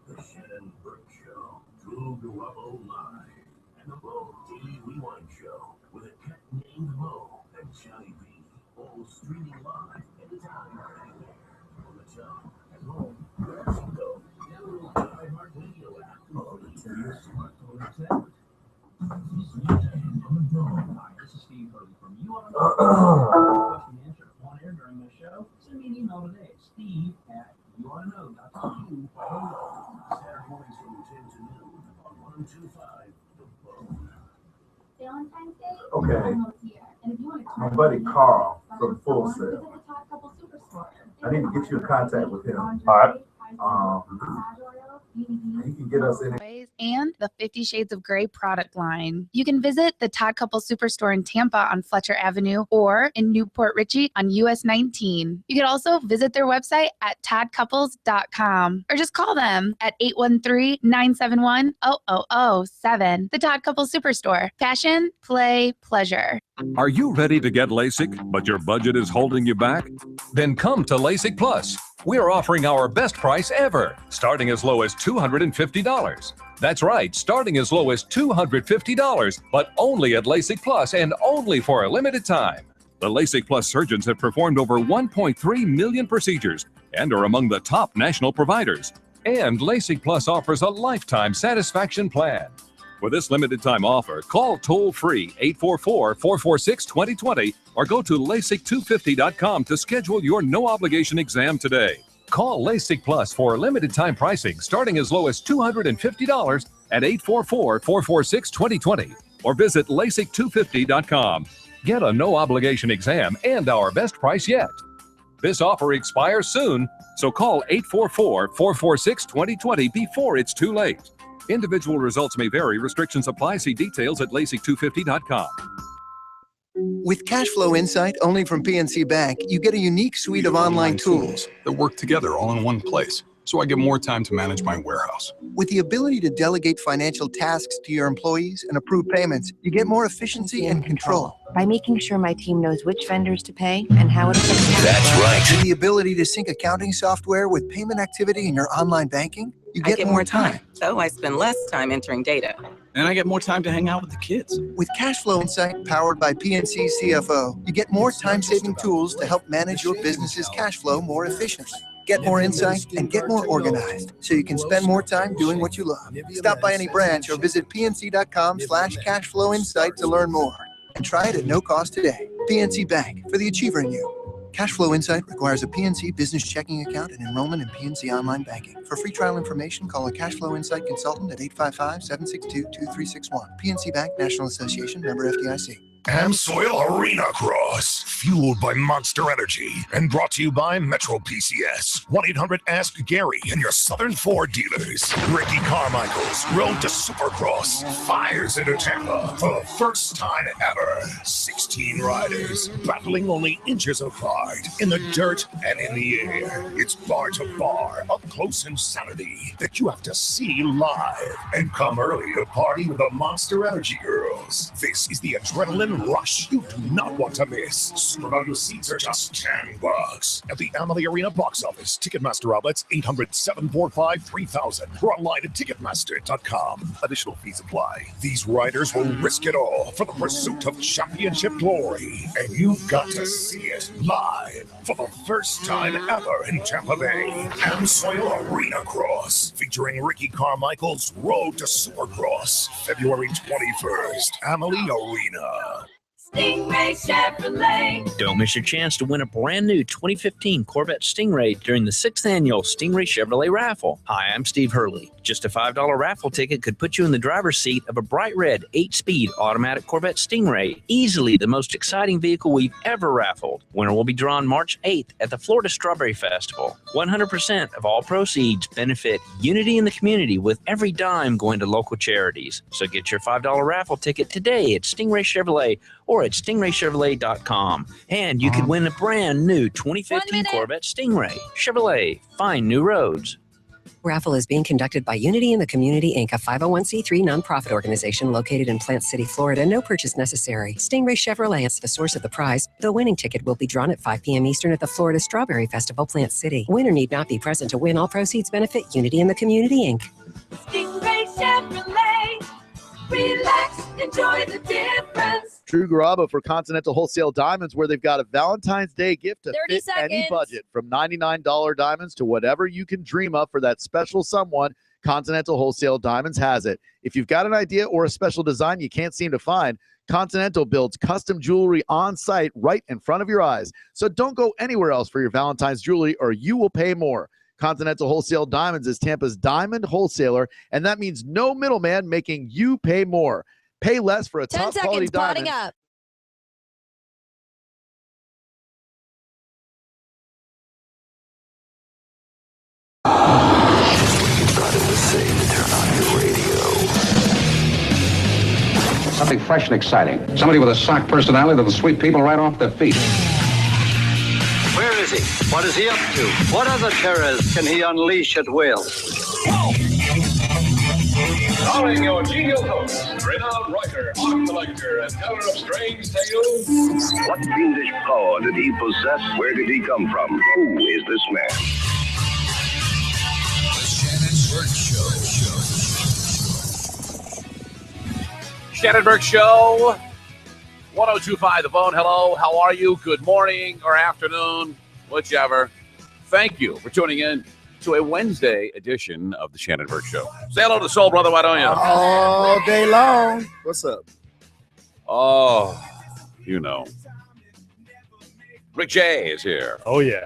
The Shannon Burke Show, Drew Garabo Live, and the Bo TV Rewind Show with a cat named Bo and Johnny B, all streaming live anytime, anywhere, on the job, at home, wherever you go. Download the iHeartRadio app or to your smartphone or tablet. This is Steve Hurley from You On Question and Answer on air during the show. Send me an email today, steve@yououghtaknow.com. Saturday mornings from 10 to noon on 125 The Bone. Valentine's Day is Okay. almost here. And if you want to My buddy Carl from Full Sail. I need to get you in contact with him. All right. He can get us in. And the 50 Shades of Grey product line. You can visit the Todd Couple Superstore in Tampa on Fletcher Avenue or in Newport Richey on US 19. You can also visit their website at toddcouples.com or just call them at 813-971-0007. The Todd Couple Superstore. Passion, play, pleasure. Are you ready to get LASIK, but your budget is holding you back? Then come to LASIK Plus. We're offering our best price ever, starting as low as $250. That's right, starting as low as $250, but only at LASIK Plus and only for a limited time. The LASIK Plus surgeons have performed over 1.3 million procedures and are among the top national providers. And LASIK Plus offers a lifetime satisfaction plan. For this limited time offer, call toll-free 844-446-2020 or go to LASIK250.com to schedule your no-obligation exam today. Call LASIK Plus for limited time pricing starting as low as $250 at 844-446-2020 or visit LASIK250.com. Get a no-obligation exam and our best price yet. This offer expires soon, so call 844-446-2020 before it's too late. Individual results may vary. Restrictions apply. See details at LASIK250.com. With Cashflow Insight only from PNC Bank, you get a unique suite of online tools that work together all in one place, so I get more time to manage my warehouse. With the ability to delegate financial tasks to your employees and approve payments, you get more efficiency and control. By making sure my team knows which vendors to pay and how it affects them. That's right. With the ability to sync accounting software with payment activity in your online banking, you get more time. So I spend less time entering data. And I get more time to hang out with the kids. With Cashflow Insight powered by PNC CFO, you get more time-saving tools to help manage your business's cash flow more efficiently. Get more insight and get more organized so you can spend more time doing what you love. Stop by any branch or visit pnc.com/cashflowinsight to learn more. And try it at no cost today. PNC Bank, for the achiever in you. Cashflow Insight requires a PNC business checking account and enrollment in PNC Online Banking. For free trial information, call a Cashflow Insight consultant at 855-762-2361. PNC Bank, National Association, member FDIC. Amsoil Arena Cross, fueled by Monster Energy and brought to you by Metro PCS. 1-800-ASK-GARY and your Southern Ford dealers. Ricky Carmichael's Road to Supercross fires into Tampa for the first time ever. 16 riders battling only inches apart in the dirt and in the air. It's bar to bar, up close insanity that you have to see live. And come early to party with the Monster Energy girls. This is the adrenaline rush you do not want to miss. Supervalue seats are just $10 at the Amalie Arena box office. Ticketmaster outlets 800-745-3000 or online at Ticketmaster.com. Additional fees apply. These riders will risk it all for the pursuit of championship glory, and you've got to see it live for the first time ever in Tampa Bay. Amsoil Arena Cross, featuring Ricky Carmichael's Road to Supercross, February 21st, Amalie Arena. Stingray Chevrolet. Don't miss your chance to win a brand new 2015 Corvette Stingray during the 6th annual Stingray Chevrolet raffle. Hi, I'm Steve Hurley. Just a $5 raffle ticket could put you in the driver's seat of a bright red 8-speed automatic Corvette Stingray, easily the most exciting vehicle we've ever raffled. Winner will be drawn March 8th at the Florida Strawberry Festival. 100% of all proceeds benefit unity in the community, with every dime going to local charities. So get your $5 raffle ticket today at Stingray Chevrolet or at stingraychevrolet.com. And you could win a brand new 2015 Corvette Stingray. Chevrolet, find new roads. Raffle is being conducted by Unity in the Community, Inc., a 501c3 nonprofit organization located in Plant City, Florida. No purchase necessary. Stingray Chevrolet is the source of the prize. The winning ticket will be drawn at 5 p.m. Eastern at the Florida Strawberry Festival, Plant City. Winner need not be present to win. All proceeds benefit Unity in the Community, Inc. Stingray Chevrolet. Relax, enjoy the difference. True Garabo for Continental Wholesale Diamonds, where they've got a Valentine's Day gift to 30 fit any seconds. budget, from $99 diamonds to whatever you can dream of for that special someone. Continental Wholesale Diamonds has it. If you've got an idea or a special design you can't seem to find, Continental builds custom jewelry on site right in front of your eyes. So don't go anywhere else for your Valentine's jewelry, or you will pay more. Continental Wholesale Diamonds is Tampa's diamond wholesaler, and that means no middleman, making you pay more. Pay less for a 10 top quality seconds, plotting diamond. up. Something fresh and exciting. Somebody with a sock personality that'll sweep people right off their feet. Where is he? What is he up to? What other terrors can he unleash at will? Starring your genial hosts, renowned writer, art collector, and teller of strange tales. What fiendish power did he possess? Where did he come from? Who is this man? Shannon Burke Show, 1025 The Bone. Hello, how are you? Good morning or afternoon, whichever. Thank you for tuning in to a Wednesday edition of the Shannon Burke Show. Say hello to Soul Brother, why don't you? All day long. What's up? Oh, you know. Rick J is here. Oh, yeah.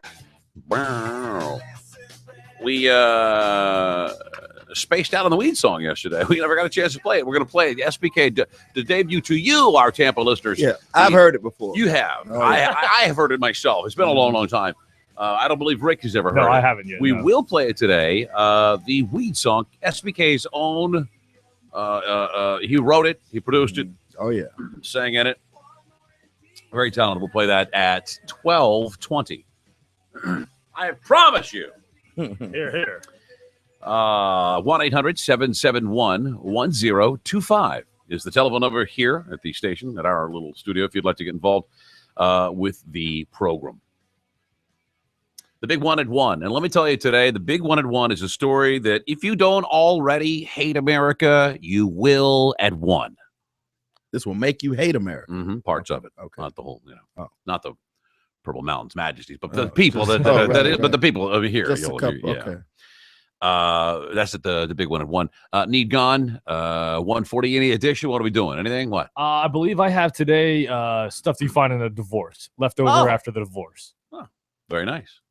Wow. We spaced out on the Weed song yesterday. We never got a chance to play it. We're going to play it. SBK, the debut to you, our Tampa listeners. Yeah, I've heard it before. You have. Oh, yeah. I have heard it myself. It's been a long, long time. I don't believe Rick has ever heard it. No, I haven't yet. We no. will play it today. The Weed song, SBK's own. He wrote it. He produced it. Oh, yeah. Sang in it. Very talented. We'll play that at 12:20. I promise you. Here. 1-800-771-1025 is the telephone number here at the station, at our little studio, if you'd like to get involved with the program. The Big One at One. And let me tell you today, the Big One at One is a story that if you don't already hate America, you will at one. This will make you hate America. Mm-hmm, parts of it. Okay. Not the whole, Oh. not the Purple Mountains Majesties, but the people but the people over here. Just a couple. Yeah. Okay. That's at the Big One at One. Need Gone, 140. Any addition? What are we doing? Anything? What? I believe I have today stuff that you find in a divorce, left over after the divorce. Oh, very nice.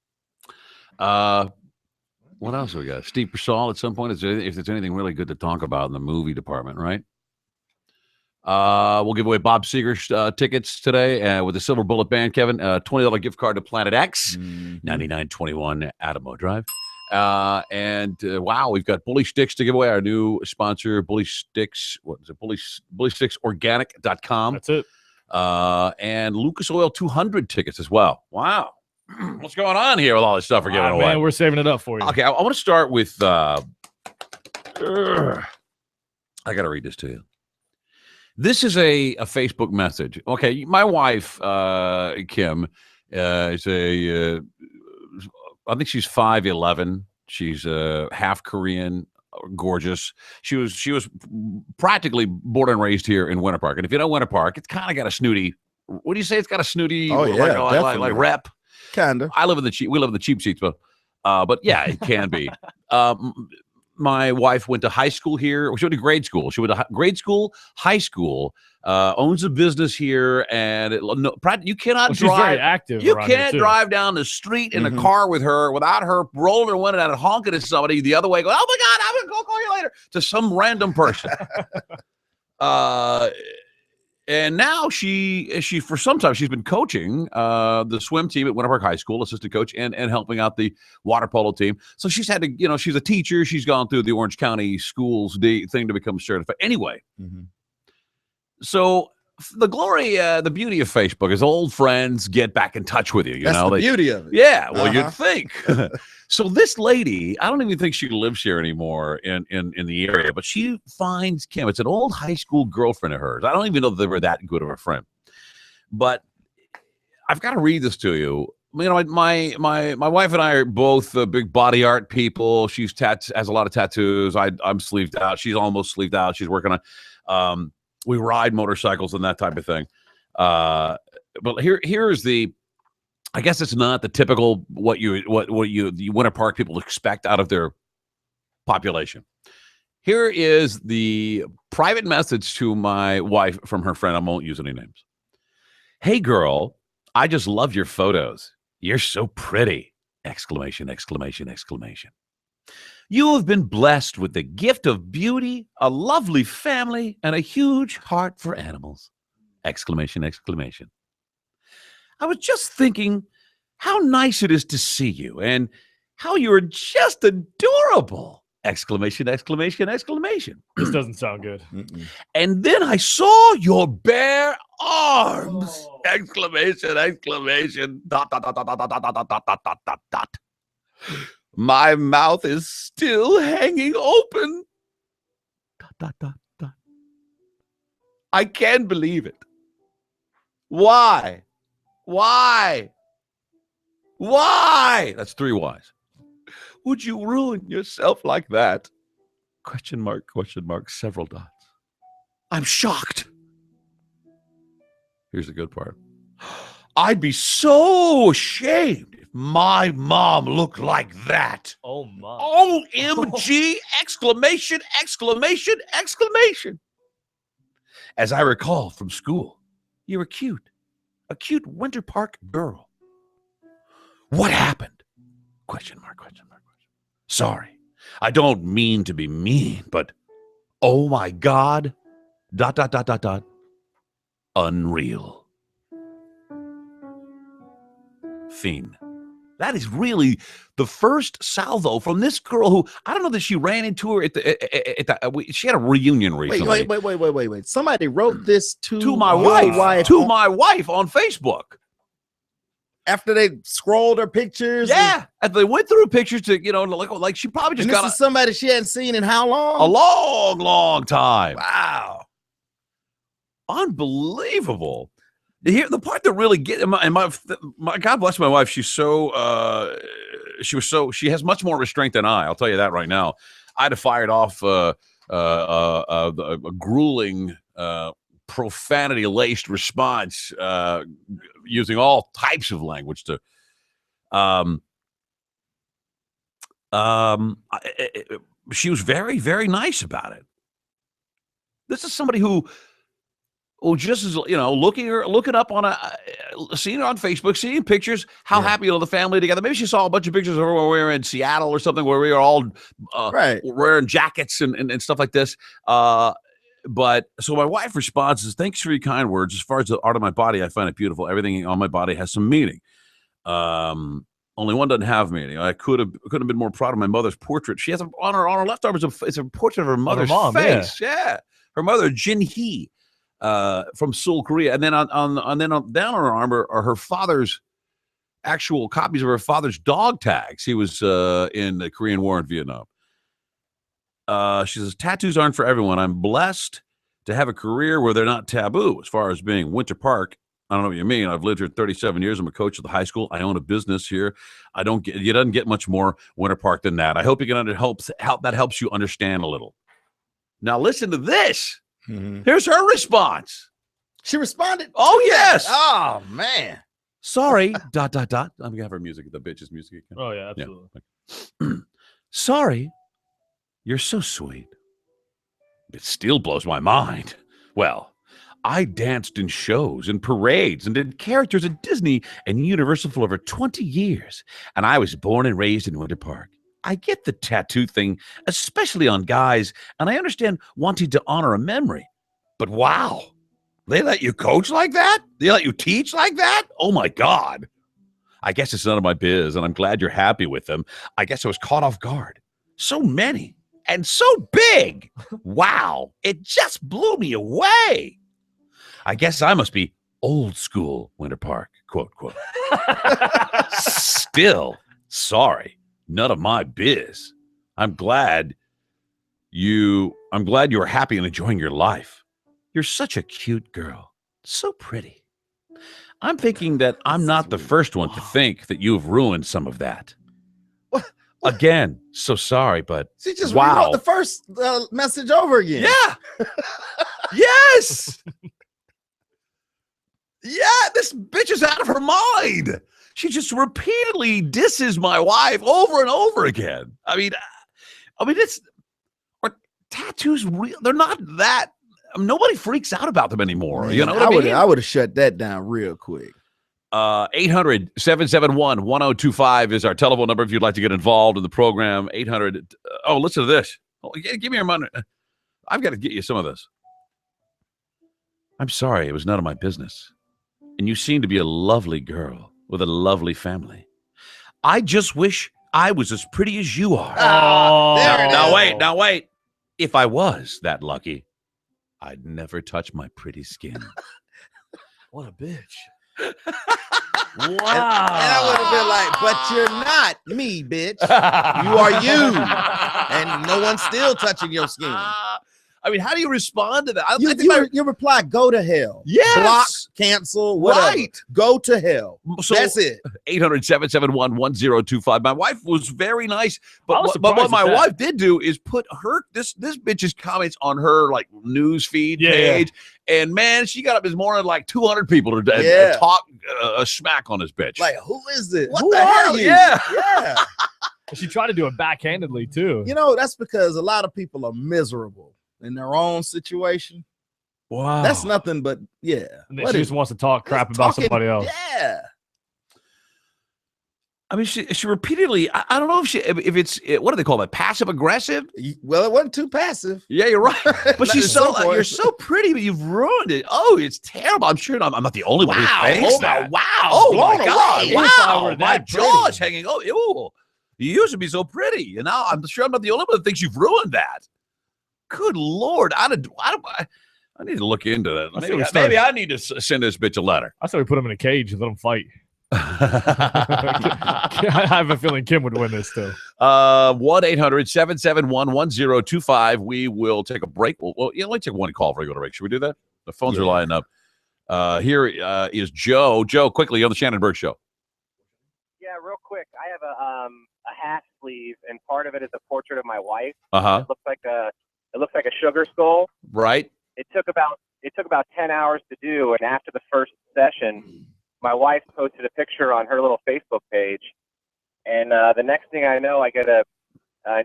What else have we got? Steve Persall at some point. If there's anything really good to talk about in the movie department, right? We'll give away Bob Seger tickets today with the Silver Bullet Band, Kevin. $20 gift card to Planet X, 9921 Adamo Drive. Wow, we've got Bully Sticks to give away. Our new sponsor, Bully Sticks. What is it? BullySticksOrganic.com. That's it. And Lucas Oil 200 tickets as well. Wow. What's going on here with all this stuff we're giving away? Man, we're saving it up for you. Okay, I want to start with I got to read this to you. This is a Facebook message. Okay, my wife, Kim, is I think she's 5'11". She's half Korean, gorgeous. She was practically born and raised here in Winter Park. And if you know Winter Park, it's kind of got a snooty. What do you say? It's got a snooty. Oh yeah, like rep. Kinda. We live in the cheap seats, but yeah, it can be. My wife went to high school here. She went to grade school. She went to grade school, high school, owns a business here, and you cannot She's drive. very active. You around here, can't too. drive down the street in a car with her without her rolling her window down and honking at somebody the other way, going, "Oh my God, I'm gonna call you later," to some random person. And now she for some time she's been coaching the swim team at Winter Park High School, assistant coach, and helping out the water polo team. So she's had to, she's a teacher. She's gone through the Orange County Schools thing to become certified. Anyway, so the beauty of Facebook is old friends get back in touch with you. That's the beauty of it. Yeah, well, you'd think. So this lady, I don't even think she lives here anymore in the area, but she finds Kim. It's an old high school girlfriend of hers. I don't even know that they were that good of a friend. But I've got to read this to you. You know, my wife and I are both big body art people. She has a lot of tattoos. I'm sleeved out. She's almost sleeved out. She's working on. We ride motorcycles and that type of thing. But here's the. I guess it's not the typical what you Winter Park people expect out of their population. Here is the private message to my wife from her friend. I won't use any names. Hey girl, I just love your photos. You're so pretty! Exclamation, exclamation, exclamation. You have been blessed with the gift of beauty, a lovely family, and a huge heart for animals. Exclamation, exclamation. I was just thinking how nice it is to see you and how you're just adorable. Exclamation, exclamation, exclamation. This doesn't sound good. And then I saw your bare arms. Exclamation, exclamation. Dot, dot, dot, dot, dot, dot, dot, dot, dot, dot, dot, dot. My mouth is still hanging open. Dot, dot, dot, dot. I can't believe it. Why? Why? Why? That's 3 whys. Would you ruin yourself like that? Question mark, several dots. I'm shocked. Here's the good part. I'd be so ashamed if my mom looked like that. Oh, my. OMG! Exclamation, exclamation, exclamation. As I recall from school, you were cute. A cute Winter Park girl. What happened? Question mark, question mark, question. Sorry, I don't mean to be mean, but oh my God, dot, dot, dot, dot, dot, unreal. Fiend. That is really the first salvo from this girl who, I don't know that she ran into her she had a reunion recently. Wait. Somebody wrote this to my wife. To my wife on Facebook. After they scrolled her pictures? Yeah. And they went through her pictures to, like she probably just got this is somebody she hadn't seen in how long? A long, long time. Wow. Unbelievable. Here, the part that really my God bless my wife. She's so she has much more restraint than I. I'll tell you that right now. I'd have fired off a grueling, profanity-laced response using all types of language to. She was very, very nice about it. This is somebody who. Well, just as looking up on seeing her on Facebook, seeing pictures, how happy the family together. Maybe she saw a bunch of pictures of her when we were in Seattle or something, where we were all wearing jackets and stuff like this. But so my wife responds, says, "Thanks for your kind words. As far as the art of my body, I find it beautiful. Everything on my body has some meaning. Only one doesn't have meaning. I could have been more proud of my mother's portrait. She has on her left arm it's a portrait of her mother's face. Yeah, her mother Jin Hee." From Seoul, Korea, and then down on her arm are her father's actual copies of her father's dog tags. He was in the Korean War in Vietnam. She says, tattoos aren't for everyone. I'm blessed to have a career where they're not taboo. As far as being Winter Park, I don't know what you mean. I've lived here 37 years. I'm a coach at the high school. I own a business here. You doesn't get much more Winter Park than that. I hope you can that helps you understand a little. Now listen to this. Mm-hmm. Here's her response. She responded. Oh, yes. Oh, man. Sorry. ... I'm going to have her music, the bitch's music again. Oh, yeah, absolutely. Yeah. Sorry. You're so sweet. It still blows my mind. Well, I danced in shows and parades and did characters at Disney and Universal for over 20 years. And I was born and raised in Winter Park. I get the tattoo thing, especially on guys, and I understand wanting to honor a memory. But wow, they let you coach like that? They let you teach like that? Oh my God. I guess it's none of my biz, and I'm glad you're happy with them. I guess I was caught off guard. So many and so big. Wow, it just blew me away. I guess I must be old school Winter Park, quote, quote. Still, sorry, none of my biz. I'm glad you are happy and enjoying your life. You're such a cute girl. So pretty. I'm thinking that I'm not the first one to think that you've ruined some of that. Again, so sorry, but She just wow. rewrote the first message over again. Yeah. Yes. Yeah, this bitch is out of her mind. She just repeatedly disses my wife over and over again. I mean, it's tattoos real. They're not that. Nobody freaks out about them anymore. Man, You know what I mean? I would have shut that down real quick. 800-771-1025 is our telephone number if you'd like to get involved in the program. 800. Oh, listen to this. Oh, give me your money. I've got to get you some of this. I'm sorry. It was none of my business. And you seem to be a lovely girl with a lovely family. I just wish I was as pretty as you are. Now wait. If I was that lucky, I'd never touch my pretty skin. What a bitch. Wow. And I would have been like, but you're not me, bitch. You are you. And no one's still touching your skin. I mean, how do you respond to that? You reply, go to hell. Yes. Block, cancel, whatever. Right. Go to hell. So that's it. 800-771-1025. My wife was very nice, but what surprised my at that. wife did do is put this bitch's comments on her like news feed page, and man, she got up this morning like 200 people to talk a smack on this bitch. Like, who is it? What the hell? Are you? Yeah. Yeah. She tried to do it backhandedly too. You know, that's because a lot of people are miserable in their own situation. Wow. That's nothing but, yeah. And then she just wants to talk crap about somebody else. Yeah. I mean, she repeatedly, I don't know if it's, what do they call it? Passive aggressive? Well, it wasn't too passive. Yeah, you're right. But she's At some point. you're so pretty, but you've ruined it. Oh, it's terrible. I'm sure I'm not the only one who thinks that. Wow. Oh, Blown my God. away. Wow. My jaw is hanging. Oh, ew. You used to be so pretty. And now I'm sure I'm not the only one that thinks you've ruined that. Good Lord. I need to look into that. Maybe I need to send this bitch a letter. I thought we put him in a cage and let him fight. I have a feeling Kim would win this still. 1-800-771-1025. We will take a break. We'll only take one call before we go to break. Should we do that? The phones are lining up. Here is Joe. Joe, quickly on the Shannon Burke Show. Yeah, real quick. I have a hat sleeve, and part of it is a portrait of my wife. Uh-huh. It looks like a sugar skull. Right. It took about 10 hours to do, and after the first session, my wife posted a picture on her little Facebook page, and the next thing I know, I get an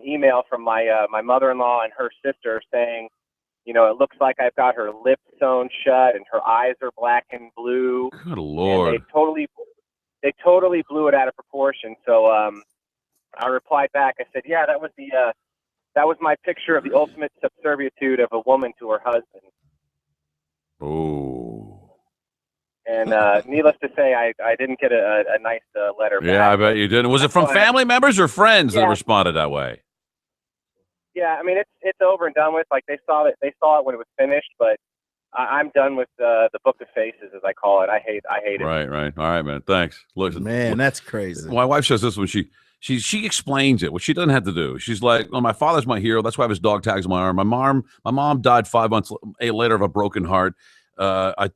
email from my mother-in-law and her sister saying, you know, it looks like I've got her lips sewn shut and her eyes are black and blue. Good Lord. And they totally blew it out of proportion. So I replied back. I said, yeah, that was my picture of the ultimate subservitude of a woman to her husband. Oh. And needless to say, I didn't get a nice letter back. Yeah, I bet you didn't. Was it from family members or friends that responded that way? Yeah, I mean it's over and done with. Like they saw it when it was finished, but I'm done with the Book of Faces, as I call it. I hate it. Right. All right, man. Thanks. Listen, man, that's crazy. My wife says this when she explains it, which she doesn't have to do. She's like, "Oh, my father's my hero. That's why I have his dog tags on my arm. My mom died 5 months later of a broken heart. I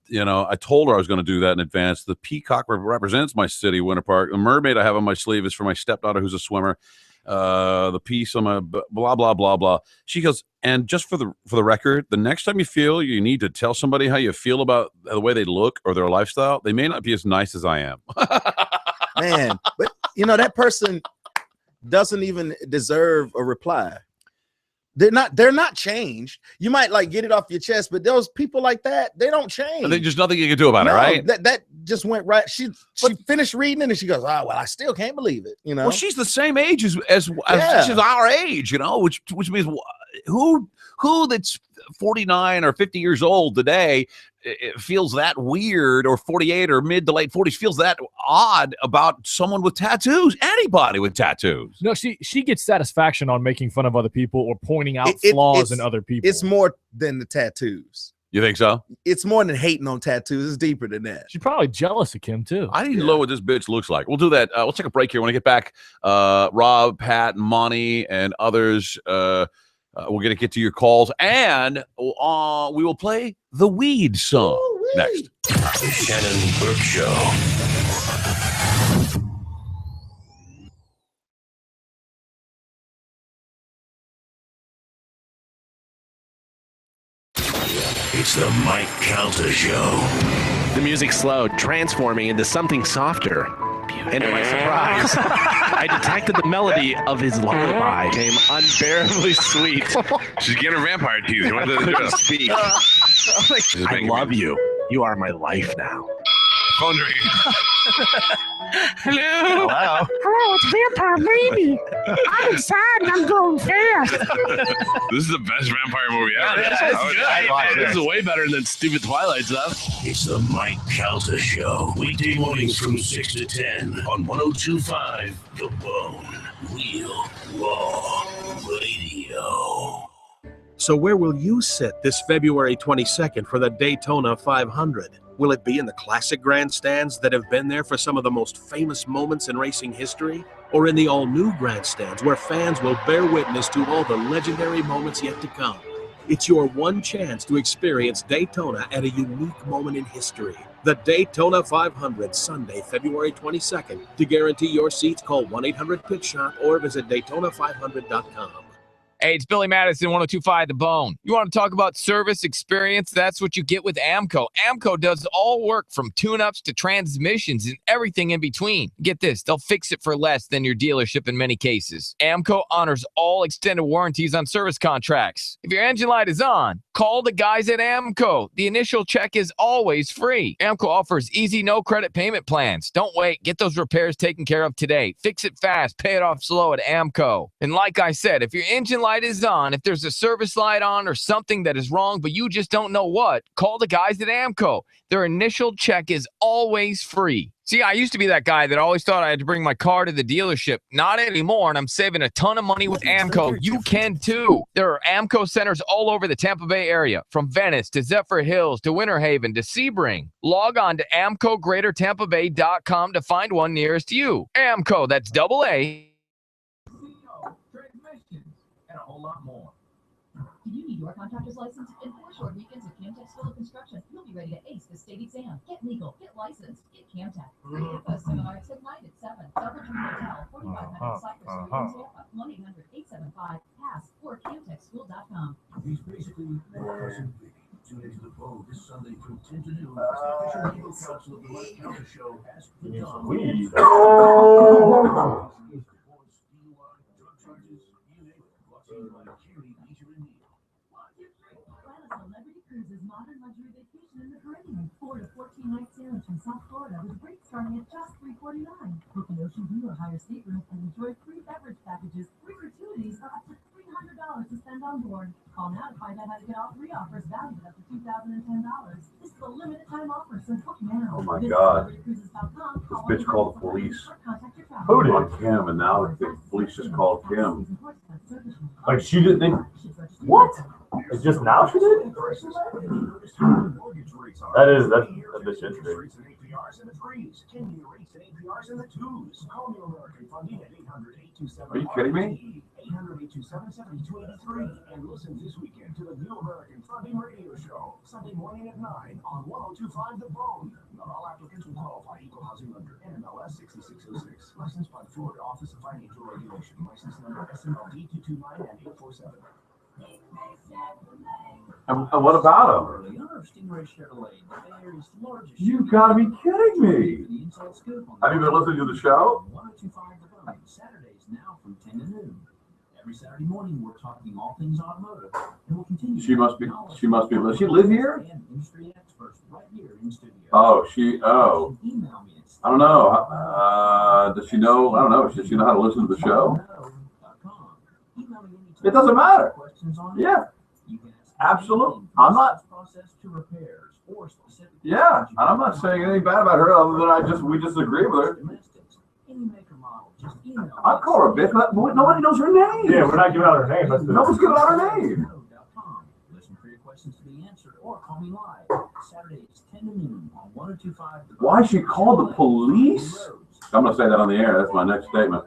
told her I was going to do that in advance. The peacock represents my city, Winter Park. The mermaid I have on my sleeve is for my stepdaughter, who's a swimmer. The piece on my blah blah blah blah." She goes, and just for the record, the next time you feel you need to tell somebody how you feel about the way they look or their lifestyle, they may not be as nice as I am. Man, but you know that person doesn't even deserve a reply. They're not changed. You might like get it off your chest, but those people like that, they don't change. And there's just nothing you can do about it, right? That just went right. She finished reading it and she goes, "Oh, well, I still can't believe it." You know. Well, she's the same age as she's our age, you know, which means who that's 49 or 50 years old today feels that weird, or 48 or mid to late 40s feels that odd about someone with tattoos. Anybody with tattoos. No, she gets satisfaction on making fun of other people or pointing out flaws in other people. It's more than the tattoos. You think so? It's more than hating on tattoos. It's deeper than that. She's probably jealous of Kim too. I need to know what this bitch looks like. We'll do that. We'll take a break here. When I get back, Rob, Pat, Monty, and others, we're going to get to your calls, and we will play the weed song next. The Shannon Burke Show. It's the Mike Calta Show. The music slowed, transforming into something softer. And to my surprise, I detected the melody of his lullaby came unbearably sweet. She's getting her vampire teeth. You want to speak. I love you. You are my life now. Phone ring. Hello. Hello, it's Vampire Baby. I'm inside and I'm going fast. This is the best vampire movie ever. This is way better than stupid Twilight stuff. It's the Mike Calta Show. Weekday mornings from 6 to 10 on 102.5 The Bone. Real Raw Radio. So where will you sit this February 22nd for the Daytona 500? Will it be in the classic grandstands that have been there for some of the most famous moments in racing history? Or in the all-new grandstands where fans will bear witness to all the legendary moments yet to come? It's your one chance to experience Daytona at a unique moment in history. The Daytona 500, Sunday, February 22nd. To guarantee your seats, call 1-800-PIT-SHOP or visit Daytona500.com. Hey, it's Billy Madison, 102.5 The Bone. You want to talk about service experience? That's what you get with AMCO. AMCO does all work from tune-ups to transmissions and everything in between. Get this, they'll fix it for less than your dealership in many cases. AMCO honors all extended warranties on service contracts. If your engine light is on, call the guys at AMCO. The initial check is always free. AMCO offers easy, no-credit payment plans. Don't wait. Get those repairs taken care of today. Fix it fast. Pay it off slow at AMCO. And like I said, if your engine light is on, if there's a service light on or something that is wrong, but you just don't know what, call the guys at AMCO. Their initial check is always free. See, I used to be that guy that always thought I had to bring my car to the dealership. Not anymore, and I'm saving a ton of money with AMCO. You can too. There are AMCO centers all over the Tampa Bay area, from Venice to Zephyr Hills to Winter Haven to Sebring. Log on to AMCOGreaterTampaBay.com to find one nearest you. AMCO, that's AA. And a whole lot more. Do you need your contractor's license? In 4 short weekends of Camtech School of Construction, you'll be ready to ace the state exam. Get legal, get licensed, get Camtech. Free info seminars tonight at 7. Silverton Hotel, 4500 Cypress Street in Tampa. 1-800-875-PASS or CamtechSchool.com. He's basically more person. Tune into The Bone this Sunday from 10 to noon as the official legal counsel of the Mike Calta Show has the Dawn. Celebrity Cruises modern luxury vacation in the Caribbean. 4 to 14 night sailings from South Florida with rates starting at just $349. Book an ocean view or higher stateroom and enjoy free beverage packages. Free gratuities are up to $300 to spend on board. Call now to find out how to get all 3 offers valued at up to $2,010. This is a limited time offer, so book now. Oh my God. This bitch called the police. Who did? On Kim, and now the police just called Kim. Like, she didn't think. What? It's just now she did? That's a bitch interesting. Are you kidding me? 800-827-7283 and listen this weekend to the New American Funding Radio Show Sunday morning at 9 on 102.5 The Bone. Not all applicants will qualify. Equal housing under NMLS 6606. Licensed by the Florida Office of Financial Regulation. License number SMLD 229 and 847. And what about him? You gotta be kidding me. Have you been listening to the show? Saturdays now from 10 to noon. Every Saturday morning, we're talking all things automotive, and we'll continue. She must be. Does she live here? Industry experts right here in studio. Oh, I don't know. Does she know? I don't know. Does she know how to listen to the show? It doesn't matter. Yeah. Absolutely. I'm not. Yeah, and I'm not saying anything bad about her other than we just agree with her. I'd call her a bitch, but nobody knows her name. Yeah, we're not giving out her name. Nobody's giving out her name. Listen for your questions to be answered or call me live. Saturdays 10 to noon on 1025. Why she called the police? I'm going to say that on the air. That's my next statement.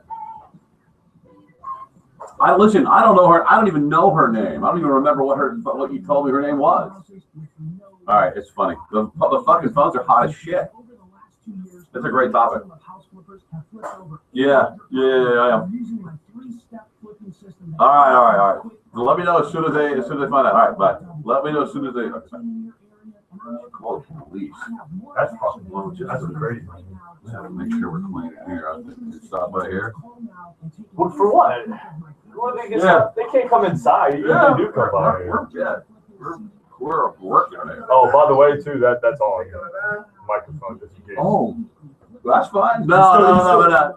I don't know her. I don't even know her name. I don't even remember what you told me her name was. All right, it's funny. The fucking phones are hot as shit. That's a great topic. Yeah. All right. So let me know as soon as they find out. All right, bye. Let me know as soon as they. Call the police. That's fucking bullshit. That's crazy. Yeah, make sure we're clean here. I'll stop by here. Well, for what? They can't come inside. Yeah, they do come by here. We're working on it. Oh, by the way, too, that's all. Microphone just in case. Oh, that's fine. No.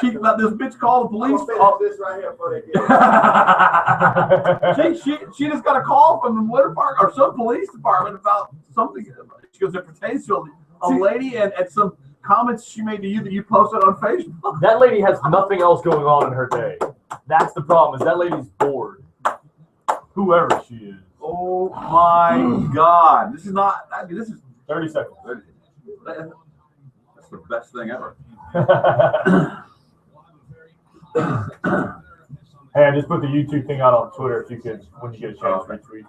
She let this bitch call the police. This right here for she just got a call from the Winter Park or some police department about something. She goes, it pertains to a lady and some comments she made to you that you posted on Facebook. That lady has nothing else going on in her day. That's the problem. Is that lady's bored. Whoever she is. Oh my God! This is 30 seconds. That's the best thing ever. Hey, I just put the YouTube thing out on Twitter if you could, when you get a chance, retweet.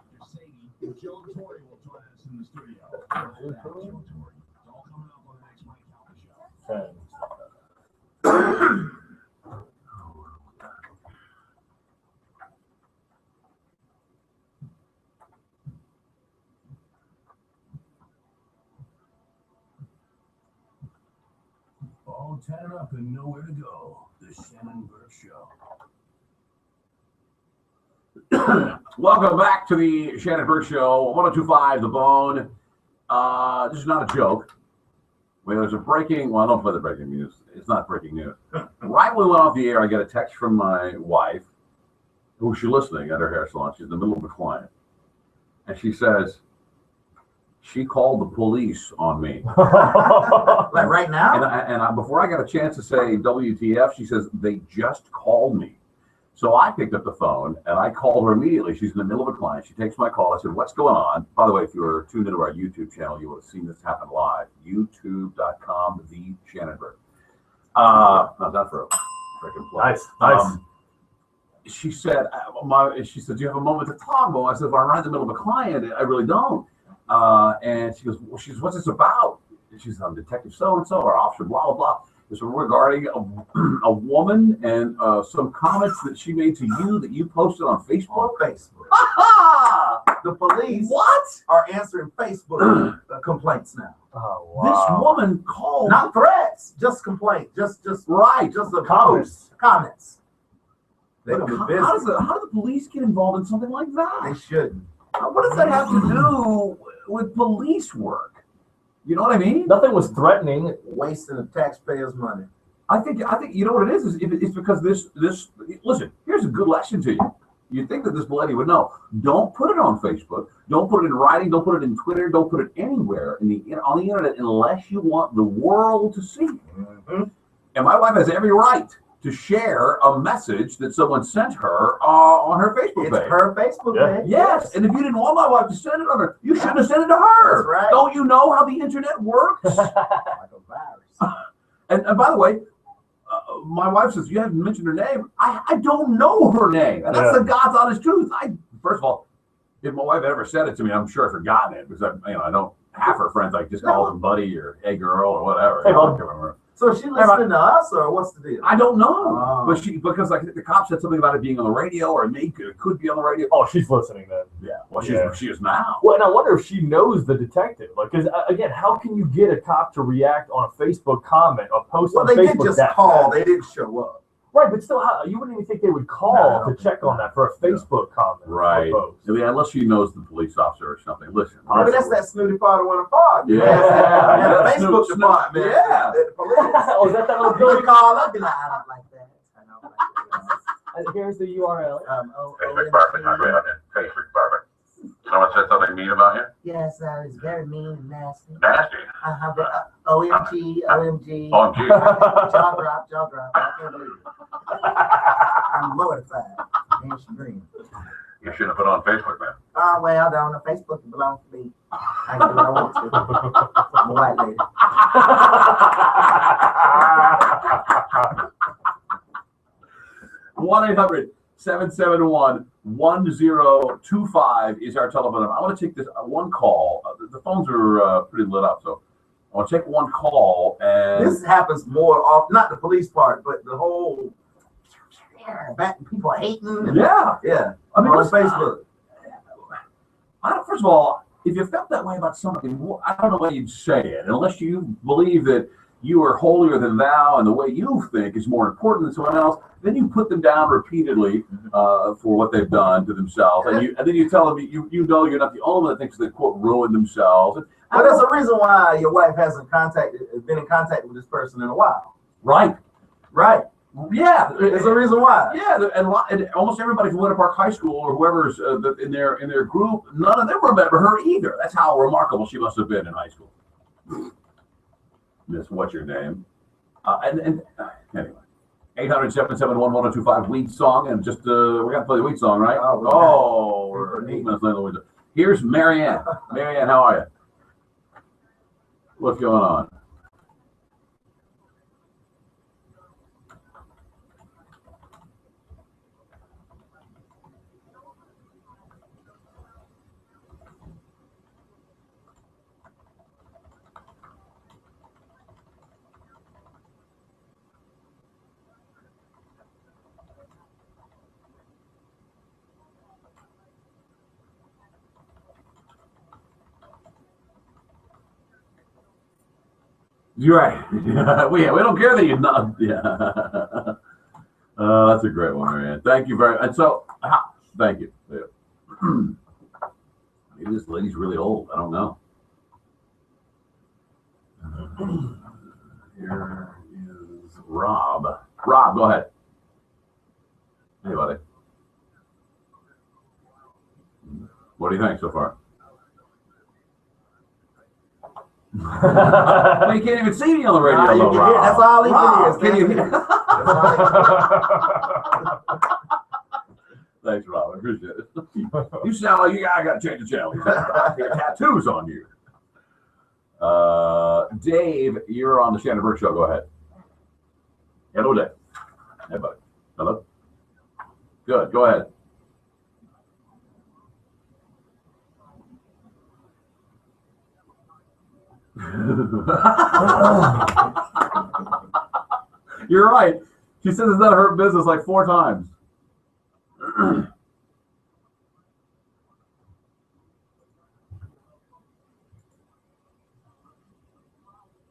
All tatted up and nowhere to go. The Shannon Burke Show. Welcome back to the Shannon Burke Show, 1025 The Bone. This is not a joke. There's a breaking, well, I don't play the breaking news. It's not breaking news. Right when we went off the air, I get a text from my wife, who's she's listening at her hair salon. She's in the middle of a client. And she says, she called the police on me. Like right now? And before I got a chance to say WTF, she says, they just called me. So I picked up the phone and I called her immediately. She's in the middle of a client. She takes my call. I said, what's going on? By the way, if you were tuned into our YouTube channel, you would have seen this happen live. YouTube.com, the Shannon Burke. No, not for a freaking play. Nice. She said, do you have a moment to talk? Well, I said, if I'm right in the middle of a client, I really don't. And she goes, what's this about? And she said, I'm Detective so-and-so or Officer blah, blah, blah. This was regarding a woman and some comments that she made to you that you posted on Facebook. The police are answering Facebook complaints now. Oh, wow. This woman called. Not threats, just complaints. Just right. Just the comments. They don't be busy. How do the police get involved in something like that? They shouldn't. What does that have to do with police work? You know what I mean? Nothing was threatening. Wasting the taxpayers' money. I think you know what it is it's because this listen, here's a good lesson to you. You'd think that this lady would know. Don't put it on Facebook. Don't put it in writing. Don't put it in Twitter. Don't put it anywhere on the internet unless you want the world to see. Mm-hmm. And my wife has every right to share a message that someone sent her on her Facebook page. It's her Facebook page. Yes, and if you didn't want my wife to send it on her, you shouldn't have sent it to her. That's right. Don't you know how the internet works? Like a virus. And by the way, my wife says, you haven't mentioned her name. I don't know her name. And that's the God's honest truth. First of all, if my wife ever said it to me, I'm sure I've forgotten it because I don't half her friends I just call them buddy or hey girl or whatever. Hey, so is she listening to us or what's the deal? I don't know. But because like the cop said something about it being on the radio or it could be on the radio. Oh, she's listening then. Yeah. Well, she is now. Well, and I wonder if she knows the detective. Like, because again, how can you get a cop to react on a Facebook comment, a post on Facebook? Well, they did just call. They didn't show up. Right, but still, you wouldn't even think they would call to check on that for a Facebook comment. Right. Or post. Yeah, unless she knows the police officer or something. Listen. I mean, that's that snooty part of one apart. Yeah. Yeah. Facebook department. Yeah. Oh, is that little Billy call up? Be like, I don't like that. I don't like that. Here's the URL. Facebook Barbara. Someone said something mean about you? Yes, it's very mean and nasty. Nasty. OMG. OMG. Jaw drop. I can't believe it. I'm mortified and chagrined. You shouldn't have put on Facebook, man. Oh, well, on the Facebook, it belongs to me. I can do what I want to. I'm a white lady. 1-800-771-1025 is our telephone number. I want to take this one call. The phones are pretty lit up, so I want to take one call. And This happens more often, not the police part, but the whole people hating. And, yeah. I mean, on Facebook. First of all, if you felt that way about something, I don't know why you'd say it, unless you believe that you are holier than thou and the way you think is more important than someone else. Then you put them down repeatedly for what they've done to themselves, and then you tell them you know you're not the only one that thinks they quote ruined themselves. But there's a reason why your wife hasn't been in contact with this person in a while. Right. Yeah, there's a reason why. Yeah, and almost everybody from Winter Park High School or whoever's in their group, none of them remember her either. That's how remarkable she must have been in high school. Miss, what's your name? And anyway, 800-771-1025 Weed Song, and just we're gonna play the Weed Song, right? We're 8 minutes later. The Weed Song. Here's Marianne. Marianne, how are you? What's going on? You're right. we don't care that you're not. Yeah. That's a great one, Marianne. Thank you very much. And so, thank you. Yeah. Maybe this lady's really old. I don't know. Here is Rob. Rob, go ahead. Hey, buddy. What do you think so far? Well, you can't even see me on the radio, though, Rob. That's all he Can you hear? Thanks, Rob. I appreciate it. You sound like I got to change the channel. You got tattoos on you. Dave, you're on the Shannon Burke Show. Go ahead. Hello, Dave. Hey, buddy. Hello. Good. Go ahead. You're right. She says it's not her business like 4 times.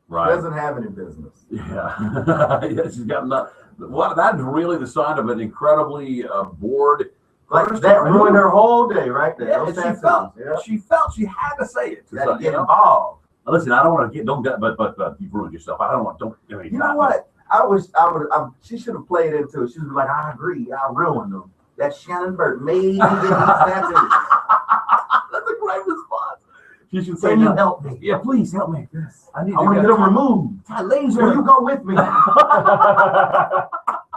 Right. Doesn't have any business. Yeah. Yeah, she's got enough. What? That is really the sign of an incredibly bored. Like that ruined her whole day, right there. Yeah, she felt she had to say it. To get involved. Listen, I don't want to but you've ruined yourself. I don't. You know what? She should have played into it. She was like, I agree. I ruined them. That Shannon Burke made me get these tattoos. That's a great response. She should say, "Can you help me? Yeah, please help me. Yes. I want to get them removed. Laser. Will you go with me?"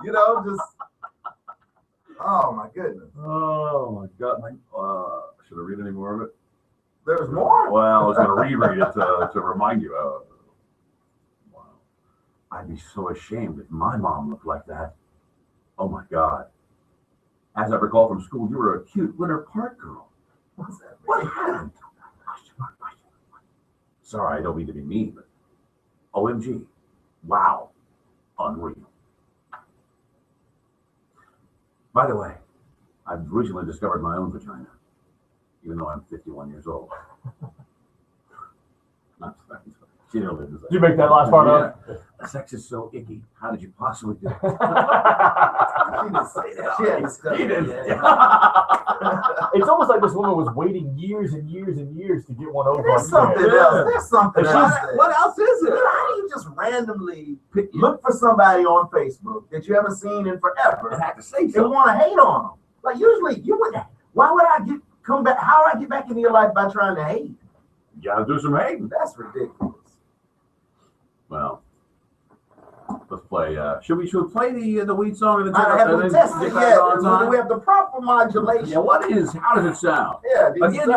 You know, just. Oh my goodness. Oh my God. Should I read any more of it? There's more? Well, I was going to reread it to remind you. Wow. I'd be so ashamed if my mom looked like that. Oh my God. As I recall from school, you were a cute Winter Park girl. What's that? What happened? Sorry, I don't mean to be mean, but OMG. Wow. Unreal. By the way, I've recently discovered my own vagina, even though I'm 51 years old. Not Cheerleaders. Did you make that last part up? Sex is so icky. How did you possibly do it? It's almost like this woman was waiting years and years and years to get one over. There's something else. There's something else. What else is it? How do you just randomly look for somebody on Facebook that you haven't seen in forever I have to say and something. want to hate on them? Like usually you would. Why would I come back? How would I get back into your life by trying to hate? You gotta do some hating. That's ridiculous. Well, let's play. Should we play the weed song? And I haven't tested it yet. Do we have the proper modulation? Yeah. How does it sound? Yeah. Again,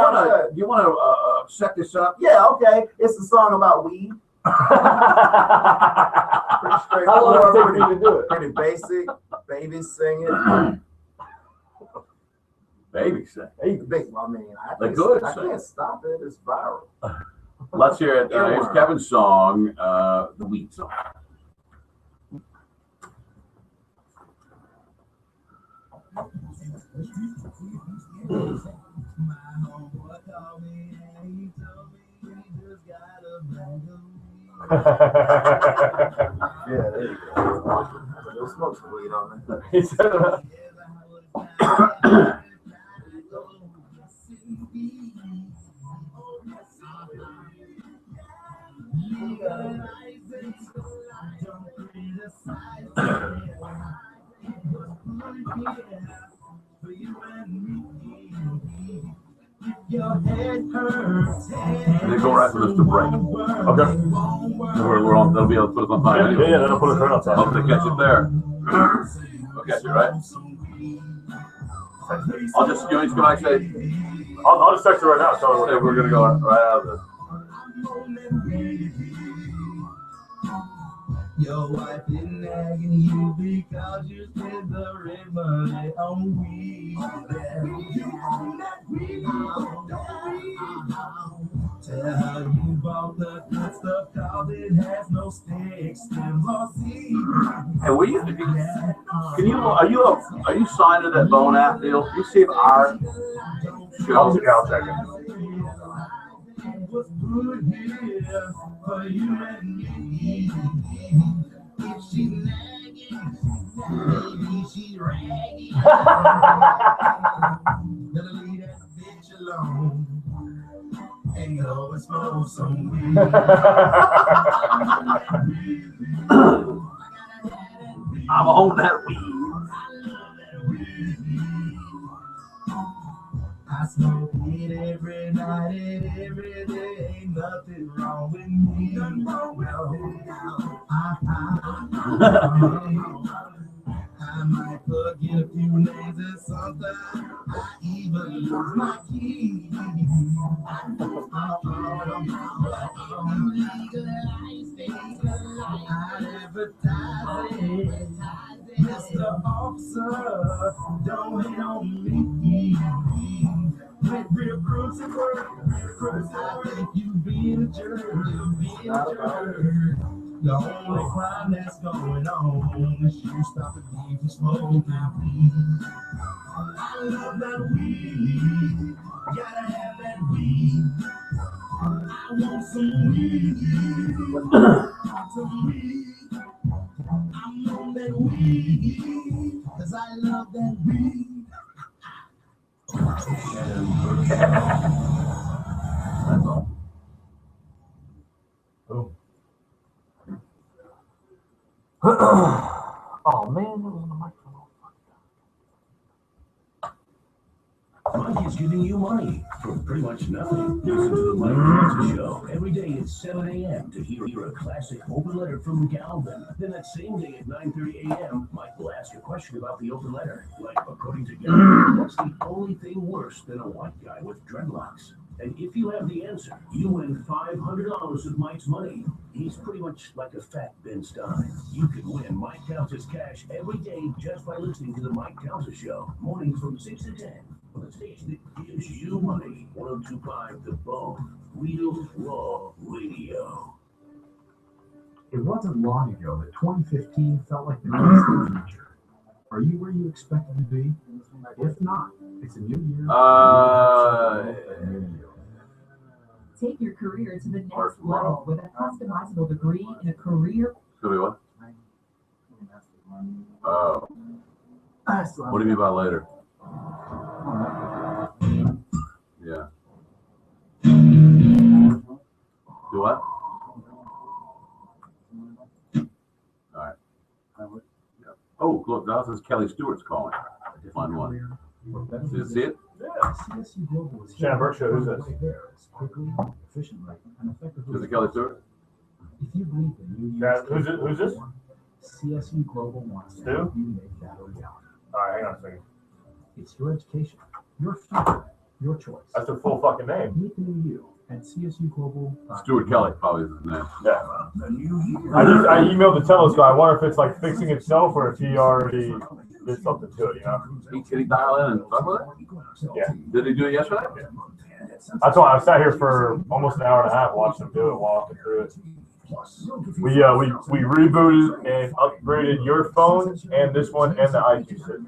you want to set this up? Yeah. Okay. It's a song about weed. Pretty straightforward. How long does it take me to do it? Pretty basic. Baby singing. Baby sing. I mean, I can't stop it. It's viral. Let's hear it. Here's Kevin's song, the weed song. Yeah, there you go. You'll smoke some weed on that. They go right for this to break. Okay. We're on. They'll be able to put us on time. Anyway. Yeah, that'll put us right on time. Hope they catch it there. Okay, you right? I'll just, can I say? I'll just text you right now. So we're gonna go right out of this. Your wife is nagging you because you spent the red money on weed. You own that weed, tell her you bought the good stuff cause it has no sticks, stems, or seeds. Hey, will you? Are you signed to that Bone app deal? Can you see if our I'll check it. Was put here for you and me. If she nagging, maybe she ragging. Better leave that bitch alone and go and smoke some weed. I'm on that weed. I smoke weed every night and every day. Ain't nothing wrong with me. Nothing wrong with I might forget a few names and sometimes I even lose my keys. Mr. Officer, don't hate on me. With real proofs and work, if you being a jerk, the only crime that's going on is you stop the thief from smoking weed. I love that weed, gotta have that weed. I want some weed, some weed. I'm on that weed, cause I love that weed. Shannon Burke. That's all. Oh man, that was on the microphone. Mike is giving you money for pretty much nothing. Listen to the Mike Johnson Show every day at 7 a.m. to hear a classic open letter from Galvin. Then that same day at 9:30 a.m., Mike will ask a question about the open letter. Like, according to Galvin, what's the only thing worse than a white guy with dreadlocks? And if you have the answer, you win $500 of Mike's money. He's pretty much like a fat Ben Stein. You can win Mike Counts' cash every day just by listening to the Mike Counts Show, mornings from 6 to 10. On the station that gives you money, 102.5 The Bone, Real Raw Radio. It wasn't long ago that 2015 felt like the distant future. Are you where you expected to be? If not, it's a new year. Take your career to the next level with a customizable degree in a career. Could be what? Oh. What do you mean by later? Yeah. Do what? All right. Oh, look, that says Kelly Stewart's calling. Fun one. See it? Yeah. Shannon Burke show. Who's this? Is it Kelly Stewart? If you believe in you, Who's this? CSU Global wants to Stu? help you make that a reality. All right, hang on a second. It's your education, your future, your choice. That's their full fucking name. Meet the new you at CSU Global. Stuart Kelly probably is his name. Yeah. I emailed the Telos guy. I wonder if it's like fixing itself or if he already did something to it, you know? Can he dial in and talk with it? Yeah. Did he do it yesterday? Yeah. That's why I sat here for almost an hour and a half watching him do it, walking through it. We rebooted and upgraded your phone and this one and the IQ6.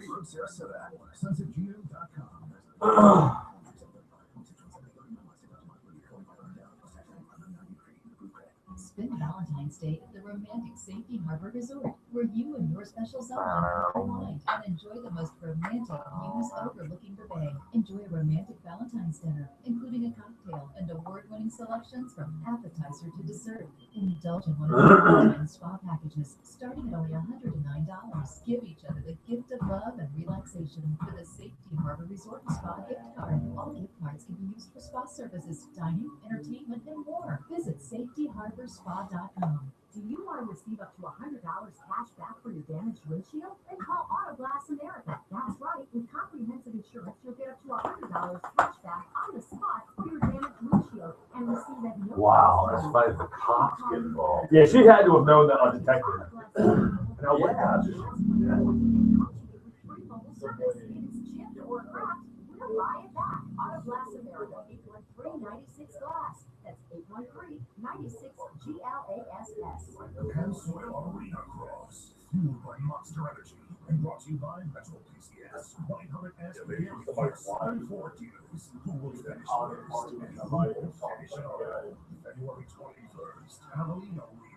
Spend Valentine's Day at the romantic Safety Harbor Resort, where you and your special someone unwind and enjoy the most romantic views overlooking the bay. Enjoy a romantic Valentine's dinner, including a cocktail and award-winning selections from appetizer to dessert. Indulge in one of the Valentine's spa packages, starting at only $109. Give each other the gift of love and relaxation with a Safety Harbor Resort and Spa gift card. All gift cards can be used for spa services, dining, entertainment, and more. Visit safetyharborspa.com. Do you want to receive up to $100 cash back for your damaged windshield? Then call Auto Glass America. That's right. With comprehensive insurance, you'll get up to $100 cash back on the spot for your damaged windshield and receive at no Wow, that's why the cops get involved. Yeah, she had to have known that undetected. Now, what? Or cracked, we'll buy it back. Auto Glass America, 813-96 Glass. That's 813-96-GLASS. And Soil Arena Cross, fueled by Monster Energy, and brought to you by Metro PCS. 900 SPF and 4 Qs. Who will finish first? And who will finish on February 21st, Halloween Arena.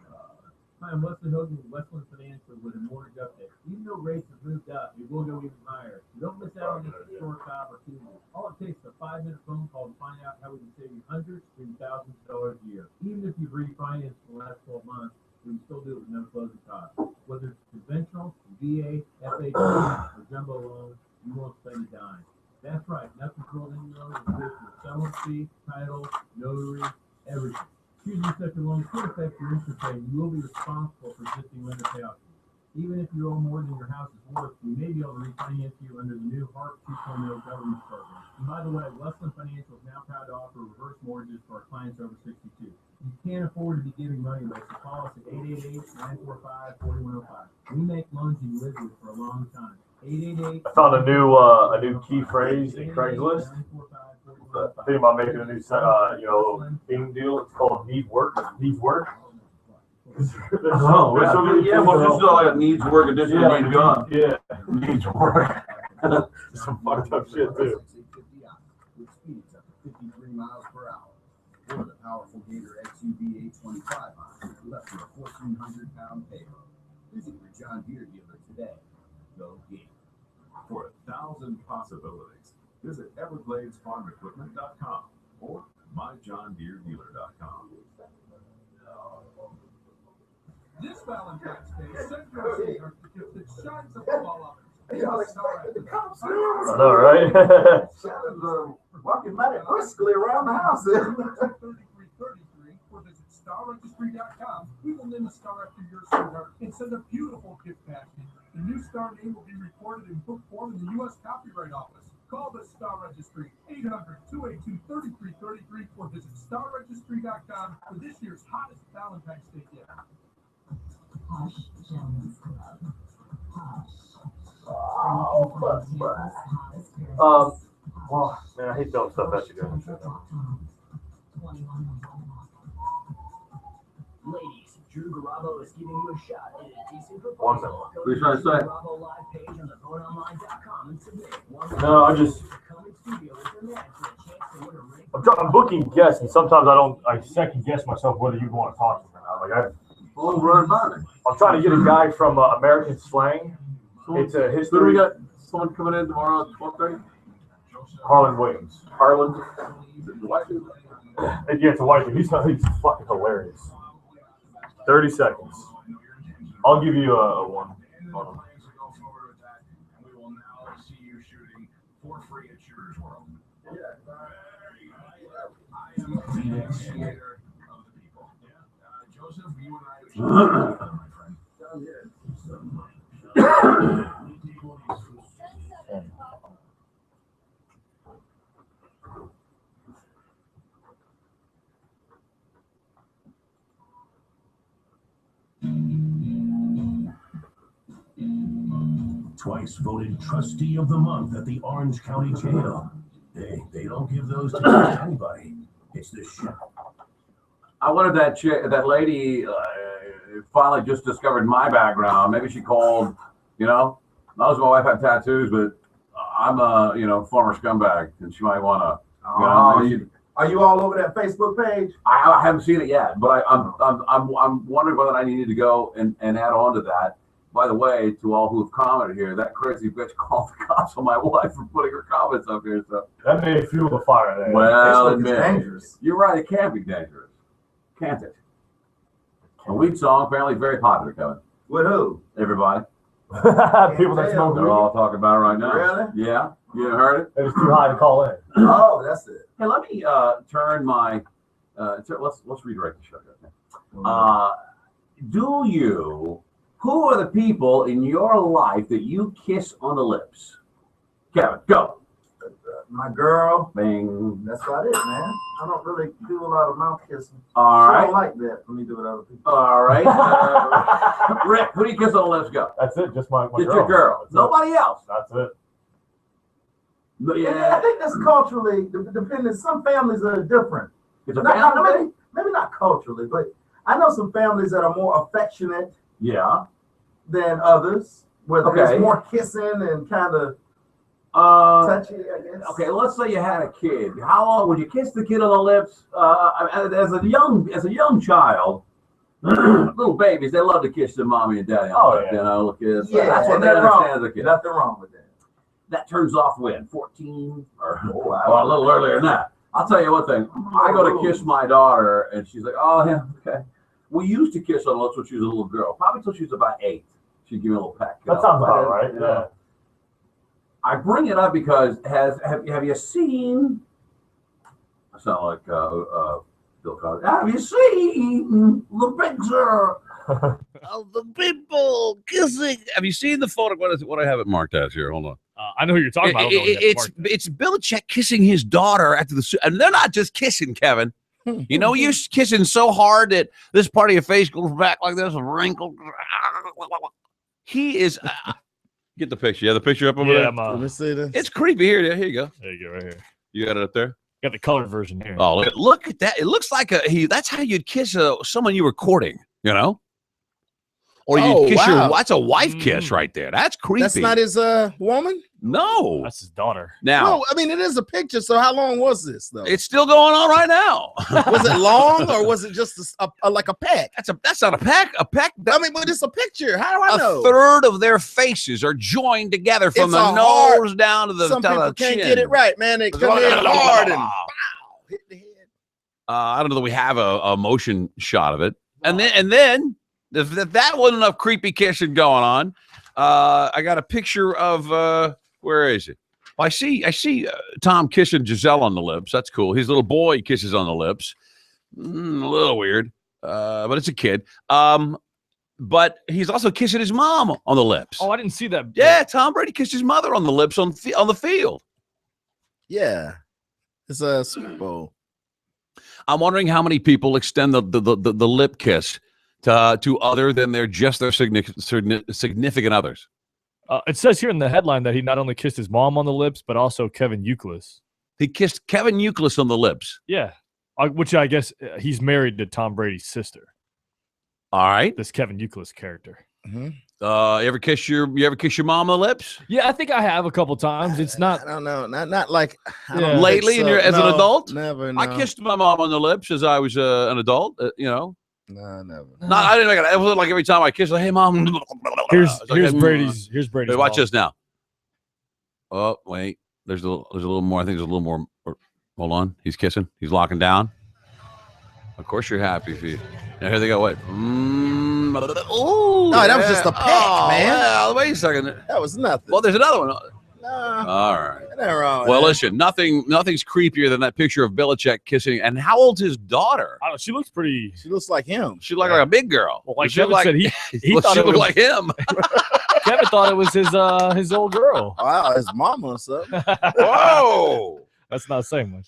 Hi, I'm Wesley Hogan with Westland Financial with a mortgage update. Even though rates have moved up, it will go even higher. Don't miss out on this historic opportunity. All it takes is a 5-minute phone call to find out how we can save you hundreds or thousands of dollars a year. Even if you've refinanced in the last 12 months, we can still do it with no closing costs. Whether it's conventional, VA, FHA, or jumbo loans, you won't spend a dime. That's right, nothing's rolled in your loan with your settlement fee, title, notary, everything. Choosing such a loan could affect your interest rate, and you will be responsible for existing lender payouts. Even if you owe more than your house is worth, we may be able to refinance you under the new HARP 2.0 government program. And by the way, Westland Financial is now proud to offer reverse mortgages for our clients over 62. You can't afford to be giving money away, so call us at 888-945-4105. We make loans you live with for a long time. 888. I found a new key phrase in Craigslist. Thinking about making a new theme deal. It's called Need Work. Needs Work. Oh, yeah, well, this is like a needs work edition of Need Gun. Yeah. Needs work. Some fucked up shit, too. Which speeds up to 53 miles per hour. Or the powerful Gator XUV 825 model with up to a 1,400-pound payload. Visit your John Deere dealer today. Go get it. For 1,000 possibilities, visit EvergladesFarmEquipment.com or MyJohnDeereDealer.com. This Valentine's Day, send your sweetheart the gift that shines above all others. The cops I know, right? Shannon's walking mighty briskly around the house. 3333 or visit StarRegistry.com. We will name a star after your sweetheart and send a beautiful gift package. The new star name will be recorded in book form in the U.S. Copyright Office. Call the Star Registry, 800-282-3333 or visit StarRegistry.com for this year's hottest Valentine's Day gift. Hush, Gentlemen's Club. Hush. Well, man, I hate throwing stuff at you guys. Ladies, Drew Garabo is giving you a shot at a decent proposal. 1 minute. What are you trying to say? Garabo live page on thevoteonline.com and submit one No, I just. come in studio with your man for a chance to win a ring. I I'm booking guests, and sometimes I second guess myself whether you want to talk to them or not. Like I'm trying to get a guy from American Slang. It's a history. So we got someone coming in tomorrow at 12:30. Harlan Williams. Harlan. Yeah, it's a white dude. He's fucking hilarious. 30 seconds. I'll give you a one. Hold on. Twice voted trustee of the month at the Orange County Jail. They don't give those to just anybody. It's the shit. I wanted that lady finally just discovered my background. Maybe she called, knows my wife had tattoos, but I'm a, former scumbag, and she might want to, Are you all over that Facebook page? I haven't seen it yet, but I'm wondering whether I needed to go and add on to that. By the way, to all who've commented here, that crazy bitch called the cops on my wife for putting her comments up here. So that may fuel the fire there. Well, it's dangerous. You're right. It can be dangerous, can't it? A weed song apparently very popular, Kevin. With who? Everybody. People that smoke They're all talking about it right now. Really? Yeah. You heard it? It was too high to call in. Oh, that's it. Hey, let me turn my. Let's redirect the show. Who are the people in your life that you kiss on the lips? Kevin, go. My girl. Bing. That's about it, man. I don't really do a lot of mouth kissing. All right. I don't like that for me to do with other people. All right. Rick, who do you kiss on the lips? Go. That's it. Just my Just girl. your girl. That's Nobody else. That's it. Yeah. I think that's culturally dependent. Some families are different. It's a family. Maybe not culturally, but I know some families that are more affectionate. Yeah. Than others, where there's more kissing and kind of touchy, I guess. Okay, let's say you had a kid. How long would you kiss the kid on the lips? As a young child, little babies, they love to kiss their mommy and daddy on the lips. Yeah, that's what they understand as a kid. Nothing wrong with that. That turns off when 14 or a little earlier than that. I'll tell you one thing. I go to kiss my daughter, and she's like, "Oh yeah, okay." We used to kiss on the lips when she was a little girl, probably until she was about 8. She'd give me a little peck. That sounds about right. Yeah. I bring it up because have you seen? I sound like Bill Cosby. Have you seen the picture of the people kissing? Have you seen the photo? What I have it marked as here? Hold on. I know who you're talking about. It's Belichick kissing his daughter after the, and they're not just kissing, Kevin. You're kissing so hard that this part of your face goes back like this, wrinkled. He is. Get the picture. You have the picture up over there? Let me see this. It's creepy here. Here you go. There you go, right here. You got it up there? Got the colored version here. Oh, look at that. It looks like that's how you'd kiss someone you were courting, Or you kiss your. That's a wife kiss right there. That's creepy. That's not his woman? No. That's his daughter. Now. No, I mean, it is a picture. So how long was this, though? It's still going on right now. Was it long or was it just like a peck? That's not a peck. A peck. I mean, but it's a picture. How do I know? A third of their faces are joined together from the nose down to the Some people chin. can't get it right, man. They come in hard and wow, hit the head. I don't know that we have a motion shot of it. And then if that wasn't enough creepy kissing going on, I got a picture of where is it? Well, I see Tom kissing Giselle on the lips. That's cool. His little boy kisses on the lips. A little weird, but it's a kid. But he's also kissing his mom on the lips. Oh, I didn't see that. Yeah, Tom Brady kissed his mother on the lips on the field. Yeah, it's a Super Bowl. I'm wondering how many people extend the lip kiss to other than their significant others. It says here in the headline that he not only kissed his mom on the lips, but also Kevin Youkilis. He kissed Kevin Youkilis on the lips. Yeah, which I guess he's married to Tom Brady's sister. All right. This Kevin Youkilis character. Mm-hmm. You ever kiss your mom on the lips? Yeah, I think I have a couple times. It's not. I don't know. Not like Lately, as an adult. Never. No. I kissed my mom on the lips as I was an adult. No, never. Not. I didn't. It wasn't like every time I kissed. Like, hey, mom. Here's like, Brady's. Here's Hey, Brady's. watch mom. this now. Oh wait, there's a little more. I think there's a little more. Hold on, he's kissing. He's locking down. Of course, you're happy if you. Now here they go. What? No, that was just a peck, man. Well, wait a second. That was nothing. Well, there's another one. No. All right. Nothing wrong with Well, that. listen, nothing's creepier than that picture of Belichick kissing. And how old's his daughter? I don't know, she looks pretty. She looks like him. She looked like a big girl. Well, like she Kevin looked said, he thought she it looked was like him. Kevin thought it was his old girl. Wow, his mama or something. Whoa. That's not saying much.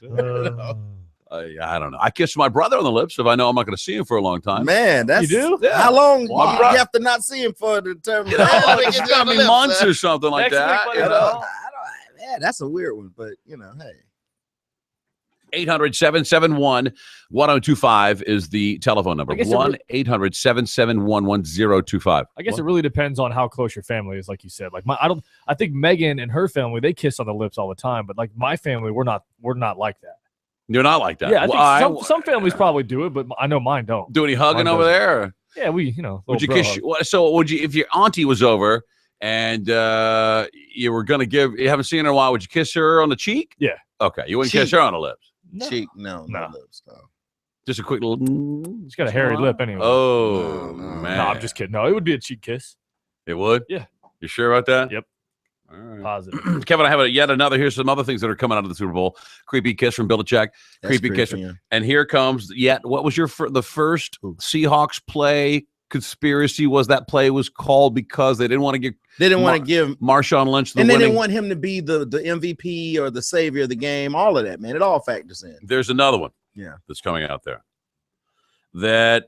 I don't know. I kissed my brother on the lips if I know I'm not going to see him for a long time. Man, that's You do? Yeah. how long Wow. you have to not see him for the term. You know, it's got to be months or something like Next week, that. let You us know? know. Yeah, that's a weird one, but hey. 800-771-1025 is the telephone number. I guess 1-800-771-1025. I guess it really depends on how close your family is, like you said. Like I think Megan and her family, they kiss on the lips all the time, but like my family, we're not like that. You're not like that. Yeah, I Well, think some families probably do it, but I know mine don't. do any hugging Mine over doesn't. there? Or? Yeah, we Would you little kiss? bro hug. So would you, if your auntie was over and you were gonna you haven't seen her in a while, would you kiss her on the cheek? Yeah. Okay, you wouldn't kiss Cheek. her on the lips. No. Cheek, no No. lips. No. Just a quick little. She's got a hairy lip anyway. Oh No, man, No, I'm just kidding. No, it would be a cheek kiss. It would. Yeah. You sure about that? Yep. All right. Positive. Kevin, I have yet another. Here's some other things that are coming out of the Super Bowl. Creepy kiss from Belichick. Creepy kiss. yeah. And here comes what was the first Seahawks play conspiracy? Was that play was called because they didn't want to give Marshawn Lynch the and they winning. didn't want him to be the MVP or the savior of the game. All of that, man. It all factors in. There's another one. Yeah. That's coming out there. That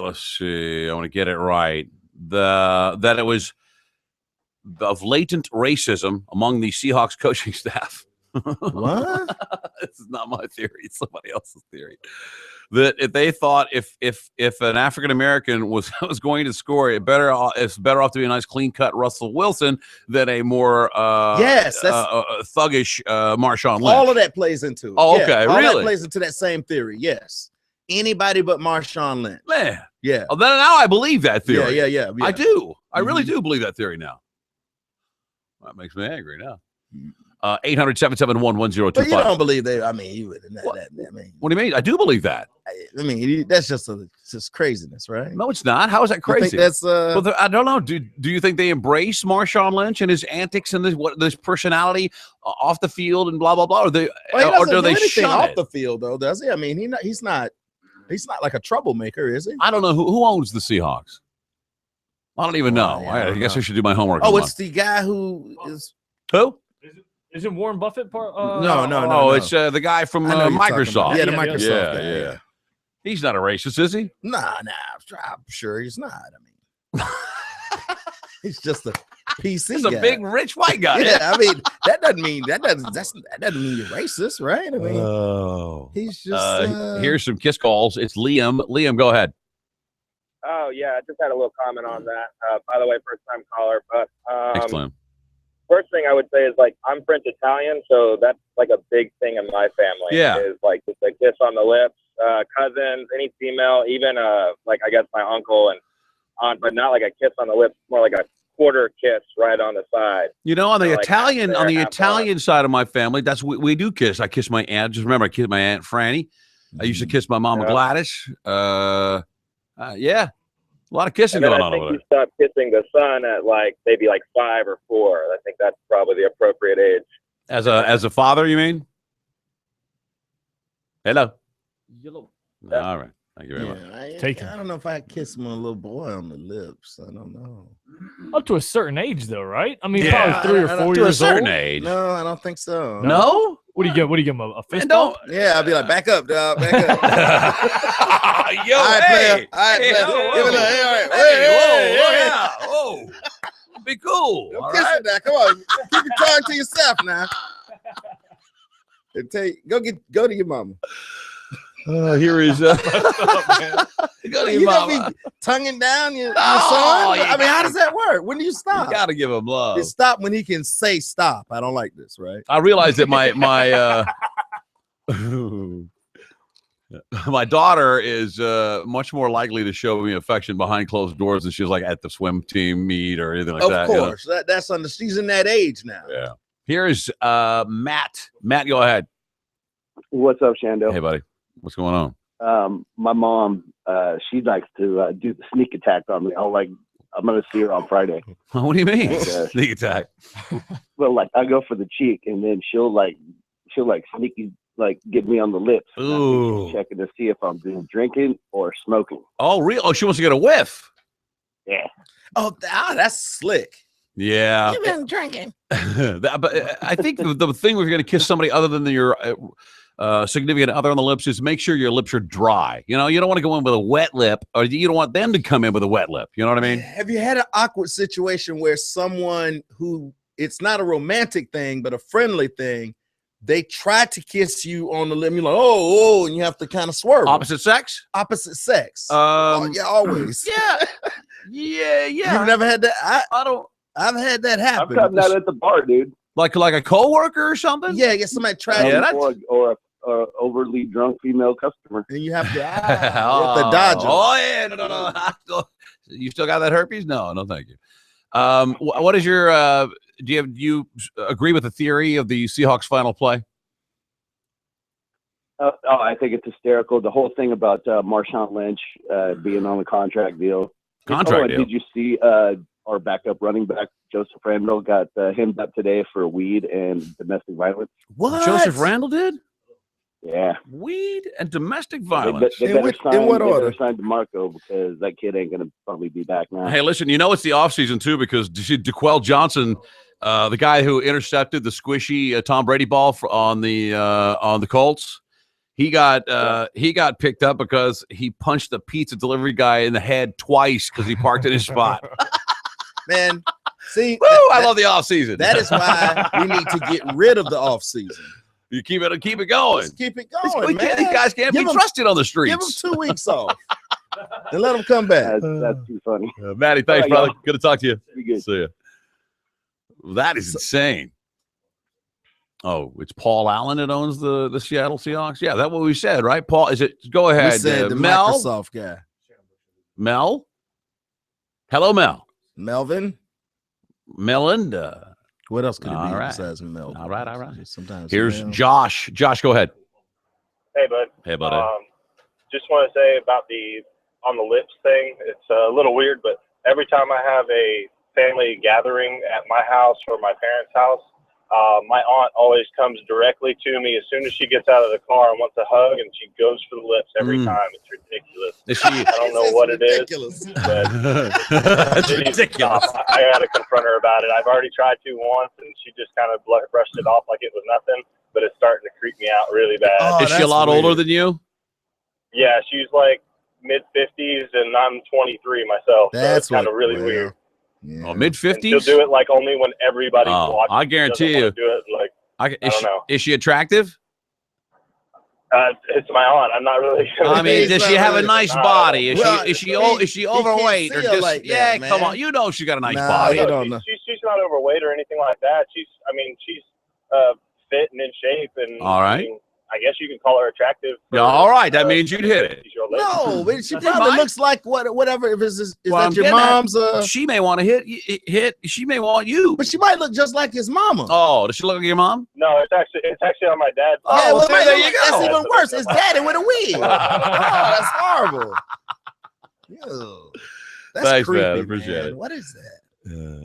let's see. I want to get it right. That it was of latent racism among the Seahawks coaching staff. What? This is not my theory. It's somebody else's theory. That if they thought if an African American was going to score, it's better off to be a nice clean cut Russell Wilson than a more thuggish Marshawn Lynch. All of that plays into it. Oh, Yeah, okay, all really? that plays into that same theory. Yes. Anybody but Marshawn Lynch. Man. Yeah. Oh, then now I believe that theory. Yeah. I do. I really do believe that theory now. That makes me angry now. 800-771-1025. But you don't believe that. I mean, you would. What do you mean? I do believe that. I mean, that's just craziness, right? No, it's not. How is that You crazy? think that's Well, I don't know. Do you think they embrace Marshawn Lynch and his antics and this personality off the field and blah blah blah? Or Well, he or doesn't do they anything shun off it? the field though, does he? I mean, he's not like a troublemaker, is he? I don't know who owns the Seahawks. I don't even know. yeah, I don't I guess know. I should do my homework. Oh, on it's the guy who is who? Isn't Warren Buffett part? No. Oh, it's the guy from I know who you're talking Microsoft. about. Yeah, the Microsoft guy, Yeah. yeah. He's not a racist, is he? Nah, I'm sure he's not. I mean, he's just a PC He's guy. a big rich white guy. Yeah, I mean, that doesn't mean that doesn't mean you're racist, right? I mean, Oh. he's just Here's some kiss calls. It's Liam. Liam, go ahead. Oh, yeah, I just had a little comment on that. By the way, first-time caller. But Thanks, Liam. first thing I would say is, like, I'm French Italian, so that's, like, a big thing in my family. Yeah. Is, like, just a kiss on the lips, cousins, any female, even, like, I guess my uncle and aunt, but not like a kiss on the lips, more like a quarter kiss right on the side. You know, on the Like, Italian half there, half Italian side of my family, that's we do kiss. I kiss my aunt. Just remember, I kissed my aunt Franny. I used to kiss my mama Yeah. Gladys. Yeah, a lot of kissing And then going I on think over you there. stop kissing the son at, like, maybe, like, 5 or 4. I think that's probably the appropriate age. As a father, you mean? Hello. All right. Thank you very much. I don't know if I kiss my little boy on the lips. I don't know. Up to a certain age, though, right? I mean, Yeah, probably 3 or 4 to a years certain old. age. No, I don't think so. No? What do you give? What do you give him? A fist don't. bump? Yeah, I'd be like, back up, dog. Back up. Yo, All right, hey, player. All right, hey, player. whoa, Give it a whoa. hey, all right. Hey, Hey, whoa, hey, yeah, whoa. Be cool. Don't All kiss right. it now. Come on. Keep your tongue to yourself now. And go to your mama. Here is. Go to your You don't mama. be tonguing down your No, son. you I mean, how does that work? When do you stop? You got to give him love. You stop when he can say stop. I don't like this, right? I realized that my my daughter is much more likely to show me affection behind closed doors than she was like at the swim team meet or anything like that. Of course, that's under. She's in that age now. Yeah. Here's Matt. Matt, go ahead. What's up, Shando? Hey, buddy. What's going on? My mom, she likes to do the sneak attack on me. I'm gonna see her on Friday. What do you mean? And, sneak attack. Well, like I go for the cheek, and then she'll sneaky get me on the lips. Ooh. Checking to see if I'm doing drinking or smoking. Oh, real? Oh, she wants to get a whiff. Yeah. Oh, that's slick. Yeah. You've been drinking. But I think the thing when you're going to kiss somebody other than your significant other on the lips is make sure your lips are dry. You know, you don't want to go in with a wet lip, or you don't want them to come in with a wet lip. You know what I mean? Have you had an awkward situation where someone who it's not a romantic thing, but a friendly thing, they try to kiss you on the lip, you're like, oh, and you have to kind of swerve. Opposite sex? Opposite sex. Yeah, always. Yeah. You've never had that? I don't. I've had that happen. I'm cutting that at the bar, dude. Like a coworker or something? Yeah, somebody tried or overly drunk female customer. And you have to, you have to dodge them. Oh, yeah. No. You still got that herpes? No, thank you. What is your do you agree with the theory of the Seahawks final play? I think it's hysterical. The whole thing about Marshawn Lynch being on the contract deal. Deal. Did you see our backup running back, Joseph Randall, got hemmed up today for weed and domestic violence? What? Joseph Randall did? Yeah. Weed and domestic violence. They better sign DeMarco because that kid ain't going to probably be back now. Hey, listen, it's the offseason too because DeQuell Johnson, the guy who intercepted the squishy Tom Brady ball on the Colts, he got picked up because he punched the pizza delivery guy in the head twice because he parked in his spot. Man, see, I love the offseason. That is why we need to get rid of the offseason. You keep it going. Just keep it going, man. These guys can't be trusted on the streets. Give them 2 weeks off and let them come back. That's too funny. Matty, thanks, brother. Y'all. Good to talk to you. Be good. See ya. That is insane. Oh, it's Paul Allen that owns the Seattle Seahawks? Yeah, that's what we said, right? Paul, is it? Go ahead. We said the Mel? Microsoft guy. Mel? Hello, Mel. Melvin? Melinda. What else could it be All right. besides Melvin? All right. Sometimes. Here's Mel. Josh. Josh, go ahead. Hey, bud. Hey, buddy. Just want to say about the on the lips thing. It's a little weird, but every time I have a family gathering at my house or my parents' house, my aunt always comes directly to me as soon as she gets out of the car and wants a hug, and she goes for the lips every time. It's ridiculous. I don't know what it is, but That's ridiculous. I got to confront her about it. I've already tried to once, and she just kind of brushed it off like it was nothing, but it's starting to creep me out really bad. Is she a lot older than you? Yeah, she's like mid-50s, and I'm 23 myself. So That's it's kind of really weird. Yeah. Oh, mid-50s? She'll do it like only when everybody's watching. I guarantee She doesn't you. wanna do it like I don't know. Is she attractive? It's my aunt. I'm not really. I mean, does she have a nice body? Is she overweight or just? like yeah, that, come man. on. You know she's got a nice No, body. she's not overweight or anything like that. She's fit and in shape, and All right. I mean, I guess you can call her attractive. Yeah, all right. That means you'd hit it. No, but she That's probably fine. looks like whatever. If it's is Well, I'm that your getting at- mom's? She may want to hit. She may want you. But she might look just like his mama. Oh, does she look like your mom? No, it's actually on my dad's. Yeah, well, there you go. That's even worse. It's daddy with a wig. Oh, that's horrible. Ew. That's Thanks, creepy, man. I appreciate it. What is that?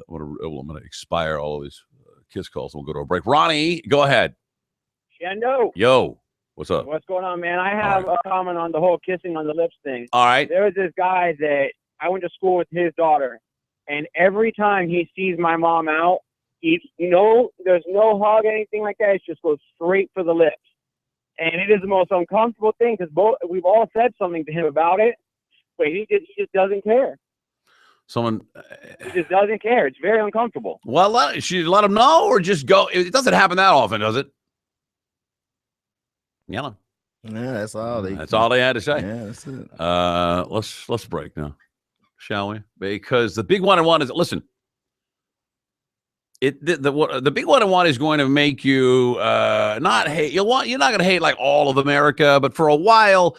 I'm going to expire all of these kiss calls. We'll go to a break. Ronnie, go ahead. Shando. Yo, what's up? What's going on, man? I have a comment on the whole kissing on the lips thing. All right. There was this guy that I went to school with his daughter, and every time he sees my mom out, there's no hug, anything like that. It just goes straight for the lips. And it is the most uncomfortable thing because we've all said something to him about it, but he just doesn't care. He just doesn't care. It's very uncomfortable. Well, let him know or just go. It doesn't happen that often, does it? Yellow. Yeah, that's all they. That's all they had to say. Yeah, that's it. Let's break now, shall we? Because the big 1-on-1 is listen. The big 1-on-1 is going to make you not hate. You're not going to hate like all of America, but for a while,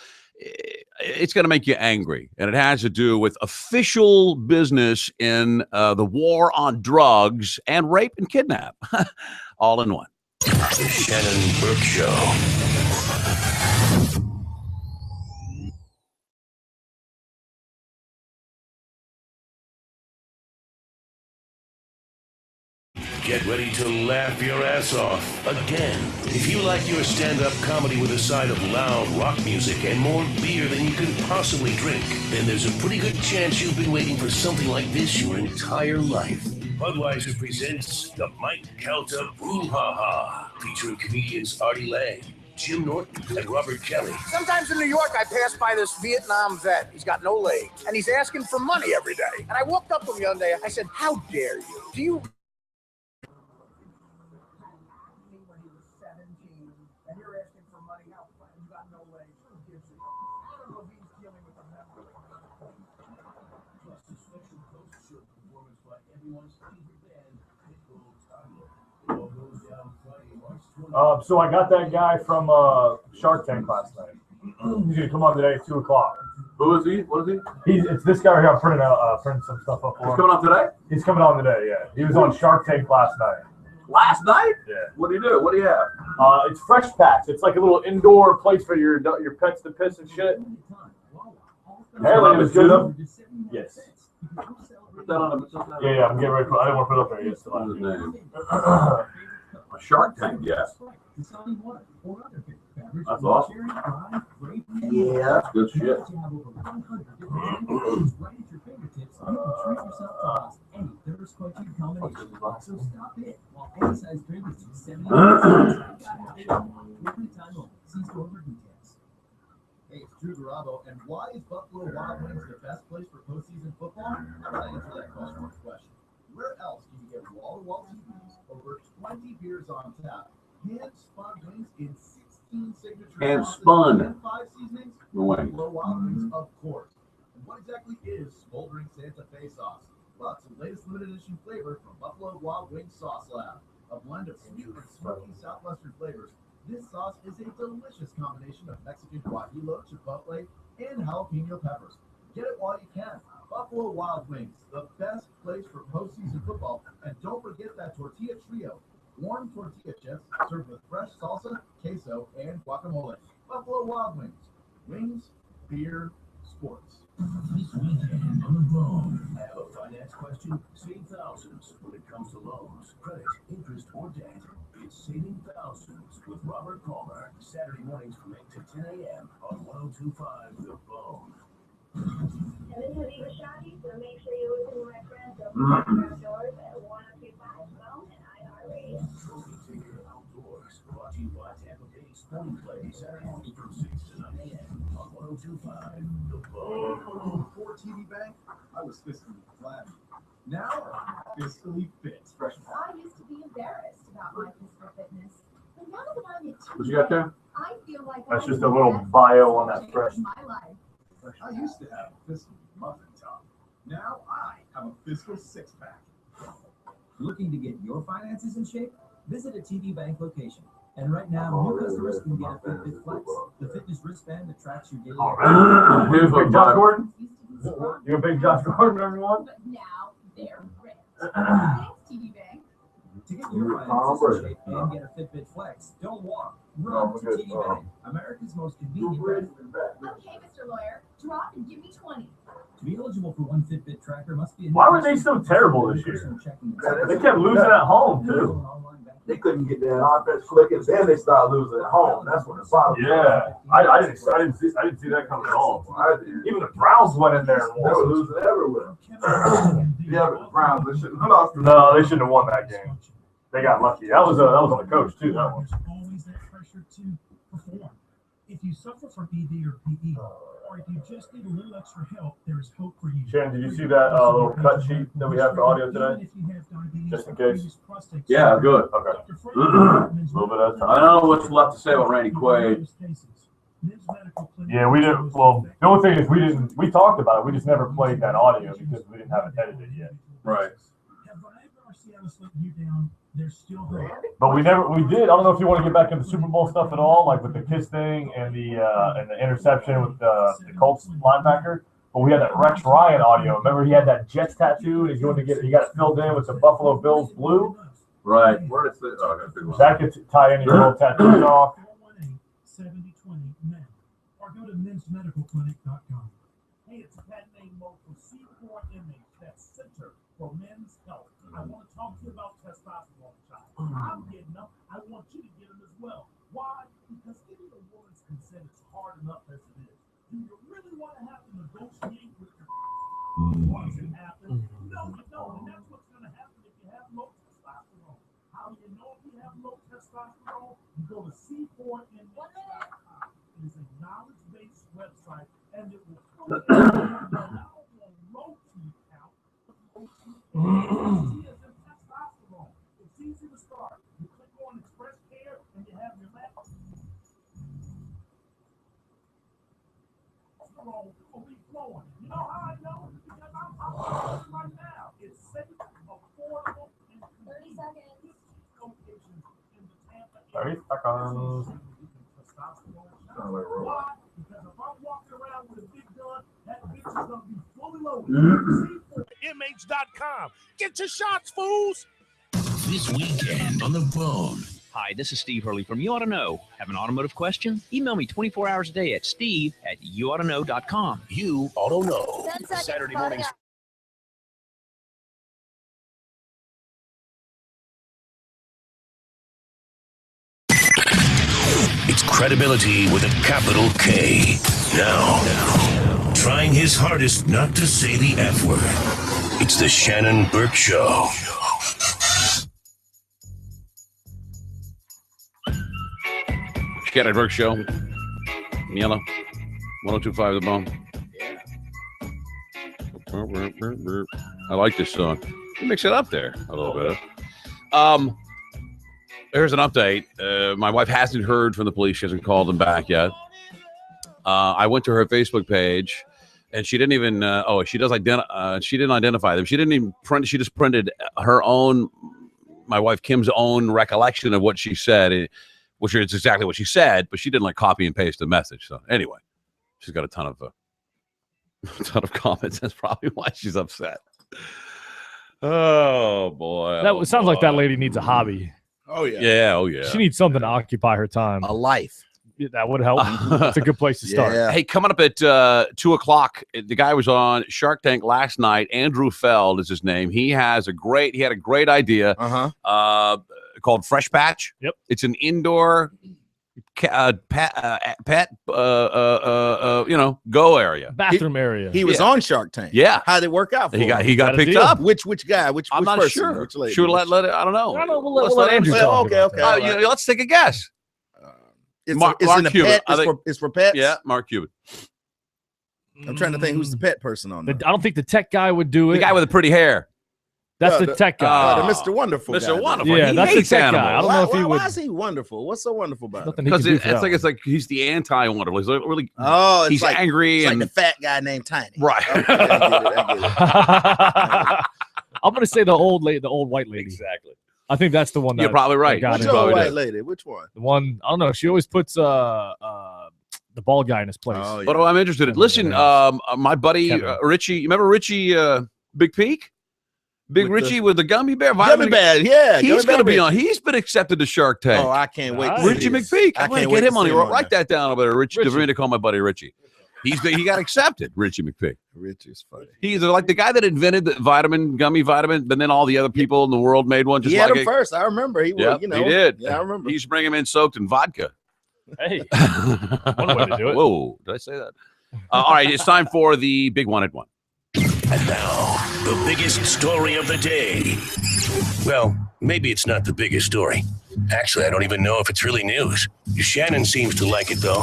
it's going to make you angry, and it has to do with official business in the war on drugs and rape and kidnap, all in one. The Shannon Burke Show. Get ready to laugh your ass off again. If you like your stand-up comedy with a side of loud rock music and more beer than you can possibly drink, then there's a pretty good chance you've been waiting for something like this your entire life. Budweiser presents the Mike Calta Brouhaha, featuring comedians Artie Lang, Jim Norton, and Robert Kelly. Sometimes in New York, I pass by this Vietnam vet. He's got no legs, and he's asking for money every day. And I walked up to him the other day. I said, "How dare you? Do you?" And you're asking for money. How you got no legs? Who gives a I don't know if he's dealing with a memory. Plus, the special post-show performance by everyone's favorite band, Pitbull Target. It all goes down Friday, March 20th. So I got that guy from Shark Tank last night. He's gonna come on today at 2:00. Who is he? What is he? It's this guy right here. I'm printing some stuff up for him. He's coming on today? He's coming on today, yeah. He was on Shark Tank last night. Last night? Yeah. What do you do? What do you have? It's Fresh Packs. It's like a little indoor place for your pets to piss and shit. Apparently it was good enough. Yes. Put that on the Yeah, I'm getting ready for I didn't want to put it up there yet. What's his name? A Shark Tank, yes. That's awesome. Yeah. That's good shit. So stop it. While any size drink is just 70 Hey, it's Drew Garabo, and why is Buffalo Wild Wings the best place for postseason football? I'm going to answer that question. Where else can you get wall-to-wall TVs, over 20 beers on tap, hand-spun wings in 16 signature Hand-spun. and 5 seasonings? Wings. Buffalo Wild Wings, of course. And what exactly is smoldering Santa Fe sauce? Well, it's the latest limited edition flavor from Buffalo Wild Wings Sauce Lab. A blend of sweet and smoky southwestern flavors. This sauce is a delicious combination of Mexican guajillo, chipotle, and jalapeno peppers. Get it while you can. Buffalo Wild Wings, the best place for postseason football. And don't forget that tortilla trio. Warm tortilla chips served with fresh salsa, queso, and guacamole. Buffalo Wild Wings. Wings, beer, sports. This weekend on the Bone, have a finance question? Save thousands when it comes to loans, credit, interest, or debt. It's Saving Thousands with Robert Palmer. Saturday mornings from 8 to 10 a.m. on 102.5 The Bone. So make sure you listen to my friends over doors at 102.5 Bone and IRA. Trophy Ticker Outdoors, brought to you by Tampa Bay Sporting Clay, Saturday morning from 6 to 9 a.m. on 102.5 The Bone. Before TD Bank, I was fiscally flabby. Now I'm fiscally fit. I used to be embarrassed about my physical fitness, but now that I'm at What you got there? I feel like That's I'm just a little bio on that fresh. my life. I used to have a fiscal muffin top. Now I have a fiscal six-pack. Looking to get your finances in shape? Visit a TD Bank location. And right now, new customers can get a Fitbit Flex, the fitness wristband that tracks your daily activity. Here's Big Josh Gordon. You're a big Josh Gordon, everyone. But now they're rich. Thanks, TD Bank. To get your finances in shape and get a Fitbit Flex, don't walk. Run to TD Bank, America's most convenient bank. Okay, Mr. Lawyer, drop and give me 20. To be eligible for one Fitbit tracker must be a Why were they so terrible this year? They kept losing at home too. They couldn't get that offense clicking, then they started losing at home. That's when the bottom. Yeah, I didn't see that coming at all. Even the Browns went in there and They were won. losing everywhere. Yeah, but the Browns, they shouldn't have lost. No, they shouldn't have won that game. They got lucky. That was on the coach too. That one. Always that pressure to perform. If you suffer from ED or PE, or if you just need a little extra help, there is hope for you. Shannon, did you see that little cut sheet that we have for audio today? Just in case. Yeah, good. Okay. A little bit of time. I don't know what's left to say about Randy Quaid. Yeah, we didn't. Well, the only thing is we talked about it. We just never played that audio because we didn't have it edited yet. Right. But we did. I don't know if you want to get back into Super Bowl stuff at all, like with the Kiss thing and the interception with the Colts linebacker. But we had that Rex Ryan audio. Remember, he had that Jets tattoo, and he got it filled in with the Buffalo Bills blue. Right. Where is it? Oh, I got a big one. That could tie into your little tattoo off. 7020 men. Or go to mensmedicalclinic.com. Hey, it's Pat Namo from C4MH, that's Center for Men's Health. I want to talk to you about testosterone, child. I'm getting them. I want you to get them as well. Why? Because getting a woman's consent is hard enough as it is. Do you really want to have to negotiate with your once it happens? No, you don't. And that's what's going to happen if you have low testosterone. How do you know if you have low testosterone? You go to C4MH.com. It is a knowledge-based website, and it will not only low T count, but low T is in testosterone. It's easy to start. You click on Express Care, and you have your lab. Testosterone will be flowing. You know how I know? Because I'm talking right now. It's safe, affordable, and 30 seconds. Locations in the Tampa 30 seconds. Why? Because if I'm walking around with a big gun, that bitch is going to be fully loaded. MH.com. Get your shots, fools. This weekend on the phone. Hi, this is Steve Hurley from You Ought to Know. Have an automotive question? Email me 24 hours a day at steve@yououghtaknow.com. You Ought to Know. Saturday mornings. It's credibility with a capital K. Now, trying his hardest not to say the F word. It's the Shannon Burke Show. Shannon Burke Show. Yellow. 102.5 The Bone. I like this song. You mix it up there a little bit. Here's an update. My wife hasn't heard from the police. She hasn't called them back yet. I went to her Facebook page, and she didn't even. She didn't identify them. She didn't even print. She just printed her own, my wife Kim's own recollection of what she said, which is exactly what she said. But she didn't like copy and paste the message. So anyway, she's got a ton of comments. That's probably why she's upset. Oh boy! That sounds like that lady needs a hobby. Oh yeah. Yeah. Oh yeah. She needs something to occupy her time. A life. Yeah, that would help. That's a good place to start. Hey, coming up at 2:00, the guy was on Shark Tank last night. Andrew Feld is his name. He had a great idea called Fresh Patch. Yep. It's an indoor pet go area. Bathroom area. He was on Shark Tank. Yeah. How did it work out for him? He got picked up. Which guy? Which I'm not person? sure. Which lady? Should let it, I don't know. We'll let Andrew talk. Okay. Let's take a guess. It's Mark a pet. Cuban. It's for pets. Yeah, Mark Cuban. I'm trying to think who's the pet person on there. I don't think the tech guy would do it. The guy with the pretty hair. That's the tech guy. The Mr. Wonderful. Mr. Guy, Wonderful. Yeah, that's the tech guy. I don't know if he would. Why is he wonderful? What's so wonderful about him? Because it's like he's the anti-wonderful. He's really. Oh, he's like, angry it's and like the fat guy named Tiny. Right. Okay, I get it. I'm gonna say the old white lady. Exactly. I think that's the one. You're probably right. Which old white lady? Which one? The one I don't know. She always puts the bald guy in his place. Oh, yeah. But I'm interested in. Listen, my buddy Richie. You remember Richie Big Peak? Richie with the gummy bear. Gummy bear, yeah. He's going to be on. He's been accepted to Shark Tank. Oh, I can't wait. Richie McPeak. I'm going to get him on here. Write that down over there. Richie. Richie. To call my buddy Richie. He got accepted. Richie McPeak. Richie's funny. He's like the guy that invented the gummy vitamin, but then all the other people in the world made one. Just He had like him first. I remember. He was, he did. Yeah, I remember. He used to bring him in soaked in vodka. Hey, one way to do it. Whoa, did I say that? All right, it's time for the Big Wanted One. And now, the biggest story of the day. Well, maybe it's not the biggest story. Actually, I don't even know if it's really news. Shannon seems to like it, though.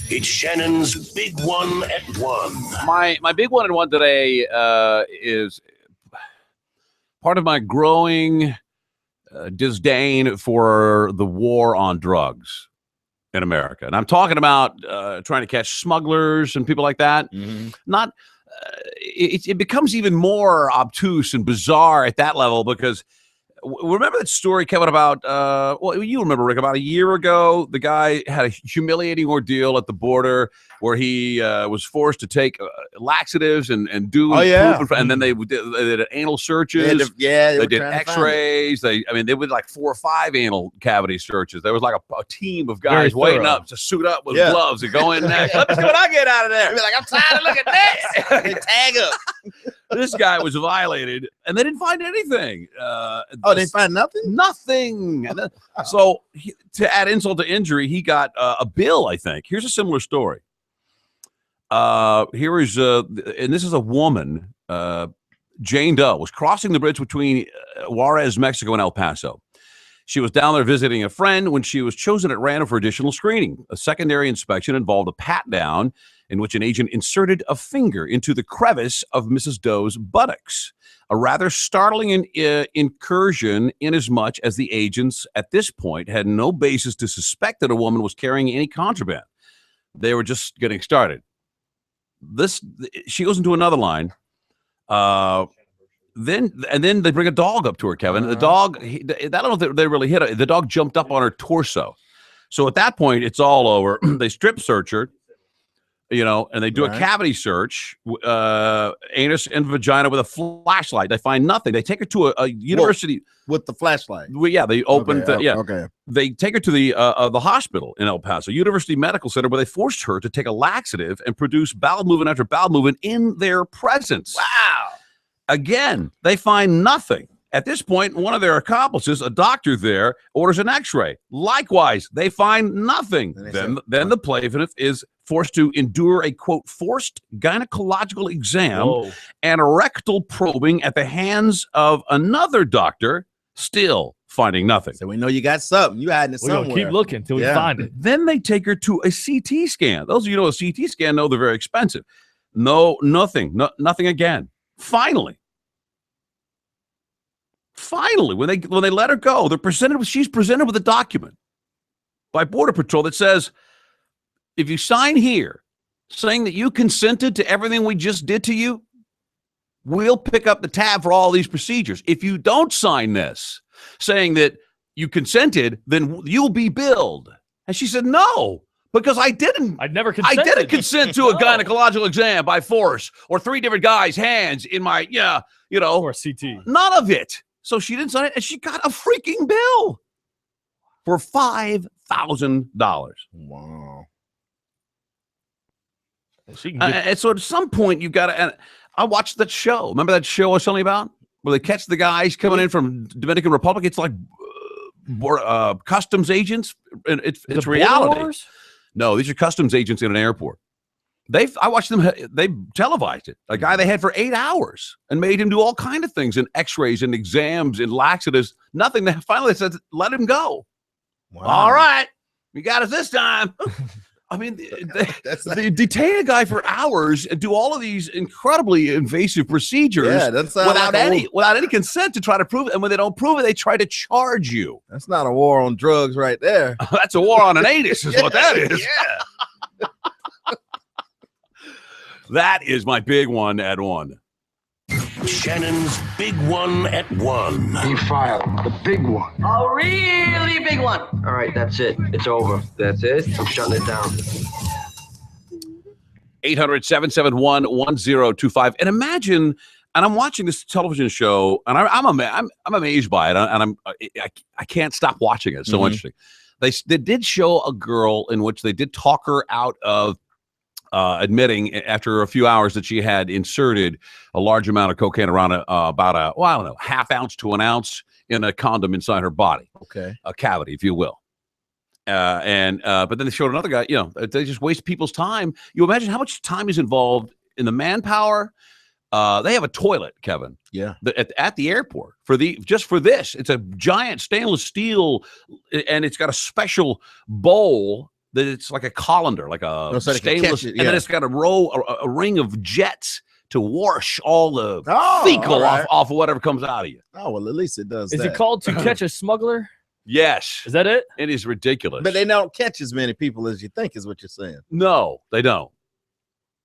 It's Shannon's Big One at 1. My Big One at 1 today is part of my growing disdain for the war on drugs. in America. And I'm talking about trying to catch smugglers and people like that. Not it becomes even more obtuse and bizarre at that level because remember that story, Kevin, about, well, you remember, Rick, about a year ago, the guy had a humiliating ordeal at the border where he was forced to take laxatives and do poop and then they did anal searches. They did x-rays. They did like 4 or 5 anal cavity searches. There was like a team of guys waiting up to suit up with gloves and go in next. Let me see what I get out of there. Be like, I'm tired of looking at this. They tag up. This guy was violated, and they didn't find anything. They didn't find nothing? Nothing. And so to add insult to injury, he got a bill, I think. Here's a similar story. Here is, and this is a woman, Jane Doe, was crossing the bridge between Juarez, Mexico, and El Paso. She was down there visiting a friend when she was chosen at random for additional screening. A secondary inspection involved a pat-down in which an agent inserted a finger into the crevice of Mrs. Doe's buttocks. A rather startling incursion inasmuch as the agents at this point had no basis to suspect that a woman was carrying any contraband. They were just getting started. She goes into another line. Then they bring a dog up to her, Kevin. The dog, I don't know if they really hit her. The dog jumped up on her torso. So at that point, it's all over. They strip search her, and they do a cavity search, anus and vagina with a flashlight. They find nothing. They take her to a university. With the flashlight? Well, yeah, they opened. They take her to the hospital in El Paso, University Medical Center, where they forced her to take a laxative and produce bowel movement after bowel movement in their presence. Wow. Again, they find nothing. At this point, one of their accomplices, a doctor there, orders an x-ray. Likewise, they find nothing. Then the plaintiff is forced to endure a, quote, forced gynecological exam and a rectal probing at the hands of another doctor, still finding nothing. So we know you got something. You hiding it somewhere. We'll keep looking until we find it. Then they take her to a CT scan. Those of you who know a CT scan know they're very expensive. No, nothing again. Finally, when they let her go, she's presented with a document by Border Patrol that says, if you sign here saying that you consented to everything we just did to you, we'll pick up the tab for all these procedures. If you don't sign this saying that you consented, then you'll be billed. And she said, no. Because I never consented. I didn't consent to a gynecological exam by force or 3 different guys' hands in my, or CT. None of it. So she didn't sign it, and she got a freaking bill for $5,000. Wow. And so at some point, you've got to, and I watched that show. Remember that show I was telling you about? Where they catch the guys coming in from Dominican Republic? It's like customs agents. And it's reality. Wars? No, these are customs agents in an airport. I watched them. They televised it. A guy they had for 8 hours and made him do all kinds of things and x-rays and exams and laxatives. Nothing. Finally, they said, let him go. Wow. All right. You got us this time. I mean, they detain a guy for hours and do all of these incredibly invasive procedures without any consent to try to prove it. And when they don't prove it, they try to charge you. That's not a war on drugs right there. That's a war on an anus is what that is. Yeah. That is my big one at 1. Shannon's big one at 1. He filed the big one. A really big one. All right, that's it. It's over. That's it. I'm shutting it down. 800-771-1025. And imagine, and I'm watching this television show, and I'm amazed by it, and I can't stop watching it. It's so interesting. They did show a girl in which they did talk her out of admitting after a few hours that she had inserted a large amount of cocaine around about half ounce to an ounce in a condom inside her body. Okay. A cavity, if you will. But then they showed another guy, they just waste people's time. You imagine how much time is involved in the manpower. They have a toilet, Kevin. Yeah. At the airport just for this. It's a giant stainless steel, and it's got a special bowl that it's like a colander, like a stainless, and then it's got a ring of jets to wash all the fecal off of whatever comes out of you. Oh, well, at least it does. Is it called To Catch a Smuggler? Yes. Is that it? It is ridiculous. But they don't catch as many people as you think, is what you're saying. No, they don't.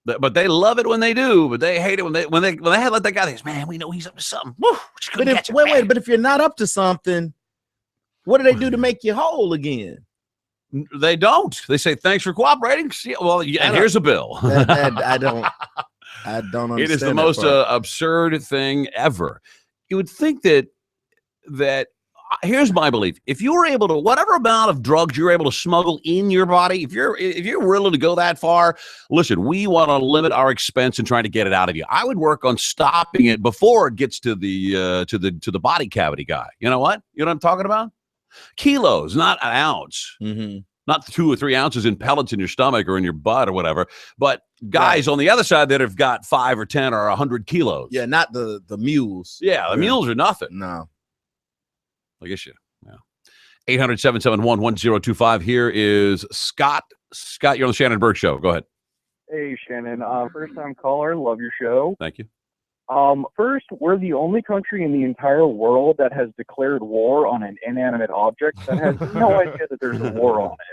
But they love it when they do. But they hate it when they have let that guy. Man, we know he's up to something. Woo, But if you're not up to something, what do they do to make you whole again? They don't. They say thanks for cooperating. See, well, and here's a bill. I don't understand. It is the most absurd thing ever. You would think that here's my belief. If you were able to, whatever amount of drugs you're able to smuggle in your body, if you're willing to go that far, listen, we want to limit our expense and trying to get it out of you. I would work on stopping it before it gets to the body cavity guy. You know what? You know what I'm talking about? Kilos, not an ounce. Mm-hmm. Not 2 or 3 ounces in pellets in your stomach or in your butt or whatever, but guys on the other side that have got 5 or 10 or 100 kilos. Yeah, not the mules. Yeah, the mules are nothing. No. I guess you. Yeah. 800-771-1025. Here is Scott. Scott, you're on the Shannon Burke Show. Go ahead. Hey, Shannon. First-time caller. Love your show. Thank you. First, we're the only country in the entire world that has declared war on an inanimate object that has no idea that there's a war on it.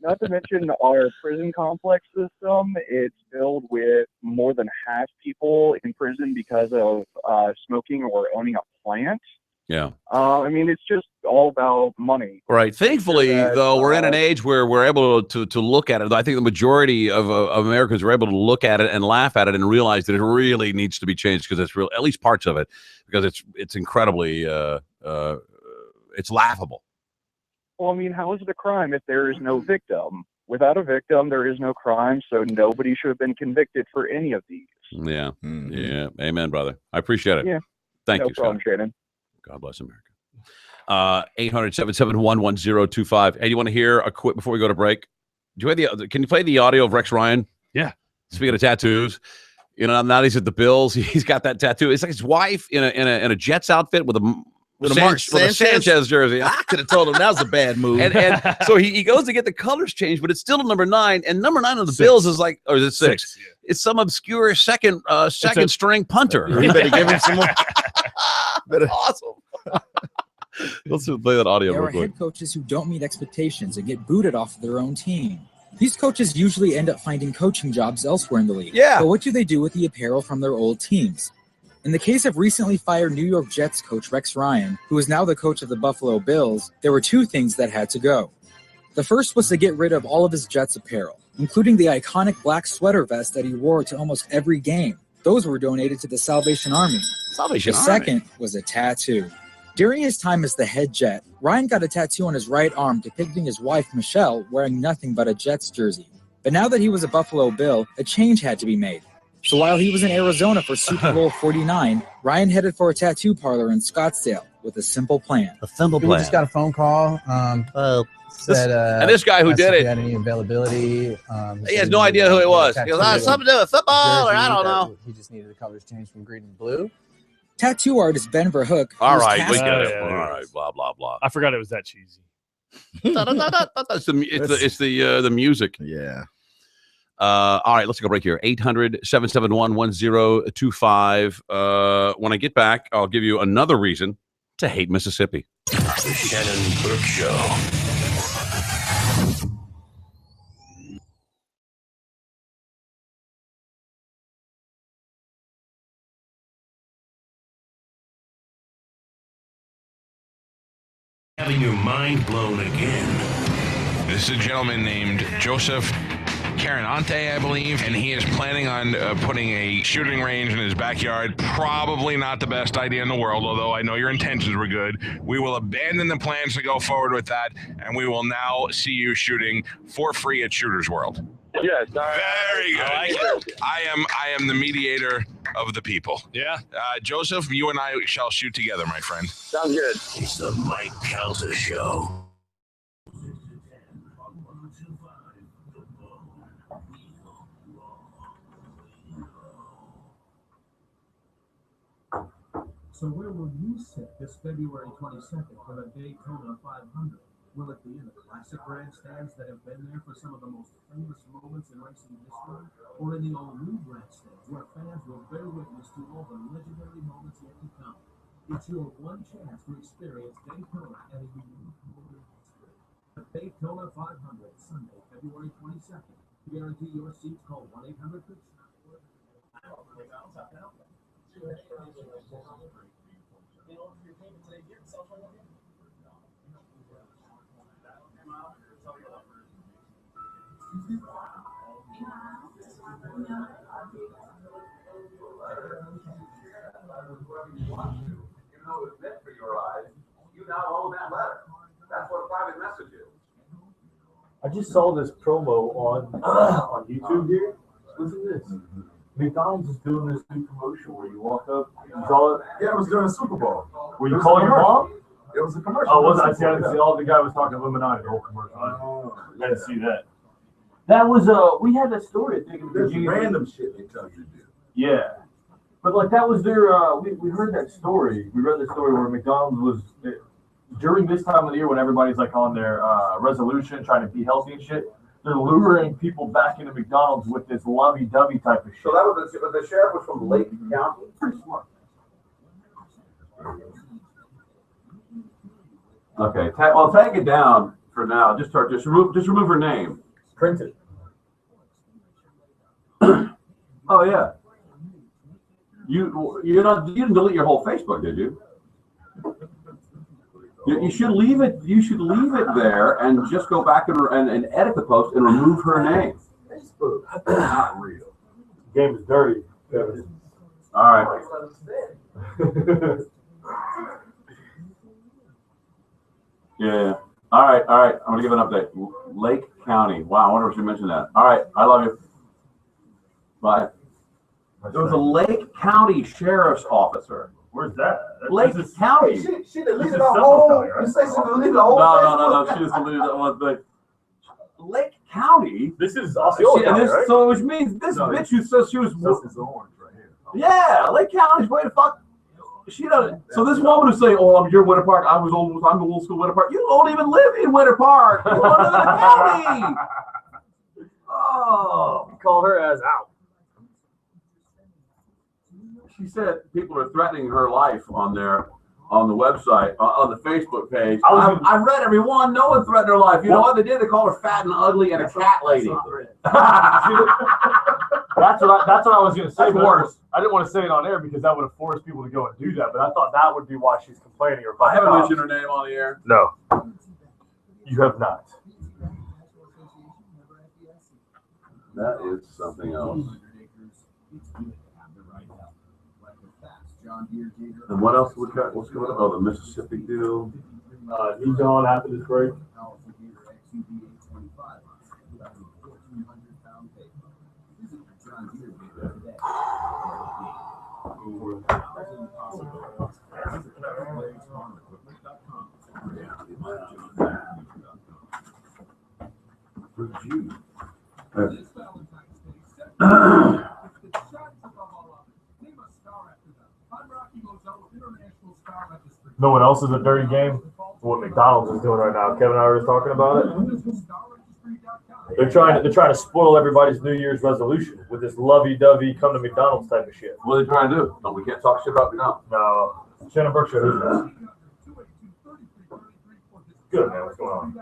Not to mention our prison complex system. It's filled with more than half people in prison because of smoking or owning a plant. Yeah. I mean, it's just all about money. Right. Thankfully, though, we're in an age where we're able to look at it. I think the majority of Americans are able to look at it and laugh at it and realize that it really needs to be changed because it's real, at least parts of it, because it's incredibly, it's laughable. Well, I mean, how is it a crime if there is no victim? Without a victim, there is no crime, so nobody should have been convicted for any of these. Yeah. Mm-hmm. Yeah. Amen, brother. I appreciate it. Yeah. Thank no you, problem, Scott. Shannon. God bless America. 800-771-1025. Hey, you want to hear a quick before we go to break? Can you play the audio of Rex Ryan? Yeah. Speaking of tattoos, you know, now he's at the Bills. He's got that tattoo. It's like his wife in a Jets outfit with a Sanchez jersey. I could have told him that was a bad move. And so he goes to get the colors changed, but it's still number 9. And number 9 on the Bills is like, or is it 6? Yeah. It's some obscure second string punter. You better give him some more. Awesome. Let's play that audio There real are quick. head coaches who don't meet expectations and get booted off of their own team. These coaches usually end up finding coaching jobs elsewhere in the league. Yeah. But what do they do with the apparel from their old teams? In the case of recently fired New York Jets coach Rex Ryan, who is now the coach of the Buffalo Bills, there were 2 things that had to go. The first was to get rid of all of his Jets apparel, including the iconic black sweater vest that he wore to almost every game. Those were donated to the Salvation Army. The second was a tattoo. During his time as the head Jet, Ryan got a tattoo on his right arm depicting his wife, Michelle, wearing nothing but a Jets jersey. But now that he was a Buffalo Bill, a change had to be made. So while he was in Arizona for Super Bowl 49, Ryan headed for a tattoo parlor in Scottsdale with a simple plan. We just got a phone call. Said, and this guy who asked did if it, he had any availability. he has no idea who it was. He goes, something to do with football, or I don't know. He just needed the colors changed from green to blue. Tattoo artist Ben Verhoek. All right, we get it. All right, blah blah blah. I forgot it was that cheesy. It's the music. Yeah. All right, let's go break here. 800-771-1025. When I get back, I'll give you another reason to hate Mississippi. The Shannon Burke Show. Having your mind blown again. This is a gentleman named Joseph Carinante, I believe, and he is planning on putting a shooting range in his backyard. Probably not the best idea in the world, although I know your intentions were good. We will abandon the plans to go forward with that, and we will now see you shooting for free at Shooter's World. Yes. Very good. I am the mediator of the people. Yeah. Joseph, you and I shall shoot together, my friend. Sounds good. It's the Mike Calta Show. So where will you sit this February 22nd for the Daytona 500? Will it be in the classic grandstands that have been there for some of the most famous moments in racing history? Or in the all-new grandstands where fans will bear witness to all the legendary moments yet to come? It's your one chance to experience Daytona at a unique the Daytona 500, Sunday, February 22nd. To guarantee your seats, call 1-800-PITCH. I just saw this promo on YouTube here. Listen to this. McDonald's is doing this new promotion where you walk up. You saw it? Yeah, it was during the Super Bowl. Were you calling your mom? It was a commercial. Oh, was it? I see. I didn't see. All the guy was talking Illuminati the whole commercial. I didn't see that. That was we had that story. I think there's random shit they tell you to do. Yeah, but like that was their. We heard that story. We read the story where McDonald's was during this time of the year when everybody's like on their resolution, trying to be healthy and shit. They're luring people back into McDonald's with this lovey-dovey type of shit. So that was the sheriff was from Lake County. Pretty smart. Okay, well, tag it down for now. Just remove her name. Print it. Oh yeah. You didn't delete your whole Facebook, did you? You should leave it. You should leave it there and just go back and edit the post and remove her name. Facebook, not real. Game is dirty, Kevin. All right. Yeah. All right. I'm gonna give an update. Lake County. Wow. I wonder if she mentioned that. All right. I love you. Bye. There was a Lake County sheriff's officer. Where's that? Lake County. She deleted the whole. You say she deleted the whole. No. She just deleted that one thing. Lake County. This is Osceola County, right? So which means this bitch who says she was. This is orange right here. Yeah, Lake County's way to fuck. She doesn't. So this woman who's saying, "Oh, I'm your Winter Park. I'm the old school Winter Park." You don't even live in Winter Park. You live in the county. Oh, call her ass out. She said people are threatening her life on the website, on the Facebook page. I read every one. No one threatened her life. You know what they did? They called her fat and ugly and a cat lady. That's what I was going to say. That's worse. I didn't want to say it on air because that would have forced people to go and do that. But I thought that would be why she's complaining. Or I haven't mentioned her name on the air. No, you have not. That is something else. And what else? What's going on? Oh, the Mississippi deal. He's on after this break. No one else is a dirty game. What McDonald's is doing right now. Kevin and I were just talking about it. They're trying to spoil everybody's New Year's resolution with this lovey-dovey come to McDonald's type of shit. What are they trying to do? No, we can't talk shit about McDonald's. No. Shannon Burke show. Who's that? Good, man. What's going on?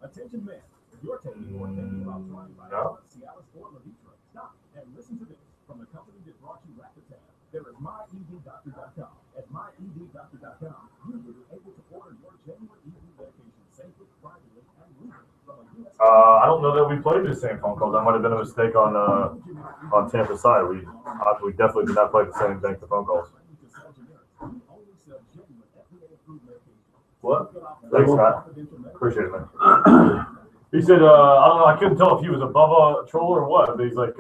Attention, man. If you're taking more thinking about flying by Seattle's Fort Detroit, stop and listen to this from the company that brought you Rakuten. There is myedoctor.com. At myedoctor.com, you will be able to order your genuine ED medication safely, privately, and legally from a U.S. I don't know that we played the same phone calls. That might have been a mistake on Tampa's side. We definitely did not play the same bank of phone calls. What? Thanks, Scott. Appreciate it, man. He said, I don't know, I couldn't tell if he was a Bubba troll or what, but he's like,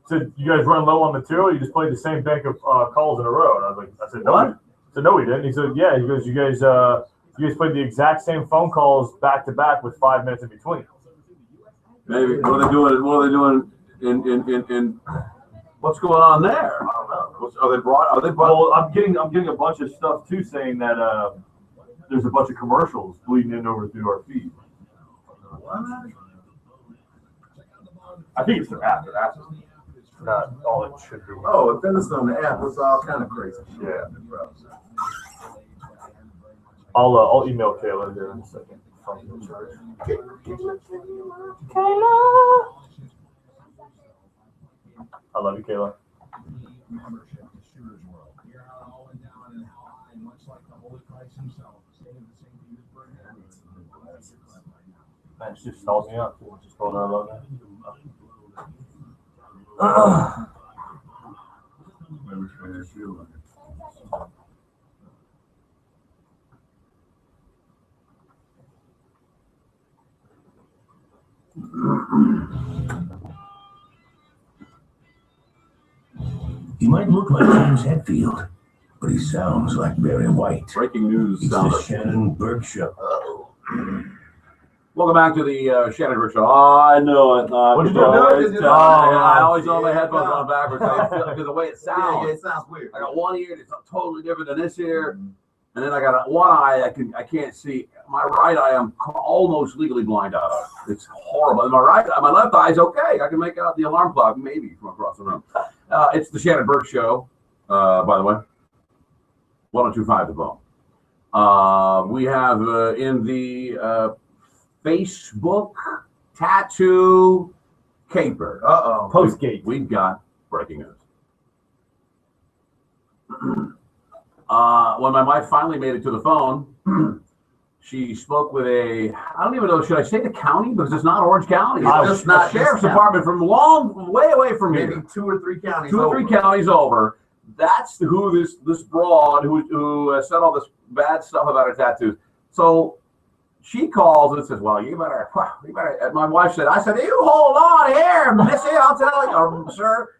said, you guys run low on material, you just played the same bank of calls in a row. And I said, no. I said, no, we didn't. He said, yeah. He goes, you guys played the exact same phone calls back to back with 5 minutes in between. Maybe. What are they doing in what's going on there? I don't know. Are they brought? Well, I'm getting a bunch of stuff too saying that there's a bunch of commercials bleeding in over through our feed. I think it's their app. not all it should be. Oh, if it's on the app, it's all kind of crazy. Yeah. I'll email Kayla here in a second. Kayla. I love you, Kayla. Man, she just stalls me out. Just told her I love her. He might look like James Hetfield, but he sounds like Barry White. Breaking news. It's the Shannon Burke Show. Welcome back to the Shannon Burke Show. Oh, I know it. What'd you do? I always on my headphones on backwards. I feel because the way it sounds. Yeah, it sounds weird. I got one ear that's totally different than this ear, and then I got one eye I can't see. My right eye I'm almost legally blind out of. It's horrible. And my left eye is okay. I can make out the alarm clock maybe from across the room. It's the Shannon Burke Show. By the way, 102.5 The Bone. We have in the Facebook tattoo caper. Postgate. We've got breaking news. When my wife finally made it to the phone, she spoke with I don't even know, should I say the county? Because it's not Orange County. It's just not sheriff's department from way away from here. Maybe 2 or 3 counties Two or 3 counties over. That's who this broad who said all this bad stuff about her tattoos. So she calls and says, well, you better, my wife said, I said, you hold on here, missy, I'll tell you, or sir.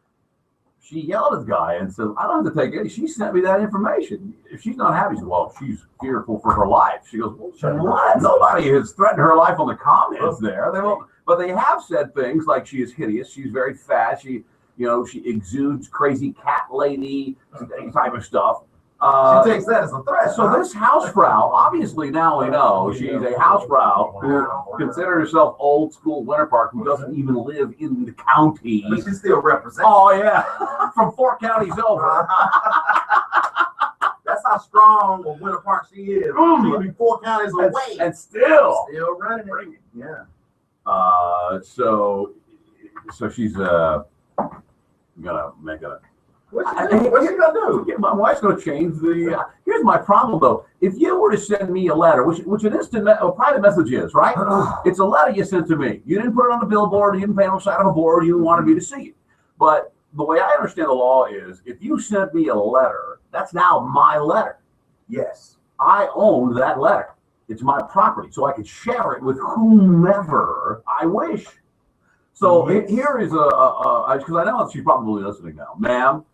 She yelled at the guy and said, I don't have to take it. She sent me that information. If she's not happy, she said, well, she's fearful for her life. She goes, well, what? Nobody has threatened her life on the comments there. They won't, but they have said things like she is hideous. She's very fat. She exudes crazy cat lady type of stuff. She takes that as a threat. So this housefrau, obviously now we know she's a housefrau who considers herself old school Winter Park, who doesn't even live in the county. But she still represents. Oh yeah, from 4 counties over. That's how strong of Winter Park she is. She'll be 4 counties away and still running it. Yeah. So she's gonna make a. What's she gonna do? Yeah, my wife's gonna change the. Here's my problem though. If you were to send me a letter, which an instant private message is, right? It's a letter you sent to me. You didn't put it on the billboard. You didn't pay on the side of a board. You wanted me to see it. But the way I understand the law is, if you sent me a letter, that's now my letter. Yes. I own that letter. It's my property, so I can share it with whomever I wish. So here is because I know she's probably listening now, ma'am.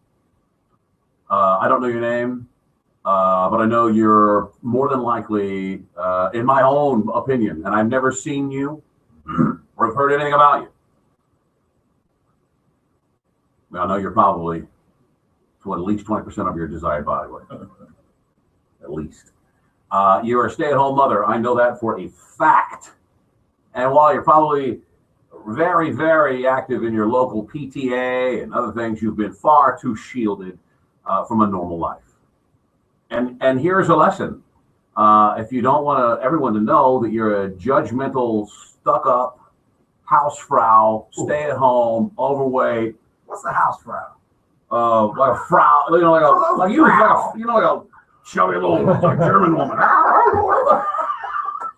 I don't know your name, but I know you're more than likely, in my own opinion, and I've never seen you or have heard anything about you. I know you're probably to at least 20% of your desired body weight. At least. You're a stay-at-home mother. I know that for a fact. And while you're probably very, very active in your local PTA and other things, you've been far too shielded from a normal life. And here's a lesson. If you don't want everyone to know that you're a judgmental, stuck-up, housefrau, stay-at-home, overweight. What's a housefrau? Like a frau, like a chubby little German woman.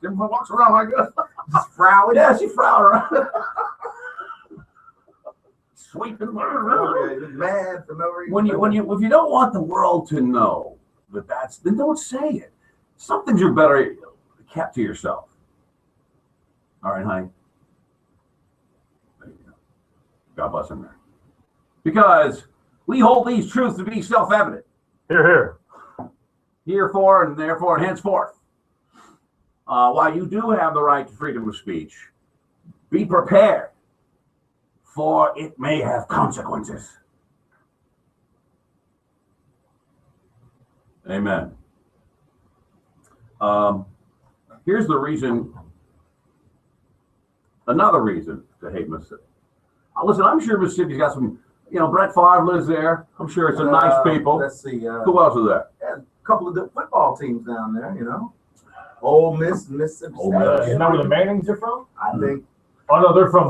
Everyone walks around like this. Just frowning? Yeah, she frowning around. Sweeping around. Mad for no reason. If you don't want the world to know then don't say it. Some things are better kept to yourself. All right, honey. There you go. God bless him there. Because we hold these truths to be self-evident. Hear, hear. Herefore and therefore and henceforth. While you do have the right to freedom of speech, be prepared, for it may have consequences. Amen. Here's the reason, another reason to hate Mississippi. Listen, I'm sure Mississippi's got some You know, Brett Favre lives there. I'm sure it's a nice people. Let's see. Who else is there? Yeah, a couple of good football teams down there, you know. Ole Miss, Mississippi State. Isn't that where the Mannings are from? I think. Oh, no, they're from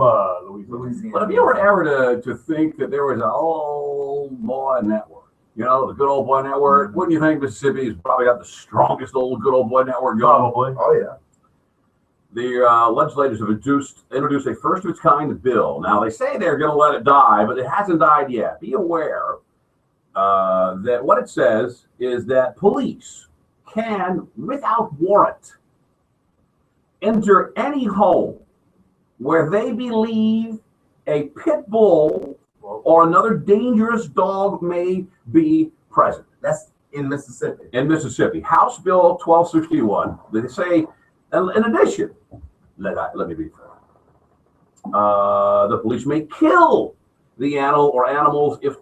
Louisiana. But have you ever to think that there was an old boy network? You know, the good old boy network. Wouldn't you think Mississippi's probably got the strongest old good old boy network going? Probably. Oh, yeah. The legislators have introduced a first of its kind bill. Now, they say they're going to let it die, but it hasn't died yet. Be aware that what it says is that police can, without warrant, enter any home where they believe a pit bull or another dangerous dog may be present. That's in Mississippi. In Mississippi. House Bill 1261. They say, in addition, let me be fair. The police may kill the animal or animals if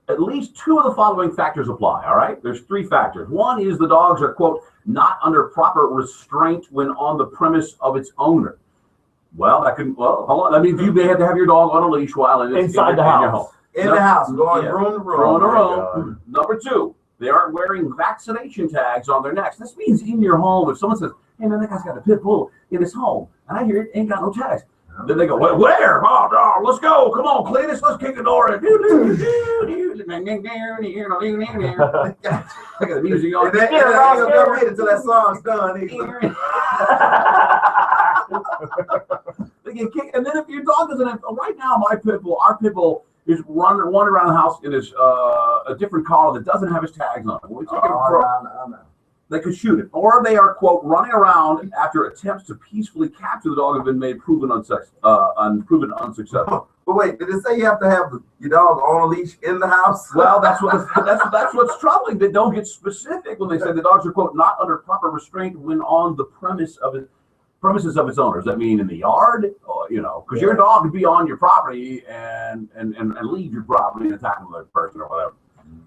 at least two of the following factors apply. All right, there's three factors. One is the dogs are, quote, not under proper restraint when on the premise of its owner. Well, hold on. That means you may have to have your dog on a leash while inside the house. Your home. In the house, going room to room. Room. Number two, they aren't wearing vaccination tags on their necks. This means in your home, if someone says, hey man, that guy's got a pit bull in his home, and I hear it ain't got no tags. Then they go, where? Oh, dog, let's go. Come on, Cletus, let's kick the door in. Look at the music going. They'll wait until that song's done. They get kicked. And then if your dog doesn't have, right now, our pit bull is running around the house in his a different collar that doesn't have his tags on it. When we take they could shoot it, or they are, quote, running around after attempts to peacefully capture the dog have been made proven unsuccessful. But wait, did it say you have to have your dog on a leash in the house? Well, that's what's troubling. They don't get specific when they say the dogs are, quote, not under proper restraint when on the premises of its owners. That mean in the yard, or, you know, because your dog could be on your property and leave your property and attack another person or whatever.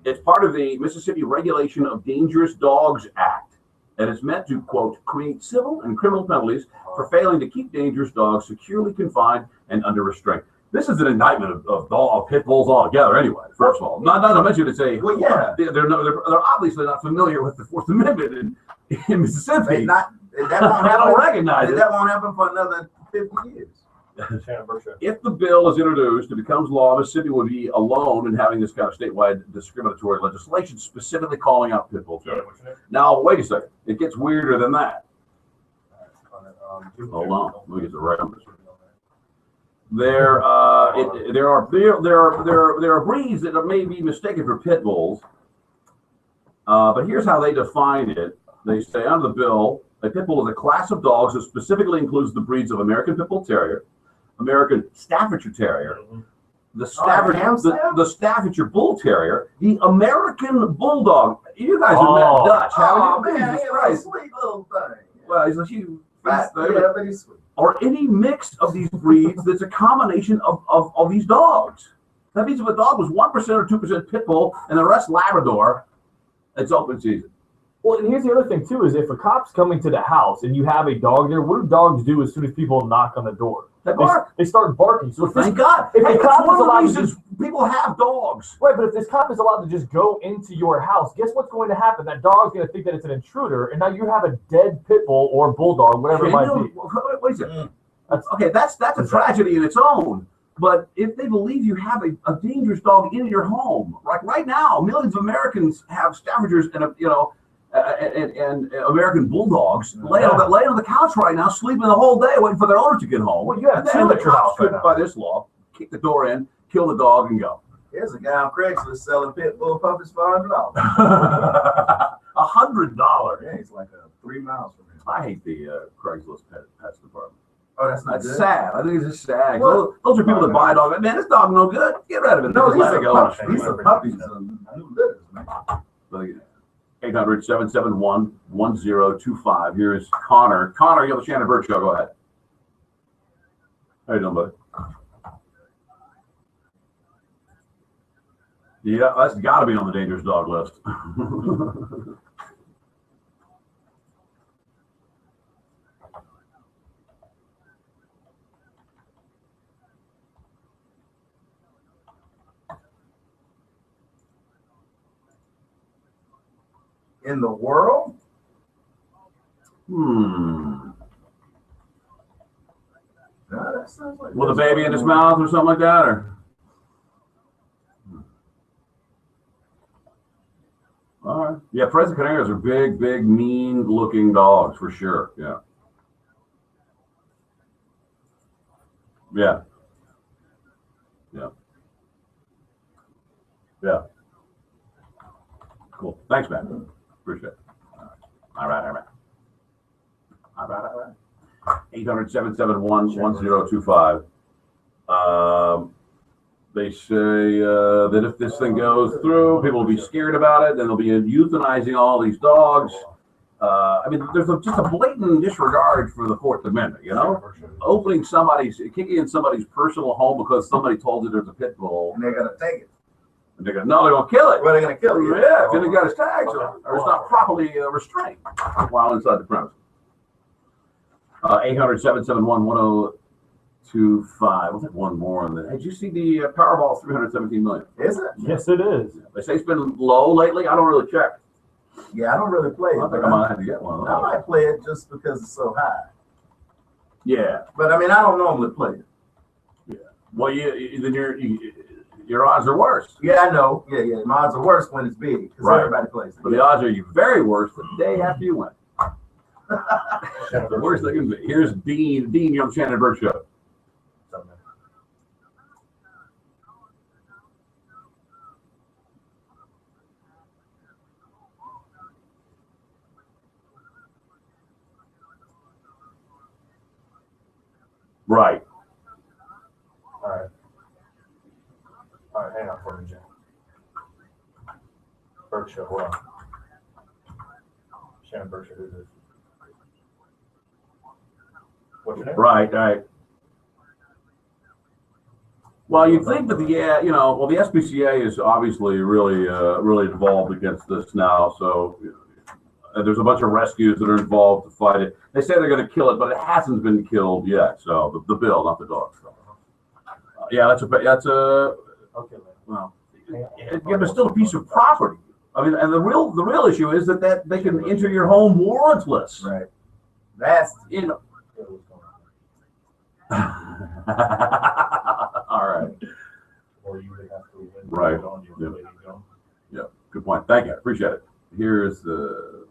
It's part of the Mississippi Regulation of Dangerous Dogs Act, and it's meant to, quote, create civil and criminal penalties for failing to keep dangerous dogs securely confined and under restraint. This is an indictment of pit bulls altogether, anyway. First of all, not to mention to say, well, yeah, they're obviously not familiar with the Fourth Amendment in Mississippi. That don't recognize it. That won't happen for another 50 years. If the bill is introduced and becomes law, Mississippi would be alone in having this kind of statewide discriminatory legislation specifically calling out pit bull territory. Now, wait a second. It gets weirder than that. Hold on. Let me get the right numbers. There are breeds that may be mistaken for pit bulls, but here's how they define it. They say under the bill, a pit bull is a class of dogs that specifically includes the breeds of American Pit Bull Terrier, American Staffordshire Terrier, the Staffordshire Bull Terrier, the American Bulldog. You guys have met Dutch, haven't you? Man, he's a sweet little thing. Well, he's a huge fat thing. Yeah, but he's sweet. Or any mix of these breeds that's a combination of these dogs. That means if a dog was 1% or 2% Pit Bull and the rest Labrador, it's open season. Well, and here's the other thing, too, is if a cop's coming to the house and you have a dog there, what do dogs do as soon as people knock on the door? They bark. They start barking. So Thank God. If the cop is allowed to people have dogs. Right, but if this cop is allowed to just go into your house, guess what's going to happen? That dog's going to think that it's an intruder, and now you have a dead pit bull or bulldog, whatever it might be. Wait a second. Okay, that's a tragedy in its own. But if they believe you have a dangerous dog in your home, like right now, millions of Americans have Staffordshires and and American Bulldogs laying on the couch right now, sleeping the whole day, waiting for their owner to get home. Well, you have and the cops could, by this law, kick the door in, kill the dog, and go. There's a guy on Craigslist selling pit bull puppies for $100. $100. Yeah, he's like 3 miles from here. I hate the Craigslist pets department. Oh, that's not good. Sad. I think it's just sad. Those are people that buy a dog. Man, this dog no good. Get rid of it. No, these are puppies. New litters, man. 800-771-1025. Here's Connor. Connor, you're the Shannon Burke Show. Go ahead. How you doing, buddy? Yeah, that's got to be on the dangerous dog list. in the world? No, that sounds like with a baby in his mouth or something like that, or? All right. Yeah, Fresno Canaries are big, mean-looking dogs for sure. Yeah. Yeah. Yeah. Yeah. Cool. Thanks, man. Appreciate it. All right. 800-771-1025. They say that if this thing goes through, people will be scared about it, then they'll be euthanizing all these dogs. I mean, there's just a blatant disregard for the Fourth Amendment, you know? Kicking in somebody's personal home because somebody told you there's a pit bull. And they're going to take it. And they're going to kill it. Well, they're going to kill it. Yeah, if it got his tags or it's not properly restrained while inside the premises. 800-771-1025. We'll take one more on that. Hey, did you see the Powerball 317 million? Is it? Yes, it is. They say it's been low lately. I don't really check. Yeah, I don't really play it. I think I might have to get one. I might play it just because it's so high. Yeah. But I mean, I don't normally play it. Yeah. Well, then your odds are worse. Yeah, I know. Yeah. My odds are worse when it's big because everybody plays it. But the odds are very worse the day after you win. The worst they can be. Here's Dean. Dean, you're on the Shannon Burke Show. Right. All right, hang on for me, Jim. Burke Show, hold on. Shannon Burke Show, who's this? What's your name? Right. Well, you'd think that the SPCA is obviously really involved against this now. So there's a bunch of rescues that are involved to fight it. They say they're going to kill it, but it hasn't been killed yet. So the bill, not the dog. Yeah, that's a okay. Well, yeah, but still a piece of property. I mean, and the real issue is that they can enter your home warrantless. Right. That's all right. Or you would have to win. Right. Yeah. Good point. Thank you. I appreciate it. Here's the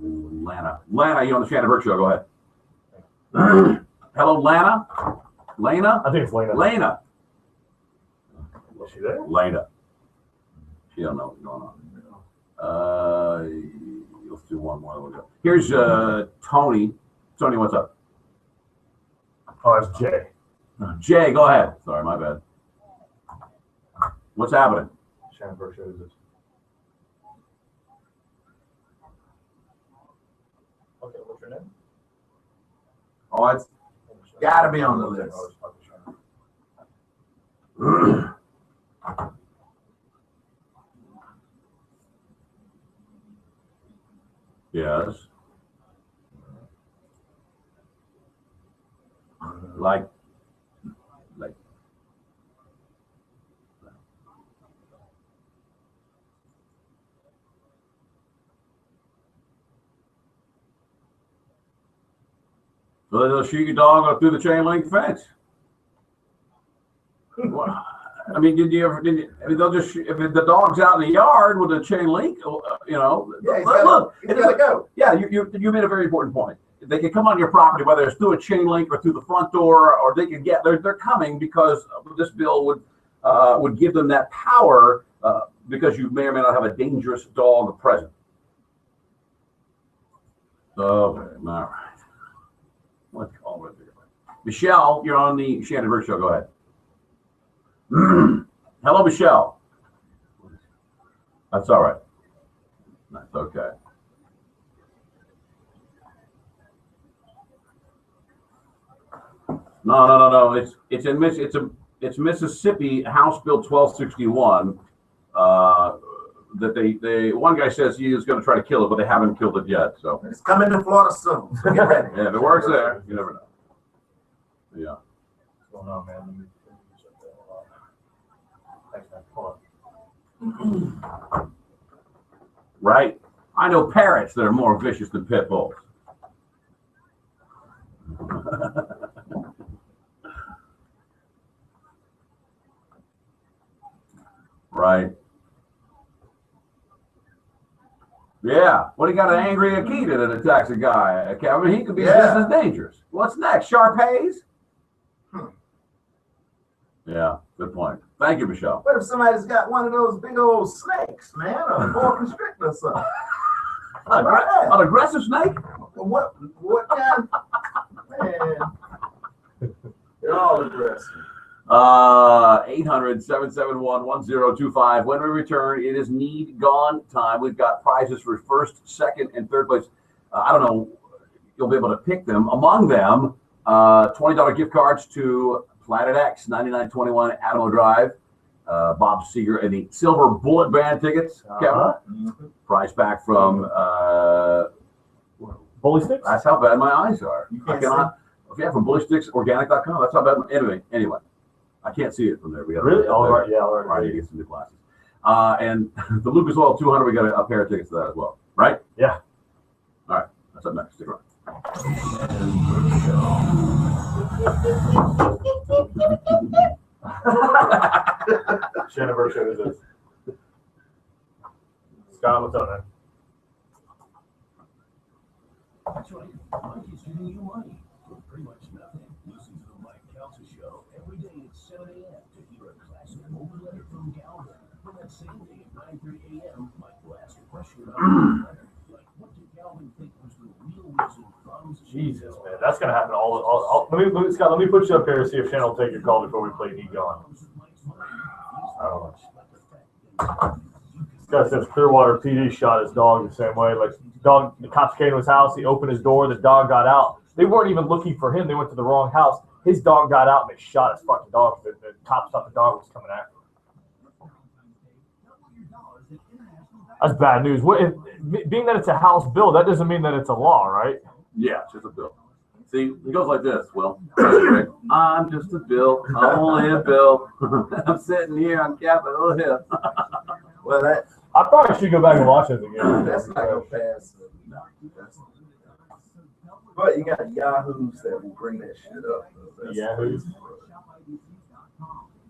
Lana. Lana, you on the Shannon Burke Show? Go ahead. Hello, Lana. Lena? I think it's Lena. Lena. Was she there? Lena. She don't know what's going on. Let's do one more. We'll go. Here's Tony. Tony, what's up? Oh, it's Jay. Jay, go ahead. Sorry, my bad. What's happening? Shannon Burke Show is this. Okay, what's your name? Oh, it's gotta be on the list. Yes. Like. So they'll shoot your dog up through the chain link fence. Well, I mean, I mean, they'll just if the dog's out in the yard with a chain link, Yeah, look, he's gotta go. Yeah, you made a very important point. They can come on your property, whether it's through a chain link or through the front door, or they can they're coming because this bill would give them that power because you may or may not have a dangerous dog present. Okay, all right. Let's call it. Michelle, you're on the Shannon Burke Show. Go ahead. Hello, Michelle. That's all right. That's okay. No. It's Mississippi House Bill 1261. That they one guy says he is going to try to kill it, but they haven't killed it yet. So it's coming to Florida soon. So get ready. Yeah, if it works there, you never know. Yeah. What's going on, man? Let me Thanks, man. Hold on. Right. I know parrots that are more vicious than pit bulls. Right. Yeah. What do you got an angry Akita that attacks a guy? I mean, he could be just as dangerous. What's next? Sharp haze? Yeah, good point. Thank you, Michelle. What if somebody's got one of those big old snakes, man, or a boa constrictor or something? An aggressive snake? What kind? Man, they're all aggressive. 800-771-1025. When we return, it is need gone time. We've got prizes for first, second, and third place. I don't know. You'll be able to pick them. Among them, $20 gift cards to Planet X, 9921 Adamo Drive. Bob Seger and the Silver Bullet Band tickets. Kevin. Prize back from Bully Sticks? That's how bad my eyes are. I cannot. Yeah, from bullysticksorganic.com. That's how bad. Anyway, I can't see it from there. We got really? All right, yeah, all right. Friday to get some new glasses. And the Lucas Oil 200, we got a pair of tickets to that as well. Right? Yeah. All right. That's up next. Stick around. Shannon Burke show is this. Scott, what's up, man? That's right. Mike is giving you money for pretty much nothing. Listen to the Mike Calta Show every day at 7 a.m. to hear a classic open letter from Galvin. Then that same day at 9:30 a.m., Mike will ask a question about the letter. Like, what did Galvin think was the real reason from Jesus, man. That's going to happen Scott, let me put you up here to see if Shannon will take your call before we play Need Gone. I don't know. This guy says Clearwater PD shot his dog the same way. Like, the cops came to his house. He opened his door. The dog got out. They weren't even looking for him. They went to the wrong house. His dog got out and they shot his fucking dog. The cops thought the dog was coming after him. That's bad news. Being that it's a House bill, that doesn't mean that it's a law, right? Yeah, it's just a bill. See, it goes like this, Will. I'm just a bill. I'm only a bill. I'm sitting here on Capitol Hill. Well, I probably should go back and watch it again. That's not going to pass. No. But you got yahoos that will bring that shit up. Yahoos?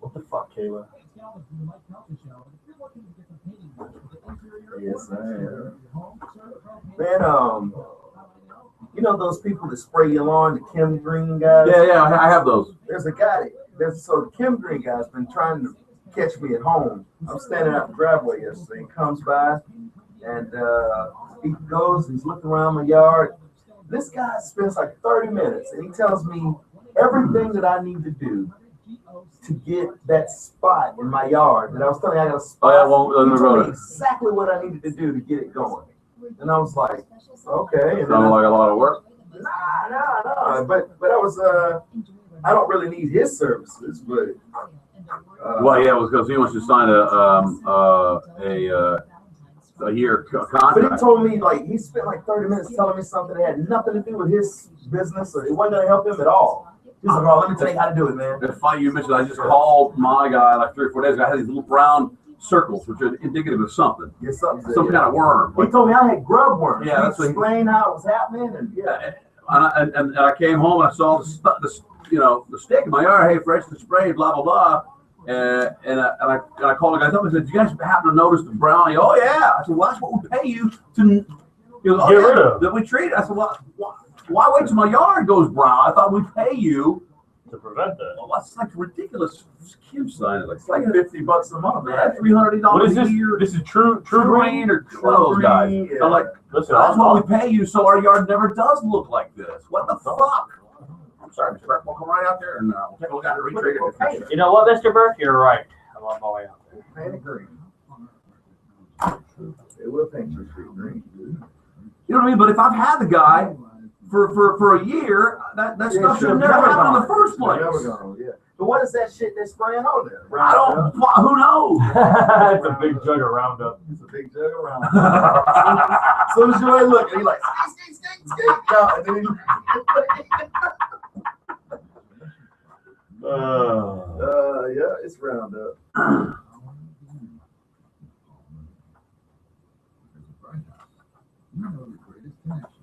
What the fuck, Kayla? Yes, I am. Man, you know those people that spray your lawn, the Kim Green guys? Yeah, I have those. There's a guy so the Kim Green guy's been trying to catch me at home. I'm standing out in the driveway yesterday. He comes by and he goes, he's looking around my yard. This guy spends like 30 minutes and he tells me everything that I need to do to get that spot in my yard. And I was telling you I got a spot. He told me exactly what I needed to do to get it going. And I was like, okay. And sounded like a lot of work. Nah. But I was I don't really need his services, but well, yeah, it was because he wants to sign a year contract. But he told me, like, he spent like 30 minutes telling me something that had nothing to do with his business, or it wasn't going to help him at all. He's like, oh, let me tell you how to do it, man. It's funny you mentioned. I just called my guy like 3 or 4 days ago. I had these little brown circles, which are indicative of something. Yeah, some kind of worm. He told me I had grub worms. Yeah, that's what he explained how it was happening, and And I came home and I saw the stick in my yard. Hey, fresh to spray, blah blah blah. And I called the guys up and said, "Do you guys happen to notice the brown?" Oh yeah. I said, "Well, that's what we pay you to get rid of that we treat." I said, "Well, why wait till my yard goes brown? I thought we'd pay you to prevent that." Well, that's like ridiculous. Kim sign it. It's like $50 a month, man. $300 a year. This is true green or one of those guys. Yeah. I'm like, listen, that's what we pay you, so our yard never does look like this. What the fuck? I'm sorry, Mr. Burke. We'll come right out there and we'll take a look at it, retrade it. You know what, Mr. Burke? You're right. I love my way out there. paint it green. It will paint your street green. You know what I mean? But if I've had the guy for a year, that stuff should never happen in the first place. Never gone, yeah. But what is that shit they're spraying on there? I don't. Who knows? It's a big jug of Roundup. It's a big jug of Roundup. As soon as you ain't looking, he's like, skate. No, and then yeah, it's Roundup. You know the greatest connection.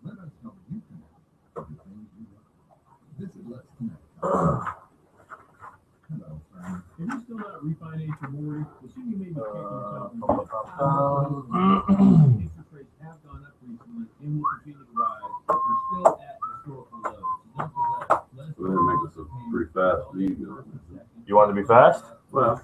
Let us help you connect to the things you love. Visit Let's Connect. Hello, friend. If you're still not refinancing your mortgage, well, soon you may be kicking yourself in the interest rates have gone up recently and will continue to rise, but they're still at historical lows. Don't delay. We're gonna make this a pretty fast video. You want it to be fast? Well,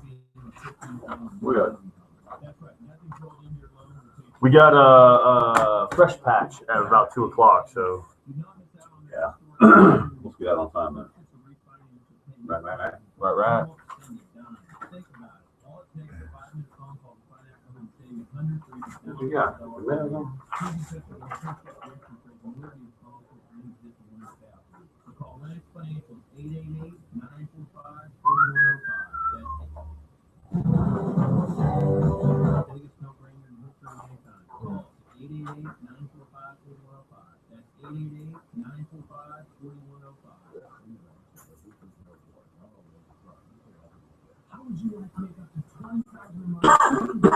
we got a fresh patch at about 2 o'clock, so yeah. Let's get out on time then. Right. What you got? Call Lennox Financial 888-945-4105. Biggest no-brainer in history of mankind. Call 888-945-4105. That's 888-945-4105. How would you like to make up to 20,000 miles with no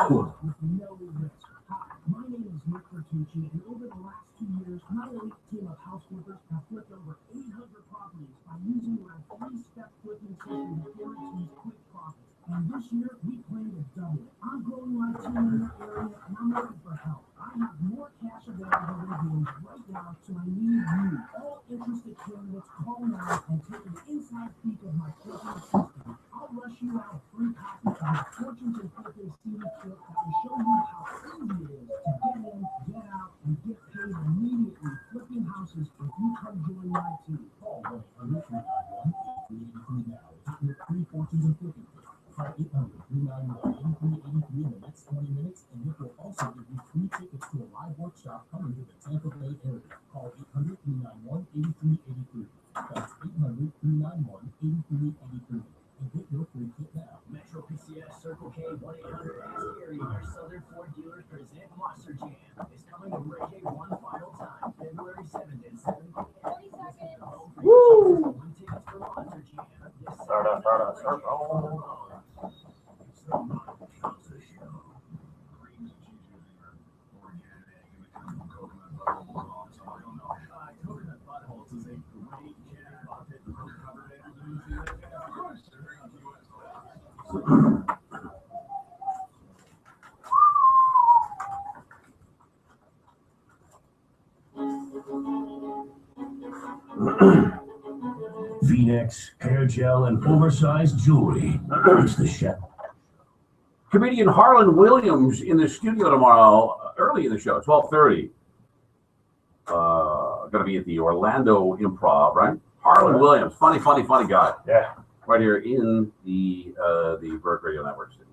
risk? Hi, my name is Nick Bertucci, and over the last 2 years, my elite team of house flippers have flipped over 800 properties by using my 3-step flipping system that guarantees quick profits. And this year, we plan to double it. I'm growing my team in the area, and I'm looking for help. I have more cash available than deals right now, so I need you. All interested candidates, call now and take an inside peek of my flipping system. I'll rush you out a free copy of the Fortunes and Flipping CD kit that will show you how easy it is to get in, get out, and get paid immediately flipping houses if you come join my team. Call 1-800-391-8383 now to get your free Fortunes and Flipping kit. Call 800-391-8383 in the next 20 minutes, and Nick will also give you free tickets to a live workshop coming to the Tampa Bay area. Call 800-391-8383. That's 800-391-8383. And get your free kit now. Metro PCS, Circle K, 1-800-ASK-ARIA, your Southern Ford dealers present Monster Jam. It's coming to Reggae one final time, February 7th and 7th. 30 seconds. Woo! One tickets for Monster Jam. start up. Coconut Buttholes is a great jam bucket covered in V-necks, hair gel, and oversized jewelry. It's the chef. Comedian Harlan Williams in the studio tomorrow, early in the show, 12:30. Going to be at the Orlando Improv, right? Harlan Williams, funny guy. Yeah. Right here in the Burke Radio Network studios.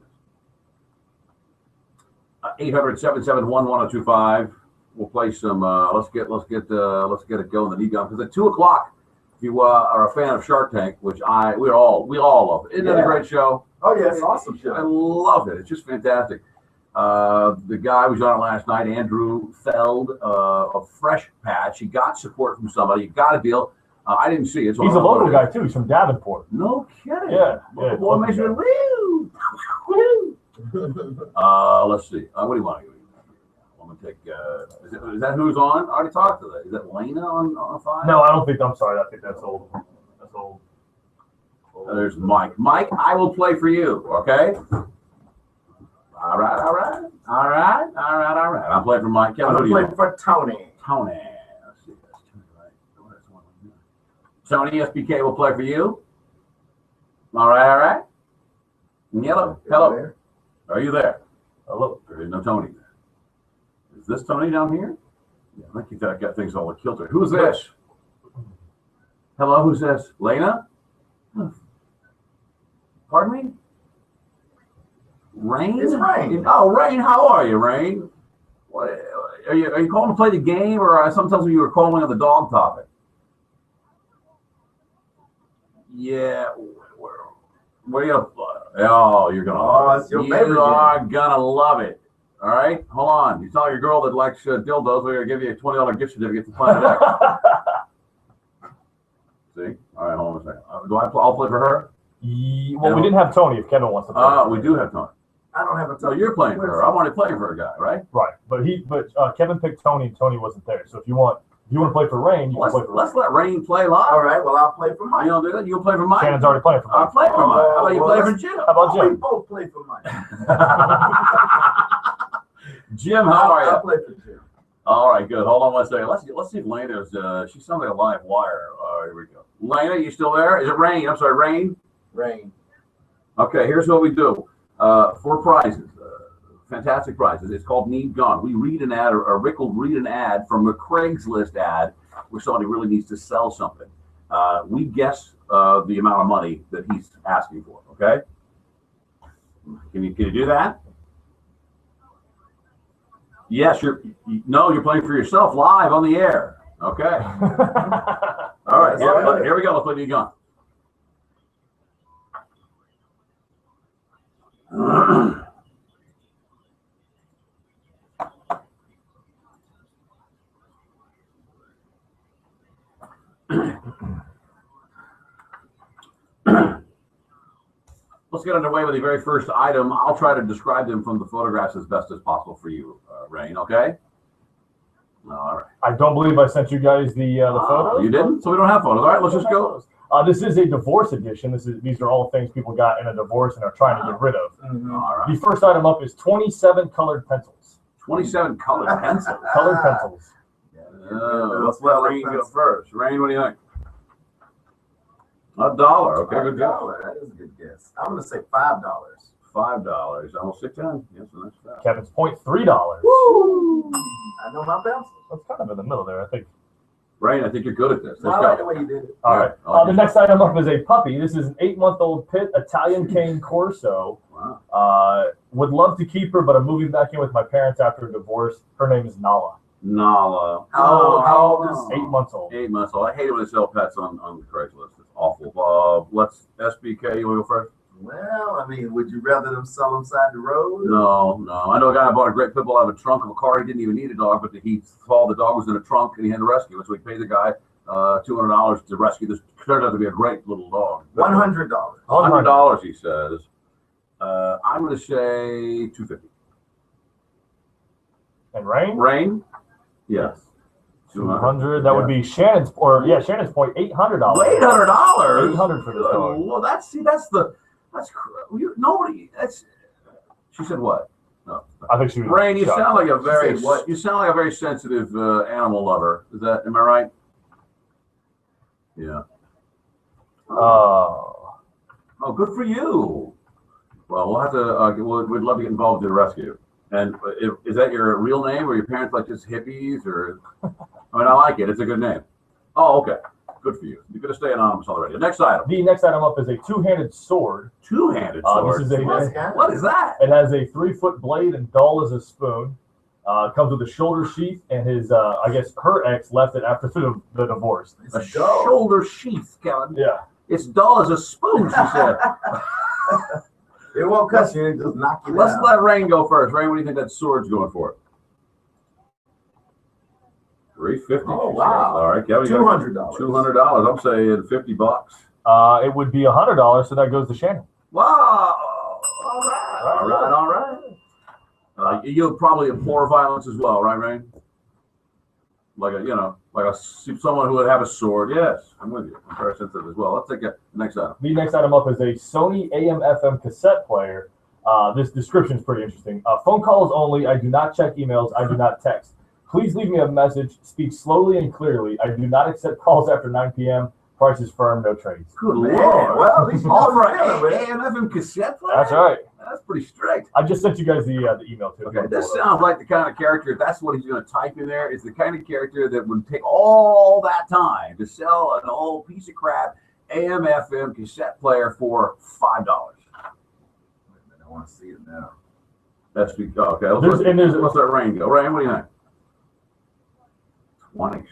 800-771-1025. We'll play some. Let's get it going. The knee gun because at 2 o'clock. If you are a fan of Shark Tank, which we all love, isn't it a great show? Oh yeah, it's an awesome show. I love it. It's just fantastic. The guy was on it last night, Andrew Feld of Fresh Patch. He got support from somebody. He got a deal. I didn't see it. So He's a local guy too. He's from Davenport. No kidding. Yeah. Boy, makes me woo. Let's see. What do you want to do? I'm gonna take. Is that who's on? I already talked to that. Is that Lena on 5? No, I don't think. I'm sorry. I think that's old. That's old. There's Mike. Mike, I will play for you. Okay. All right. I'm playing for Mike. I'm playing for Tony. Tony. Let's see. That's Tony, right? Tony SBK will play for you. All right. Yellow. Hello. Are you there? Hello. There is no Tony there. Is this Tony down here? Yeah, I think that got things all kilter. Who's this? Hello, who's this? Lena? Pardon me? Rain? It's Rain. Oh, Rain, how are you, Rain? What, are you calling to play the game, or sometimes you were calling on the dog topic? Yeah. Where are you? Oh, you're gonna love it. You are gonna love it. All right, hold on. You tell your girl that likes dildos, we're gonna give you a $20 gift certificate to Planet X. See? All right, hold on a second. I'll play for her? Well, we didn't have Tony if Kevin wants to play. We do have Tony. I don't have a. So you're playing for her. I'm only playing for a guy, right? Right, but Kevin picked Tony, and Tony wasn't there. So if you want to play for Rain, you can play for Rain. Let's let Rain play live. All right, well, I'll play for Mike. You don't do that? You can play for Mike? Shannon's already playing for Mike. I'll play for Mike. How about you play for Jim? How about Jim? We both play for Mike. Jim, how are you? I'll play for Jim. All right, good. Hold on one second. Let's see if Lena's. She sounds like a live wire. Here we go. Lena, you still there? Is it Rain? I'm sorry, Rain. Rain. Okay, here's what we do. For prizes, fantastic prizes. It's called Need Gone. We read an ad, or Rick will read an ad from a Craigslist ad where somebody really needs to sell something. We guess the amount of money that he's asking for. Okay. Can you do that? Yes, you're playing for yourself live on the air. Okay. All right, here we go. Let's play Need Gone. Let's get underway with the very first item. I'll try to describe them from the photographs as best as possible for you, Rain, okay? All right. I don't believe I sent you guys the photos. You didn't? So we don't have photos. All right, let's just go. This is a divorce edition. These are all things people got in a divorce and are trying to get rid of. All right. The first item up is 27 colored pencils. 27 colored pencils? Colored pencils. Let's let Rain go first. Rain, what do you think? $1. Okay, good job. That is a good guess. I'm going to say $5. $5. Almost 610. Yes, so that's fast. Kevin's $0.3. Woo! I know my pencil. That's kind of in the middle there, I think. Rain, I think you're good at this. Let's I go. like the way you did it. All right. The next item up is a puppy. This is an 8-month-old Pit Italian Cane Corso. Wow. Would love to keep her, but I'm moving back in with my parents after a divorce. Her name is Nala. Nala. How old is 8 months old. 8 months old. I hate it when they sell pets on the Craigslist. It's awful. Let's SBK. You want to go first? Well, I mean, would you rather them sell them side the road? No. I know a guy bought a great pit bull out of a trunk of a car. He didn't even need a dog, but he saw the dog was in a trunk and he had to rescue it. So he paid the guy $200 to rescue this. Turned out to be a great little dog. $100. $100, he says. I'm going to say $250. And Rain? Rain? Yes. 200. That would be Shannon's, Shannon's point. $800. $800. $800 for this dog. Well, nobody. She said what? No. I think she was. Rain, you sound like a very what? You sound like a very sensitive animal lover. Am I right? Yeah. Oh, good for you. Well, we'll have to. We'd love to get involved in the rescue. And is that your real name, or your parents like just hippies, or? I mean, I like it. It's a good name. Oh, okay. Good for you. You're going to stay anonymous on the radio. Next item. The next item up is a two-handed sword. Two-handed sword? What is that? It has a 3-foot blade and dull as a spoon. Comes with a shoulder sheath, and his, I guess her ex left it after the divorce. A shoulder sheath, Kevin. Yeah. It's dull as a spoon, she said. It won't cut you, it just knock you down. Let's let Rain go first. Rain, what do you think that sword's going for? $350. Oh, wow. All right, Kevin. $200. $200. I'm saying $50. It would be $100, so that goes to Shannon. Wow. All right. You'll probably abhor violence as well, right, Rain? Someone who would have a sword. Yes, I'm with you. I'm very sensitive as well. Let's take the next item. The next item up is a Sony AM/FM cassette player. This description is pretty interesting. Phone calls only. I do not check emails. I do not text. Please leave me a message. Speak slowly and clearly. I do not accept calls after 9 p.m. Price is firm. No trades. Good Lord. Well, at least all for AM/FM cassette player? That's right. That's pretty strict. I just sent you guys the email too. Okay, this sounds like the kind of character, if that's what he's going to type in there, it's the kind of character that would take all that time to sell an old piece of crap AM/FM cassette player for $5. I want to see it now. That's okay. Let's let Rain go. Rain, what do you think? 20.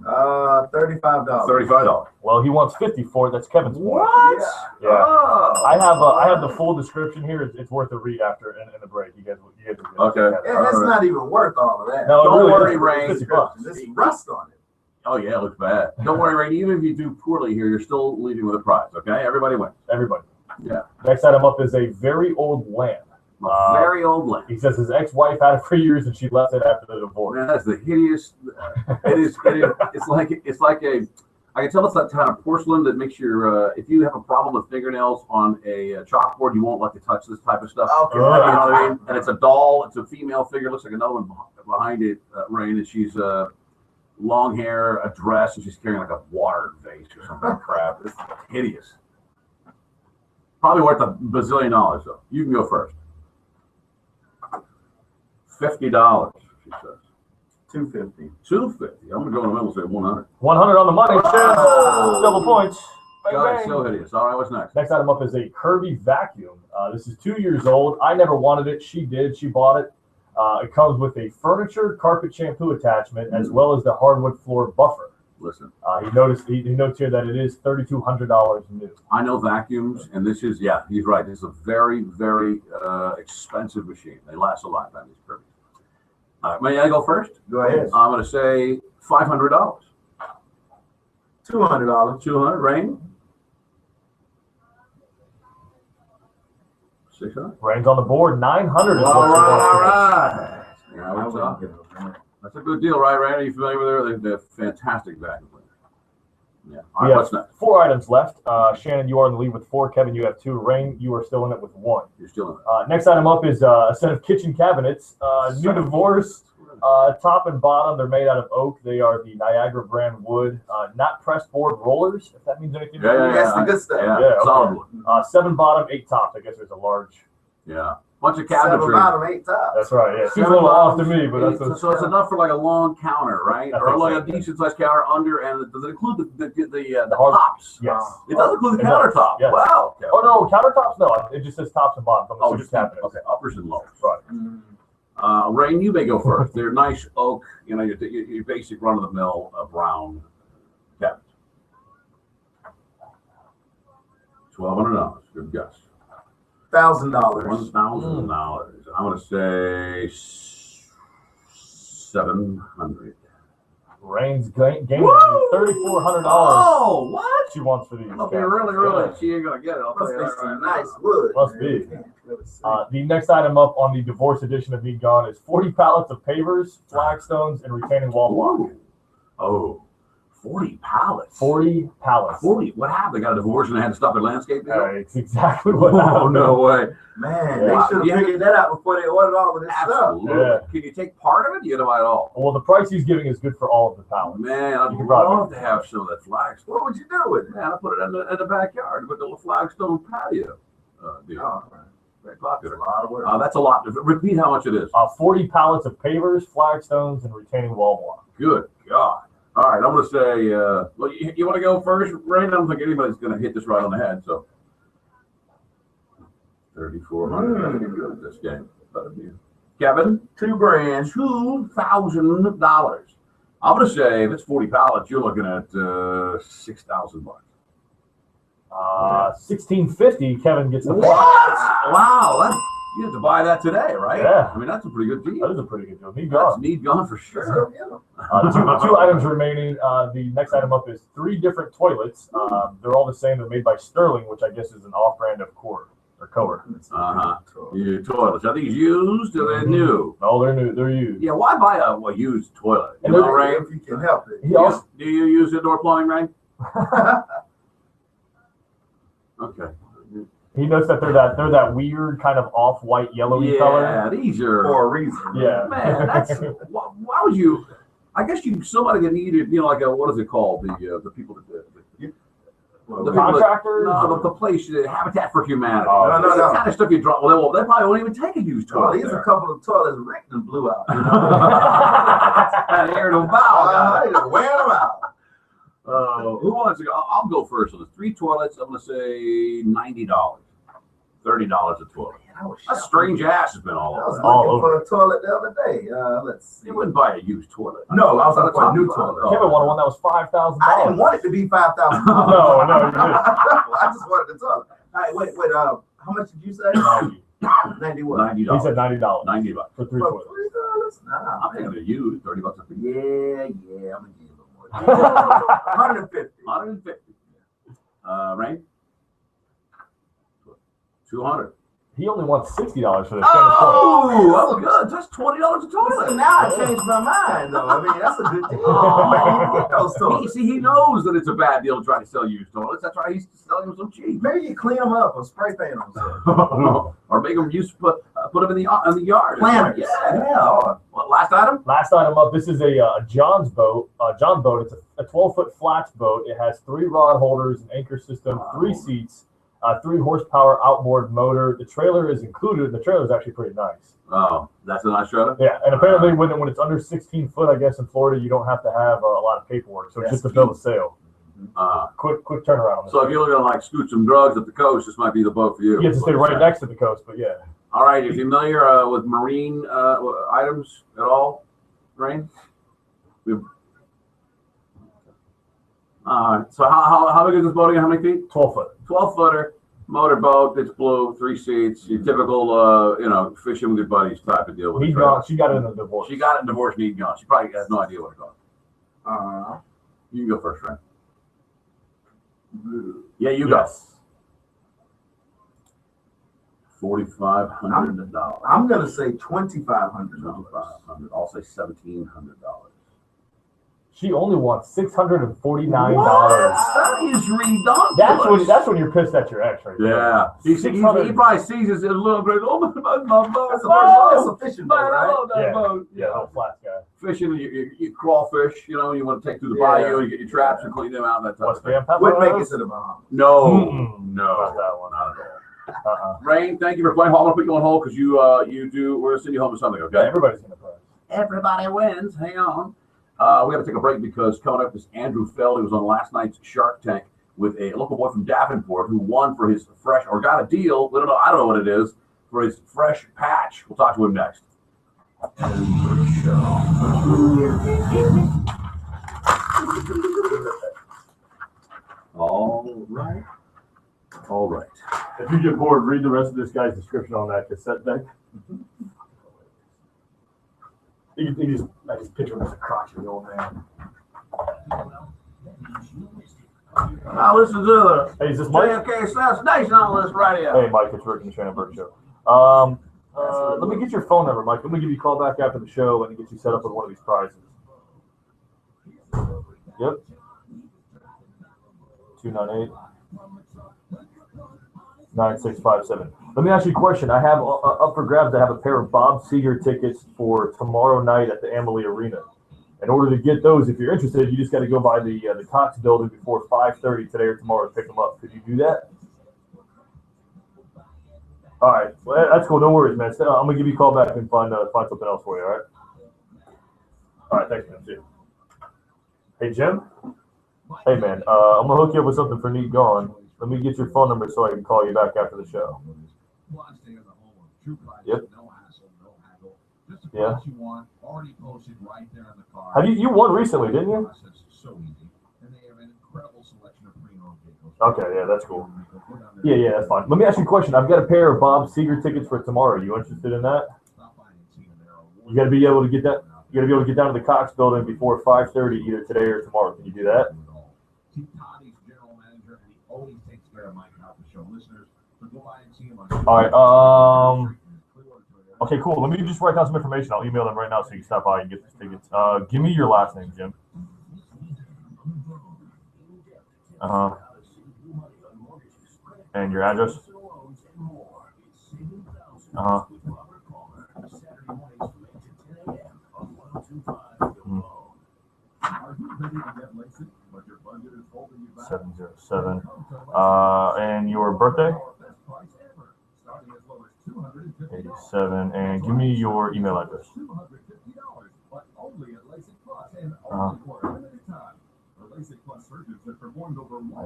$35. $35. Well, he wants 50 for it. That's Kevin's point. What? Yeah. Oh. I have the full description here. It's worth a read after in the break. You guys will okay. It's not even worth all of that. No, don't worry, Rain. There's rust on it. Oh yeah, it looks bad. Don't worry, Rain. Even if you do poorly here, you're still leading with a prize. Okay, everybody wins. Everybody. Yeah. Next item up is a very old lamp. A very old lamp. He says his ex-wife had it for years and she left it after the divorce. Man, that's the hideous. It's like a. I can tell it's that kind of porcelain that makes your. If you have a problem with fingernails on a chalkboard, you won't like to touch this type of stuff. Okay. You know what I mean? And it's a doll. It's a female figure. Looks like another one behind it, Rain. And she's long hair, a dress, and she's carrying like a water vase or some kind of crap. It's hideous. Probably worth $1 bazillion though. You can go first. $50, she says. $250. $250. I'm gonna go in the middle and say 100. 100 on the money. Double points. Bang, God, bang. it's so hideous. All right, what's next? Next item up is a Kirby vacuum. This is 2 years old. I never wanted it. She did. She bought it. It comes with a furniture carpet shampoo attachment as well as the hardwood floor buffer. Listen, he notes here that it is $3,200 new. I know vacuums, and this is, yeah, he's right. This is a very, very expensive machine. They last a lifetime, these Kirby's. May I go first? Go ahead. I'm going to say $500. $200. 200. Rain? 600. Rain's on the board. 900 is All what she wants for this. right. Yeah, we're talking. That's a good deal, right, Randy? Are you familiar with her? They're fantastic vacuum cleaners. Yeah. All We right, have what's next? 4 items left. Shannon, you are in the lead with 4. Kevin, you have 2. Rain, you are still in it with 1. You're still in it. Next item up is a set of kitchen cabinets. New divorce, top and bottom. They're made out of oak. They are the Niagara brand wood, not pressed board rollers, if that means anything. Yeah, That's the good stuff. Yeah, okay. solid wood. 7 bottom, 8 tops. I guess there's a large. Yeah. Bunch of 7 cabinetry. bottom, 8 top. That's right. Yeah, seems a 7 little off to bottoms, me, but that's 8, so it's enough for like a long counter, right? I Or think like so, a yeah. decent sized counter under, and does it include the hard- tops? Yes. It does include the It does, countertop. yes. Wow. Okay. Oh no, countertops? No, it just says tops and bottoms. Oh, Just just cabinets. okay, uppers and lowers. Right. Rain, you may go first. They're nice oak, you know, your basic run of the mill brown cabinets. $1,200. Good guess. $1,000. $1,000. I'm going to say 700. Rain's gaining Woo! $3,400. Oh, what? She wants for these. Must be cabinets. really. She ain't going to get it. I'll tell Must you be that some right nice now. wood. Must be. The next item up on the divorce edition of Meat Gone is 40 pallets of pavers, flagstones, and retaining wall block. Ooh. Oh, 40 pallets. 40 pallets. 40. What happened? They got a divorce and they had to stop their landscaping? It's exactly what happened. Oh, no way. Man, Wow. they should have figured that out before they ordered all of this Absolutely. Yeah. Can you take part of it? You got to buy it all. Well, the price he's giving is good for all of the pallets. Man, I'd You can probably- love to have some of that flagstone. What would you do with it? Man, I put it in the backyard with the little flagstone patio. Deal. Oh, Very popular. that's a lot of work. That's a lot. Repeat how much it is. 40 pallets of pavers, flagstones, and retaining wall block. Good God. All right, I'm going to say, well, you want to go first, Rain? I don't think anybody's going to hit this right on the head, so. 3,400. Good at this game. Kevin? $2,000. $2,000. I'm going to say, if it's 40 pallets, you're looking at $6,000. $1,650. Kevin gets the What? block. Wow, you have to buy that today, right? Yeah. I mean, that's a pretty good deal. That is a pretty good deal. Meat That's Gone. Need gone for sure. Two items remaining. The next item up is 3 different toilets. They're all the same. They're made by Sterling, which I guess is an off-brand of Core or Coer. Your toilets. Are these used or they're new? No, they're new. They're used. Yeah, why buy a used toilet? And You know, they're- Rain? If you can help it. He also, Do you use indoor plumbing, Rain? Okay. he notes that they're that weird kind of off-white yellowy color. Yeah, these are. For a reason. Yeah. Man, that's. Why would you? I guess somebody that needed, you know, like what is it called? The people that. The people contractors? The place, Habitat for Humanity. Oh, That's no. the kind of stuff you drop. Well, they probably won't even take a used Well, toilet. these are there. a couple of toilets wrecked and blew out. That air don't bow. Just wearing them out. Who wants to go? I'll go first on the 3 toilets. I'm going to say $90. $30 a toilet. That strange ass has been all I was over. looking for a toilet the other day. Let's see. You wouldn't buy a used toilet. No, I was looking for a new toilet. toilet. Kevin wanted one that was $5,000. I didn't want it to be $5,000. No, you didn't. I just wanted the toilet. All right, wait. How much did you say? 90 what? $90. He said $90. $90 For 3 For toilets. $3? Nah, I'm thinking of used $30 a piece. Yeah, I'm gonna give you a little more. 150. 150. Rain? 200. He only wants $60 for this. Oh, good. Just $20 a toilet. So now I changed my mind, though. I mean, that's a good deal. Man, get those toilets. See, he knows that it's a bad deal to try to sell used toilets. That's why he's selling them so cheap. Maybe you clean them up or spray paint them. Or make them use put them in the yard. Planters. Yeah. What, last item? Last item up. This is a John's boat. John boat. It's a 12-foot flats boat. It has 3 rod holders, an anchor system, 3 seats, 3 horsepower outboard motor. The trailer is included. The trailer is actually pretty nice. Oh, that's a nice trailer? Yeah, and apparently when it's under 16 foot, I guess in Florida, you don't have to have a lot of paperwork. So it's just a bill of sale. Quick turnaround. So if you're looking to like scoot some drugs at the coast, this might be the boat for you. You have to stay right next to the coast, but yeah. All right, you familiar with marine items at all, Rain? So how big is this boat again? How many feet? 12 foot. 12-footer, motorboat. It's blue, 3 seats. Your typical, fishing with your buddies type of deal. Need gone. She got it in a divorce. She got it in divorce. Need gone. She probably has no idea what it costs. You can go first, Rain. Yeah, you go. $4,500. I'm gonna say $2,500. $2,500. I'll say $1,700. She only wants $649. That is ridiculous. That's when you're pissed at your ex, right? Yeah. He probably sees us in a little bit. Oh, my boat. That's a fishing boat, right? Yeah, old flat guy. Fishing, you crawfish, you want to take through the bayou and get your traps and clean them out. That type of thing. Wouldn't make it to the Bahamas. No. Not that one. Not at all. Rain, thank you for playing. I'm going to put you on hold because we're going to send you home with something, okay? Yeah, everybody's going to play. Everybody wins. Hang on. We got to take a break because coming up is Andrew Feld. He was on last night's Shark Tank with a local boy from Davenport who won for his fresh, or got a deal. I don't know what it is, for his fresh patch. We'll talk to him next. All right. If you get bored, read the rest of this guy's description on that cassette deck. You just picture him as a crotchety old man. Now listen to the Hey, is this Mike? JFK assassination on this radio. Hey, Mike, it's Rick from the Shannon Burke Show. Let me get your phone number, Mike. I'm going to give you a call back after the show and get you set up with one of these prizes. Yep. 298-9657. Let me ask you a question. I have up for grabs. I have a pair of Bob Seger tickets for tomorrow night at the Amalie Arena. In order to get those, if you're interested, you just got to go by the Cox building before 5:30 today or tomorrow to pick them up. Could you do that? All right. Well, that's cool. No worries, man. I'm going to give you a call back and find something else for you, all right? All right. Thanks, man. See you. Hey, Jim? Hey, man. I'm going to hook you up with something for Neat Gone. Let me get your phone number so I can call you back after the show. Yep. Yeah. Have you won recently, didn't you? Okay, yeah, that's cool. Yeah, that's fine. Let me ask you a question. I've got a pair of Bob Seger tickets for tomorrow. Are you interested in that? You got to be able to get that. You got to be able to get down to the Cox building before 5:30 either today or tomorrow. Can you do that? All right. Okay, cool. Let me just write down some information. I'll email them right now so you can stop by and get these tickets. Give me your last name, Jim. And your address. Hmm. 707. And your birthday? 87. And give me your email address.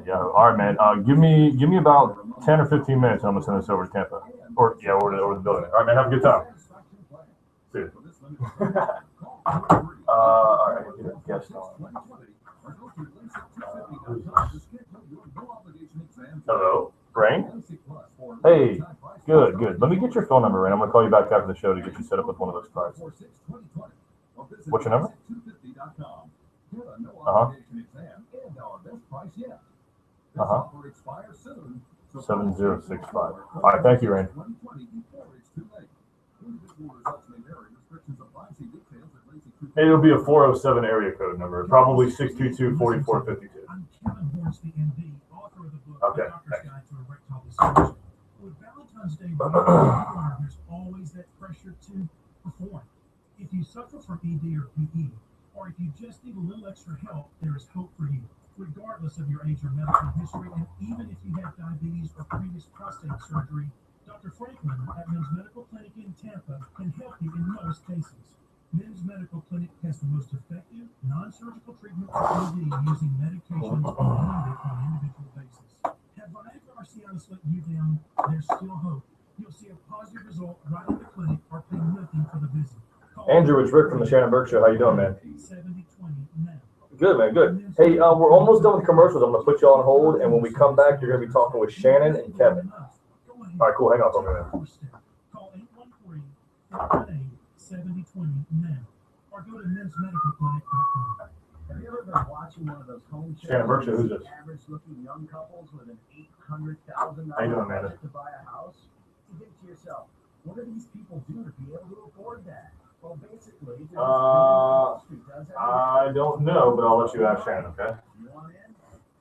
Yeah. All right, man. Give me about 10 or 15 minutes, and I'm gonna send this over to Tampa, or over the building. All right, man. Have a good time. See you. All right. Get a guest on. Hello, Brain. Hey, good. Let me get your phone number, and I'm gonna call you back after the show to get you set up with one of those prizes. What's your number? 7065. All right, thank you, Randy. It'll be a 407 area code number, probably 622-4452. Okay, thanks. With Valentine's Day, there's always that pressure to perform. If you suffer from ED or PE, or if you just need a little extra help, there is hope for you, regardless of your age or medical history, and even if you have diabetes or previous prostate surgery. Dr. Franklin at Men's Medical Clinic in Tampa can help you in most cases. Men's Medical Clinic has the most effective, non-surgical treatment for ED using medications blended on an individual basis. Have Viagra or Cialis let you down? There's still hope. You'll see a positive result right at the clinic or pay nothing for the visit. Andrew, it's Rick from the Shannon Burke Show. How you doing, man? Good, man. Good. Hey, we're almost done with commercials. I'm gonna put you on hold, and when we come back, you're gonna be talking with Shannon and Kevin. All right, cool. Hang on for a minute. Call 813-418-7020 now, or go to mensmedicalclinic.com. Have you ever been watching one of those home shows? Shannon Burke Show, who's this? Average-looking young couples with an $800,000 How you doing, man? budget to buy a house? You think to yourself, what do these people do to be able to afford that? Well, basically, I don't know, but I'll let you ask Shannon, okay? You want in?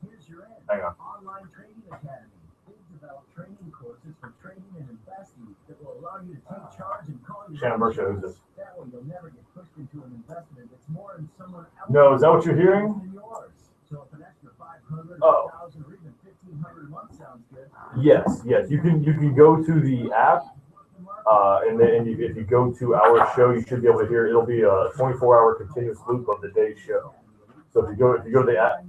Here's your in. Hang on. Online Trading Academy. They've developed training courses for trading and investing that will allow you to take charge and call your Shannon Burke Show, who's this? That way you'll never get pushed into an investment that's more in someone else's No, is that what you're hearing? than yours. So if an extra 500, Oh. 1,000, or even 1,500 a month sounds good. Yes. You can go to the app, and then if you go to our show, you should be able to hear. It'll be a 24-hour continuous loop of the day's show. So if you go to the app,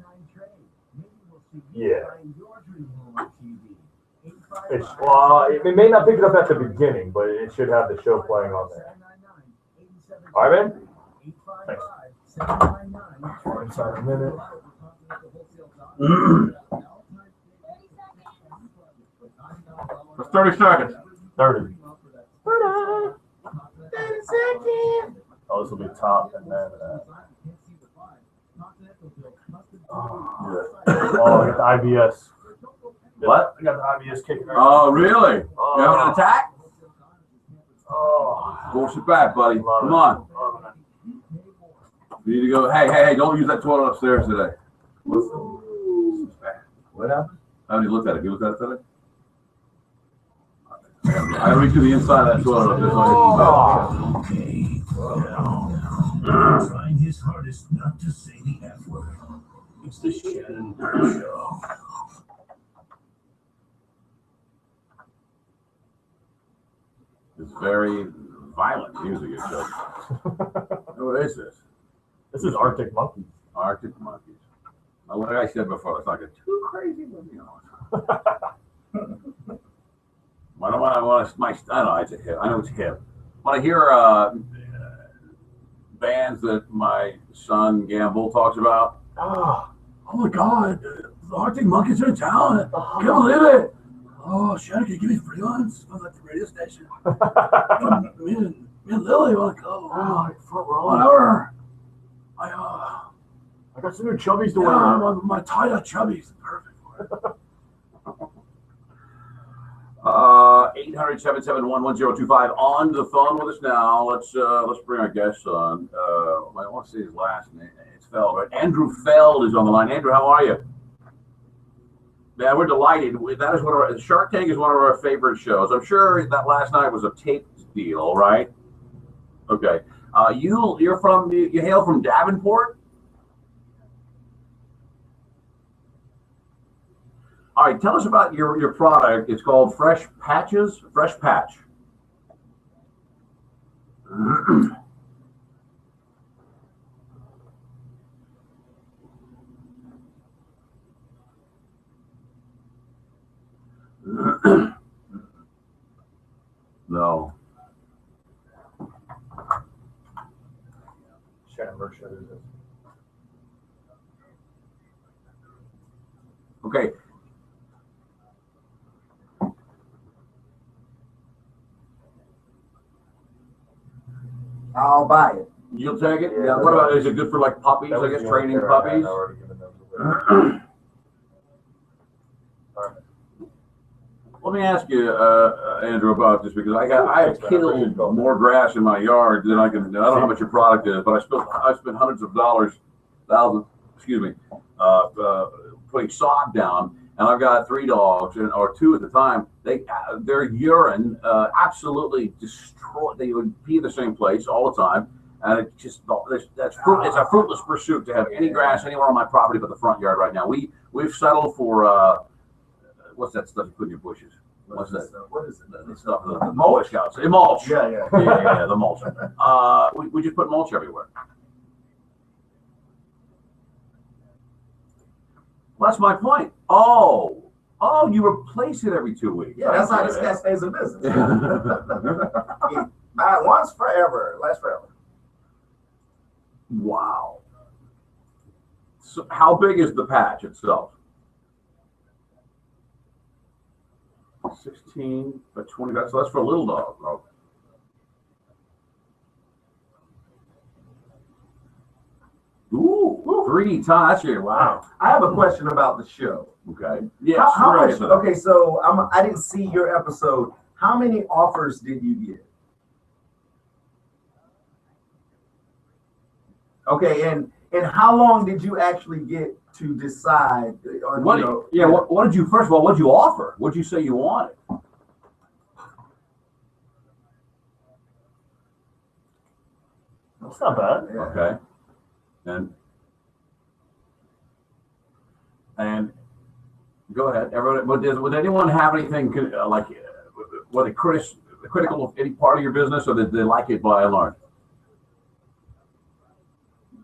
yeah. It may not pick it up at the beginning, but it should have the show playing on there. All right, man. Thanks. Inside a minute. That's 30 seconds. 30. Oh, this will be top, and then. Yeah. Oh, I got the IBS. What? I got the IBS kicking around. Oh, really? Oh. You having an attack? Oh. Force it back, buddy. Come on. You need to go. Hey, don't use that toilet upstairs today. What happened? I haven't even looked at it. You looked at it today? I reached to the inside of that toilet up there. Trying his hardest not to say the F word. It's the Shannon Burke Show. It's very violent music. It shows. What is this? This is Arctic Monkeys. Arctic Monkeys. Like I said before, it's like a too crazy movie. I don't want to. I know it's a hip. I know it's hip. When I hear bands that my son Gamble talks about, oh my God, the Arctic Monkeys are in town. Can't believe it. Oh, Shannon, can you give me free ones from the radio station? me and Lily want to go. Whatever. I got some new chubbies to wear. My tie-dye chubbies. Perfect for it. 800-771-1025 on the phone with us now. Let's bring our guest on. I want to see his last name. It's Feld, right? Andrew Feld is on the line. Andrew, how are you? Man, we're delighted. That is Shark Tank is one of our favorite shows. I'm sure that last night was a taped deal, right? Okay. You hail from Davenport? All right, tell us about your product. It's called Fresh Patch. No. Shannon Burke Show. Okay. I'll buy it. You'll take it? Yeah. What about, is it good for like puppies? I guess training puppies? Let me ask you, Andrew, about this because I have killed more grass in my yard than I can. I don't know how much your product is, but I spent hundreds of dollars, thousands, putting sod down, and I've got 3 dogs or 2 at the time. Their urine absolutely destroyed. They would pee in the same place all the time, and it just it's a fruitless pursuit to have any grass anywhere on my property but the front yard right now. We've settled for. What's that stuff you put in your bushes? What's that? What is it? The stuff the mulch scouts. Mulch. Yeah. Yeah, the mulch. We just put mulch everywhere. Well, that's my point. Oh, you replace it every 2 weeks. Yeah, that's how this guy stays in business. Buy it once, forever. Lasts forever. Wow. So how big is the patch itself? 16 by 20. So that's for a little dog. Oh. Ooh, 3 times. That's your wow. I have a question about the show. Okay. Yeah. How much? Okay, so I didn't see your episode. How many offers did you get? Okay, and how long did you actually get to decide? Or, what did you first of all? What did you offer? What did you say you wanted? That's not bad. Yeah. Okay. And go ahead. Everyone, would anyone have anything like were they critical of any part of your business, or did they like it by and large?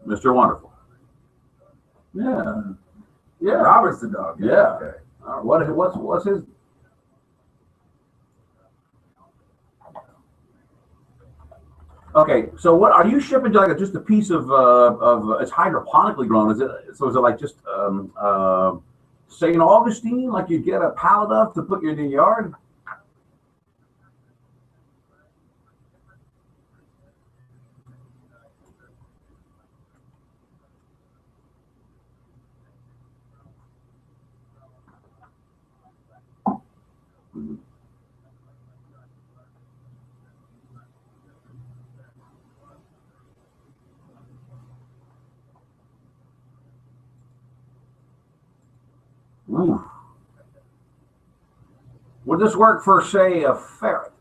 Mr. Wonderful. Yeah. Yeah. Robert's the dog. Yeah. Okay. What's his? Okay, so what are you shipping to? Like just a piece of it's hydroponically grown. Is it like just St. Augustine? Like you get a pallet of to put in your yard? Ooh. Would this work for, say, a ferret?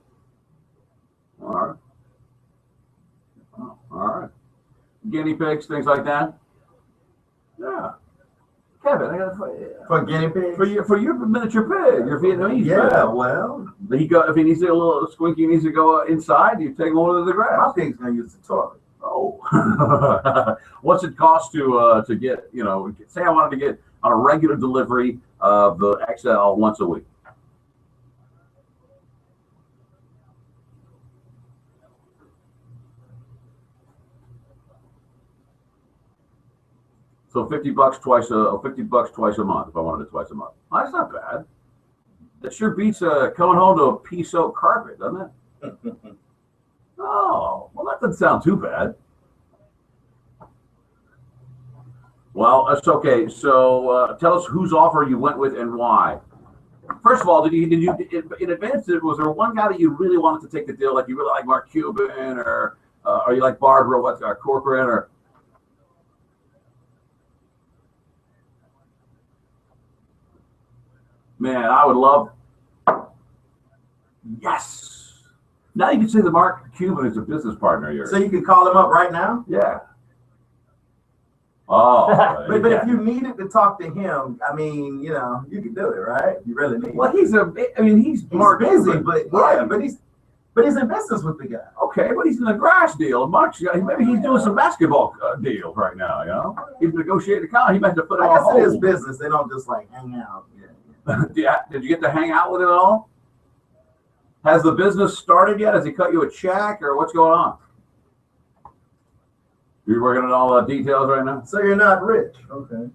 All right. Oh, all right. Guinea pigs, things like that. Yeah. Kevin, I got for guinea pigs. For your miniature pig, your Vietnamese. Yeah, pig. well, if he needs to a little squinky, needs to go inside. You take him over to the grass. My pig's gonna use the toilet. Oh. What's it cost to get? Say I wanted to get on a regular delivery of the XL once a week. So $50 twice a month if I wanted it twice a month. Oh, that's not bad. That sure beats coming home to a pea-soaked carpet, doesn't it? Oh, well, that doesn't sound too bad. Well, that's okay. So tell us whose offer you went with and why. First of all, did you in advance? Was there one guy that you really wanted to take the deal? Like you really like Mark Cuban, or you like Barbara Corcoran, or? Man, I would love. Yes. Now you can say that Mark Cuban is a business partner of yours. So you can call him up right now? Yeah. Oh. but if you needed to talk to him, I mean, you can do it, right? You really need. Well, he's Mark busy, Cuban, but he's in business with the guy. Okay, but he's in a grass deal. Mark's maybe he's doing some basketball deals right now. He's negotiating a contract. He might have to put it I on guess hold. it is business. They don't just like hang out. Did you get to hang out with him at all? Has the business started yet? Has he cut you a check, or what's going on? You're working on all the details right now. So you're not rich, okay?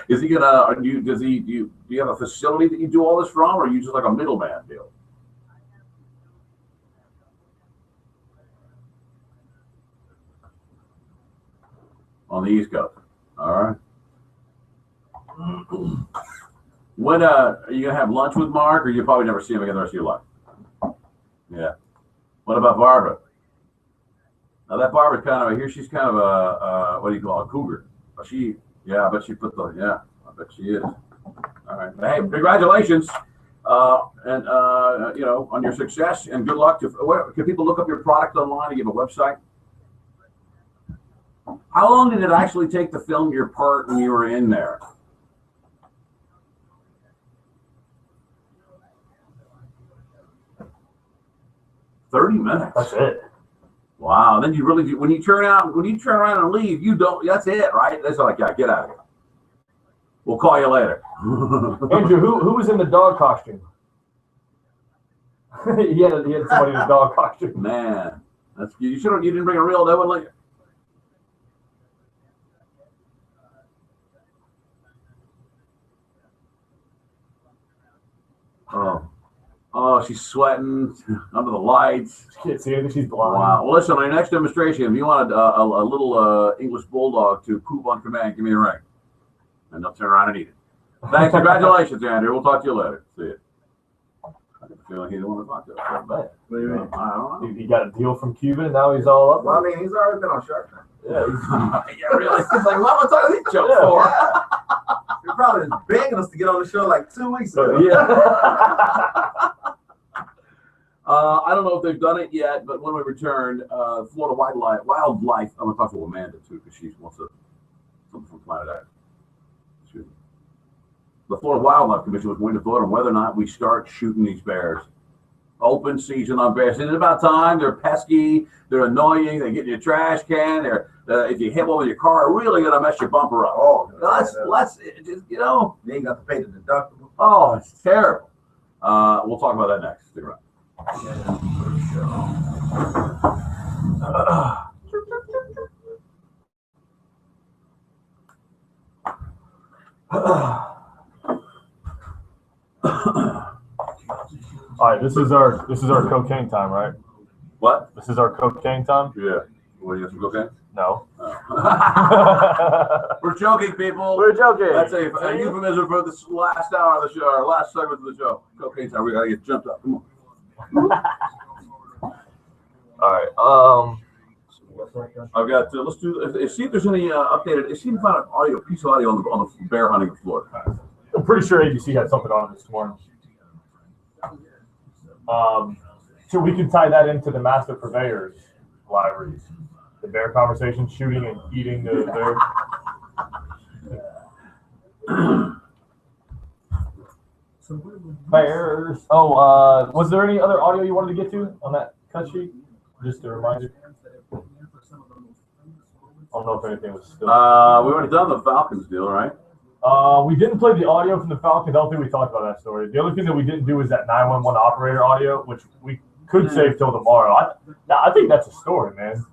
Is he gonna? Do you have a facility that you do all this from, or are you just like a middleman deal? On the East Coast. All right. When are you gonna have lunch with Mark, or you probably never see him again the rest of your life? Yeah. What about Barbara? Now that Barbara's kind of, I hear she's kind of a what do you call it, a cougar? Yeah, I bet she put the, yeah, I bet she is. All right. Hey, congratulations, and you know, on your success, and good luck. Can people look up your product online and give a website? How long did it actually take to film your part when you were in there? "30 minutes. That's it. Wow. Then you really do. When you turn around and leave, you don't. That's it, right? That's like, yeah, get out of here. We'll call you later. Andrew, who was in the dog costume? he had somebody in a dog costume. Man, that's you. You didn't bring a real. That would like. Oh, she's sweating under the lights. She can't see anything. She's blind. Wow. Well, listen, on your next demonstration, if you want a little English bulldog to poop on command, give me a ring, and they'll turn around and eat it. Thanks. Congratulations, Andrew. We'll talk to you later. See you. I feel like he didn't want to talk to us. What do you mean? I don't know. He got a deal from Cuba, and now he's all up. Well, I mean, he's already been on Shark Tank. Yeah, yeah, really. He's like, what was he joke for? He probably was begging us to get on the show like 2 weeks ago. Yeah. I don't know if they've done it yet, but when we return, Florida Wildlife. I'm going to talk to Amanda too, because she wants something from Planet X. Excuse me. The Florida Wildlife Commission was going to vote on whether or not we start shooting these bears. Open season on bears. It's about time. They're pesky. They're annoying. They get in your trash can. They're if you hit one with your car, really gonna mess your bumper up. Oh, let's you know. You ain't got to pay the deductible. Oh, it's terrible. We'll talk about that next. Stick around. All right, this is our cocaine time, right? What? This is our cocaine time? Yeah. What, you got some cocaine? No. We're joking, people. We're joking. That's a euphemism for this last hour of the show, our last segment of the show. Cocaine time. We gotta get jumped up. Come on. All right. I've got. Let's do. See if there's any updated. See if you can find an piece of audio on the bear hunting in Florida. I'm pretty sure ABC had something on it this morning. So we can tie that into the master purveyors libraries. The bear conversation, shooting and eating the bear. Bears. Oh, was there any other audio you wanted to get to on that cut sheet? Just a reminder. I don't know if anything was still. We already done the Falcons deal, right? We didn't play the audio from the Falcons. I don't think we talked about that story. The other thing that we didn't do is that 911 operator audio, which we could save till tomorrow. I think that's a story, man.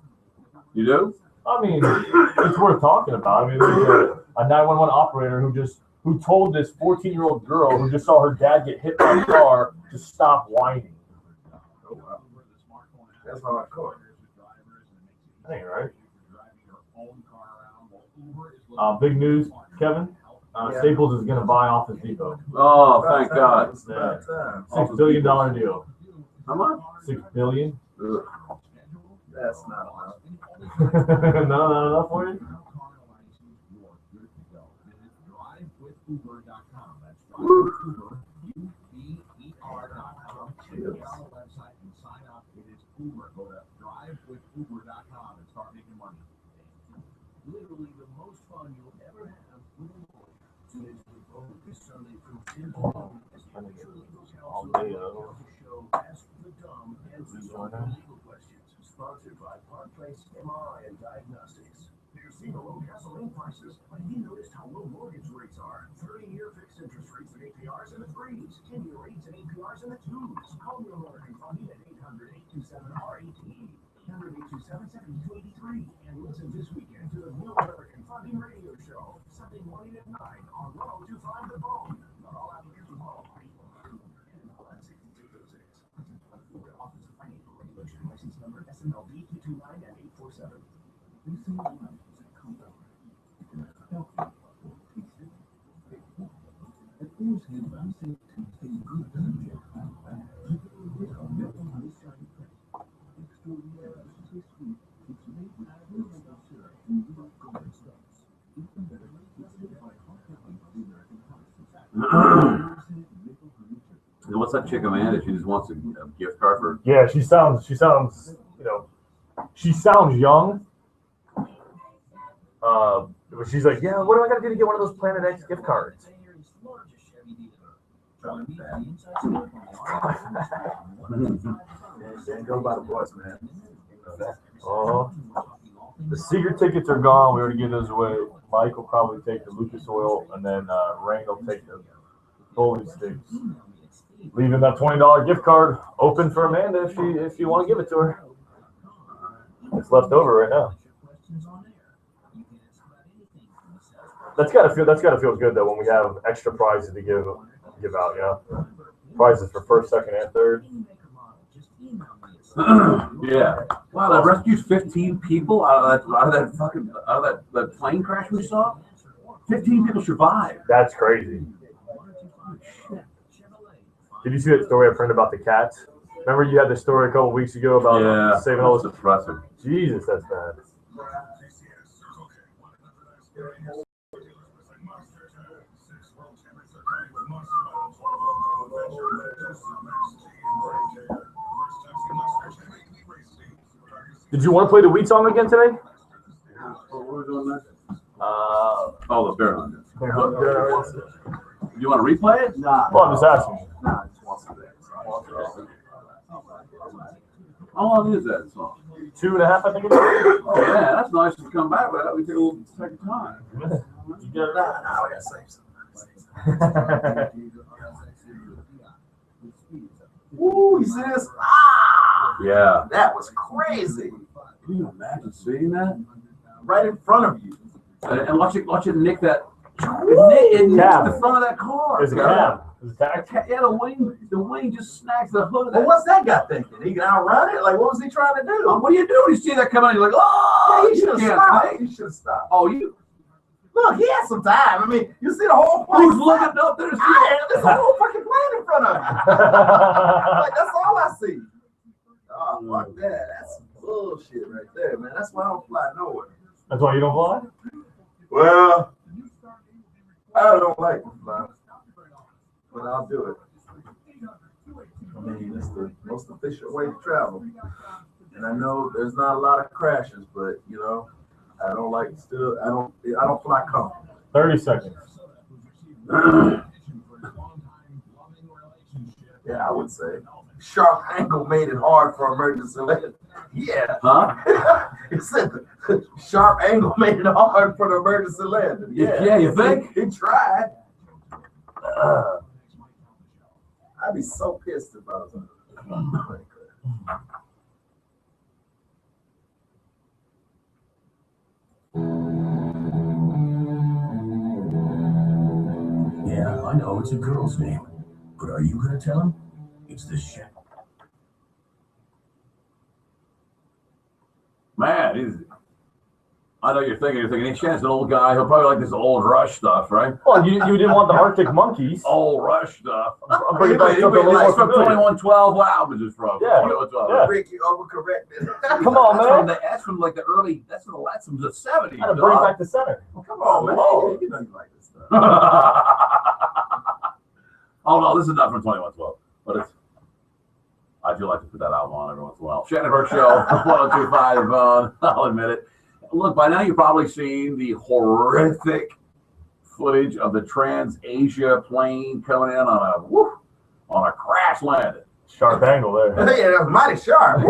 You do? I mean, it's worth talking about. I mean, there's a 911 operator who told this 14-year-old girl who just saw her dad get hit by a car to stop whining. Oh, wow. That's not cool. That ain't right. Big news, Kevin. Staples is going to buy Office Depot. Oh, thank God. $6 billion deal. How much? $6 billion. That's not enough. No, not enough for you? Literally the most fun you'll ever have with a lawyer. Tune into the vote this Sunday from 10 to 1 as the truly All day, show Ask the Dumb Answers All the Legal Questions. Sponsored by Park Place MRI and Diagnostics. They're seeing low gasoline prices, but have you noticed how low mortgage rates are? 30-year fixed interest rates and APRs in the 3s, 10-year rates and APRs in the 2s. Call your American Funding at 800-827-RETE. 827-7283, and listen this weekend to the Real American Funding Radio Show, Sunday morning at 9 on 1025 The Bone. Not all applicants are qualified. Office of Financial Regulation, license number SMLD 229 and 847. At Fools What's that chick Amanda? She just wants a gift card for. Yeah, she sounds, you know, she sounds young. But she's like, yeah, what do I got to do to get one of those Planet X gift cards? Go by the boys, man. The secret tickets are gone. We already gave those away. Mike will probably take the Lucas Oil, and then Rain will take the bowling sticks. Leaving that $20 gift card open for Amanda if you want to give it to her. It's left over right now. That's gotta feel good though when we have extra prizes to give out. Yeah, prizes for first, second, and third. Yeah. Wow, that rescued 15 people out of that plane crash we saw. 15 people survived. That's crazy. Did you see that story I printed about the cats? Remember you had the story a couple weeks ago about saving all those depressing. Jesus, that's bad. Did you want to play the Wheat song again today? What were we doing next? The bear hunt. You want to replay it? Nah. Well, I'm just asking. Nah, I just want to do How long is that song? 2.5, I think it is. Oh, yeah, that's nice to come back with that. We take a little second time. You get it out. Nah, we gotta save some. Ooh, he says, Yeah. that was crazy. Can you imagine seeing that? Right in front of you. And watch it nick that. It nicks the front of that car. It's a cab. It's a taxi. Yeah, the wing just snags the hood of that. Well, what's that guy thinking? He can outrun it? Like, what was he trying to do? What do you do when you see that coming? You're like, oh, he should have stopped. He should have stopped. Oh, you. Look, he had some time. I mean, you see the whole plane. Who's looking up there? There's a whole fucking plane in front of you. Like, that's all I see. Oh, fuck that. That's some bullshit right there, man. That's why I don't fly nowhere. That's why you don't fly? Well, I don't like to fly, but I'll do it. I mean, it's the most efficient way to travel. And I know there's not a lot of crashes, but you know, I don't fly comfortable. 30 seconds. Yeah, I would say. Sharp angle made it hard for emergency landing. Yeah. Huh? It said the sharp angle made it hard for the emergency landing. Yeah, you think? He tried. I'd be so pissed if I was on the Yeah, I know it's a girl's name, but are you gonna tell him? It's the chef. Man, I know you're thinking, hey, Shannon's an old guy. He'll probably like this old Rush stuff, right? Well, you didn't want the Arctic Monkeys. Old Rush stuff. I'm bringing back something a little That's more from familiar. 2112. What album is this from? Yeah. 2112. Yeah. Ricky overcorrected. Come on, man. That's from like the early. That's from the 70s. I had to bring it back to center. Come on, man. You know you like this stuff. Oh no, this is not from 2112, but it's. I do like to put that album on every once in a while. Shannon Burke Show, 1025. I'll admit it. Look, by now you've probably seen the horrific footage of the Trans-Asia plane coming in on a crash landing. Sharp angle there. Yeah, that was mighty sharp.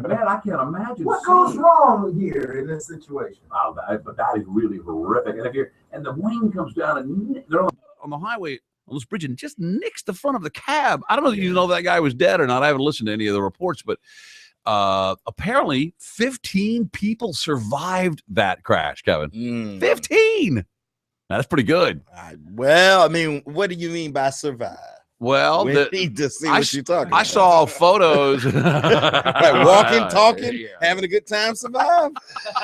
Man, I can't imagine. What goes wrong here in this situation? But that is really horrific. And the wing comes down and they're on the highway on this bridge and just nicks the front of the cab. I don't know if you know that guy was dead or not. I haven't listened to any of the reports, but apparently 15 people survived that crash, Kevin. 15. Now, that's pretty good. Well, I mean, what do you mean by survive? Well, we need to see what you're talking about. I saw photos. Like walking, talking, having a good time, survive.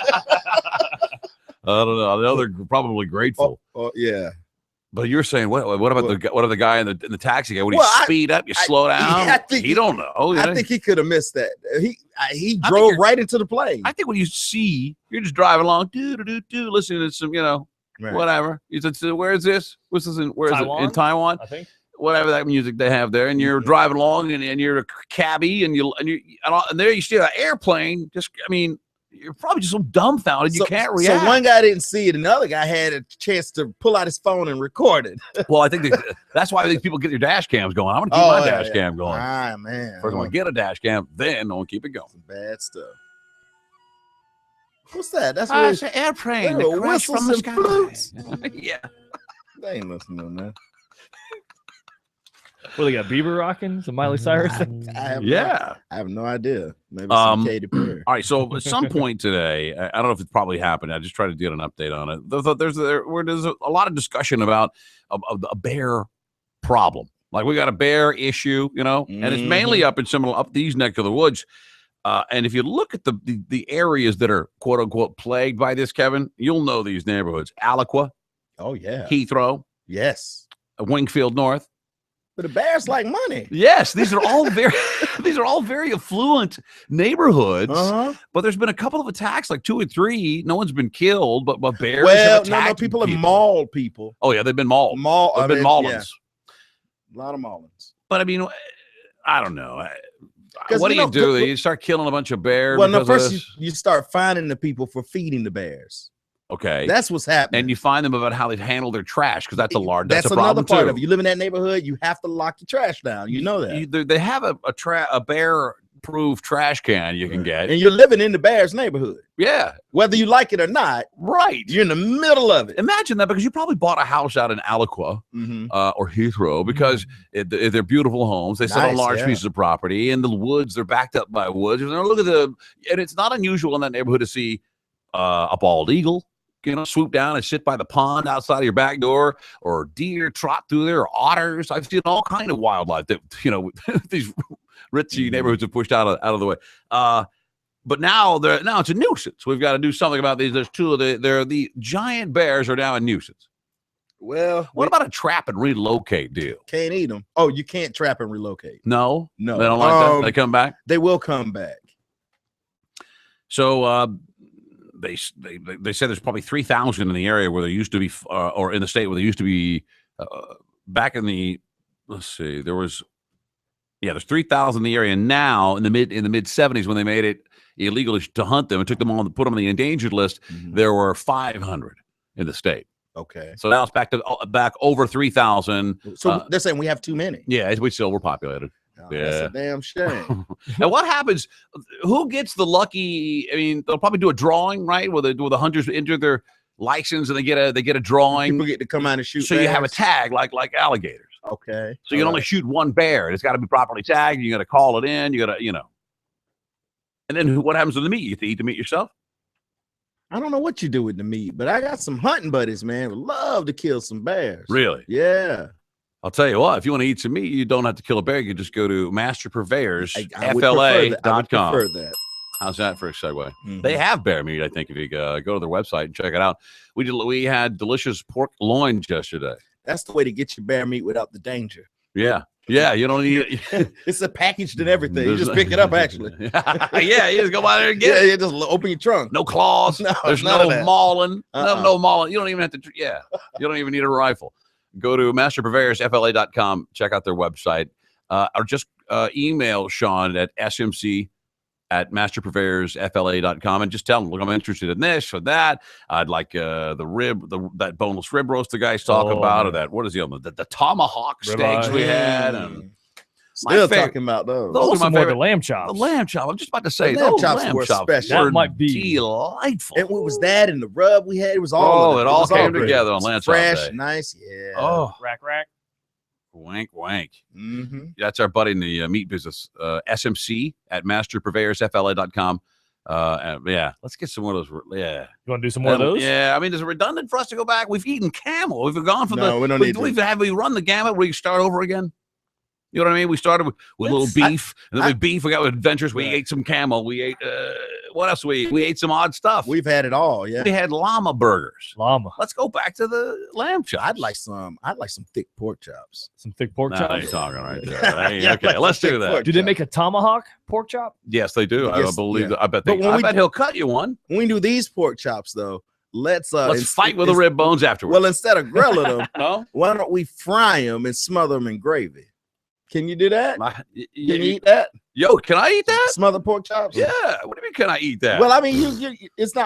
I don't know. I know they're probably grateful. Yeah. But you're saying what about the guy in the taxi guy? When you speed up, you slow down. I think he don't know. I think he could have missed that. He drove right into the plane. I think when you see, you're just driving along, listening to some, Right. whatever. You said, where is this? What's this? Where is it? In Taiwan? I think. whatever that music they have there, and you're driving along, and you're a cabbie, and there you see an airplane. You're probably just so dumbfounded you can't react. So one guy didn't see it, and the other guy had a chance to pull out his phone and record it. Well, I think that's why these people get their dash cams going. I'm gonna keep my dash cam going. Ah, man. First, I'm gonna get a dash cam, then I'm gonna keep it going. Bad stuff. What's that? That's it's an airplane that crashed from the sky. Flutes. Yeah. They ain't listening to that. Well, they got Bieber rocking, some Miley Cyrus. I have no idea. Maybe some Katy Perry. All right, so at some point today, I don't know if it's probably happened. I just tried to get an update on it. There's a lot of discussion about a bear problem. Like we got a bear issue, and it's mainly up these neck of the woods. And if you look at the areas that are quote unquote plagued by this, Kevin, you'll know these neighborhoods: Alaqua, Heathrow, Wingfield North. But the bears like money. Yes, these are all very affluent neighborhoods. But there's been a couple of attacks, like 2 or 3. No one's been killed, but bears have attacked people have mauled people. Oh yeah, they've been mauled. They've been maulings. Yeah. A lot of maulings. But I don't know. What do you do? You start killing a bunch of bears? Well, no, first you start finding the people for feeding the bears. Okay, that's what's happening, and you find them about how they handle their trash because that's that's a another problem part too. of it. You live in that neighborhood, you have to lock your trash down. You know that they have a bear-proof trash can you can get, and you're living in the bears neighborhood. Yeah, whether you like it or not, right? You're in the middle of it. Imagine that, because you probably bought a house out in Alaqua or Heathrow because they're beautiful homes. They sit on large pieces of property, and the woods they're backed up by woods. And look at and it's not unusual in that neighborhood to see a bald eagle, swoop down and sit by the pond outside of your back door, or deer trot through there, or otters. I've seen all kind of wildlife that these ritzy neighborhoods have pushed out of the way. But now it's a nuisance. We've got to do something about these. There's two of the giant bears are now a nuisance. Well, what about a trap and relocate deal? Can't eat them. Oh, you can't trap and relocate. No, they don't like that. They come back. They will come back. So they said there's probably 3,000 in the area where there used to be, or in the state where there used to be, back in the, let's see, there's 3,000 in the area now. In the mid 70s, when they made it illegal to hunt them and took them on, put them on the endangered list, there were 500 in the state. Okay, so now it's back over 3,000. So they're saying we have too many. Yeah, we're populated. That's a damn shame. And what happens? Who gets the lucky? I mean, they'll probably do a drawing, right? Where the hunters enter their license and they get a drawing. People get to come out and shoot. So you have a tag like alligators. Okay. So you can only shoot one bear. It's got to be properly tagged. You got to call it in. You got to, And then what happens to the meat? You have to eat the meat yourself. I don't know what you do with the meat, but I got some hunting buddies, man. Would love to kill some bears. Really? Yeah. I'll tell you what, if you want to eat some meat, you don't have to kill a bear. You can just go to masterpurveyorsfla.com. prefer that. How's that for a segue? They have bear meat, I think, if you go to their website and check it out. We had delicious pork loins yesterday. That's the way to get your bear meat without the danger. Yeah. Yeah, you don't need it. It's a packaged and everything. You just pick it up, actually. Yeah, you just go by there and get it. Yeah, just open your trunk. No claws. There's no mauling. No mauling. You don't even have to. Yeah, you don't even need a rifle. Go to masterpurveyorsfla.com. Check out their website, or just email Sean at smc@masterpurveyorsfla.com and just tell them, look, I'm interested in this or that. I'd like that boneless rib roast the guys talk about, or that, what is the tomahawk steaks we had. And still talking about those. Those are my favorite. The lamb chops. The lamb chop. I'm just about to say, lamb chops were special. That might be delightful. And what was that? And the rub we had, it was all. It all came together on lamb chop fresh, day. Nice, yeah. Oh, rack. Wank. That's our buddy in the meat business, SMC at masterpurveyorsfla.com. Let's get some more of those. Yeah, you want to do some more of those? Yeah, I mean, is it redundant for us to go back? We've eaten camel. We've gone from we don't need to. Have we run the gamut where you start over again? You know what I mean? We started with a little beef, and then with beef, we got with adventures. We ate some camel. We ate what else? We ate some odd stuff. We've had it all. Yeah, we had llama burgers. Llama. Let's go back to the lamb chops. I'd like some thick pork chops. Some thick pork chops. You're talking right there. Hey, okay, let's do that. Do they make a tomahawk pork chop? Yes, they do. Yes, I believe. yeah. I bet he'll cut you one. When we do these pork chops, though, let's fight with the rib bones afterwards. Well, instead of grilling them, no, why don't we fry them and smother them in gravy? Can you do that? Can you eat that? Yo, can I eat that? Smothered pork chops? Yeah. What do you mean? Can I eat that? Well, I mean,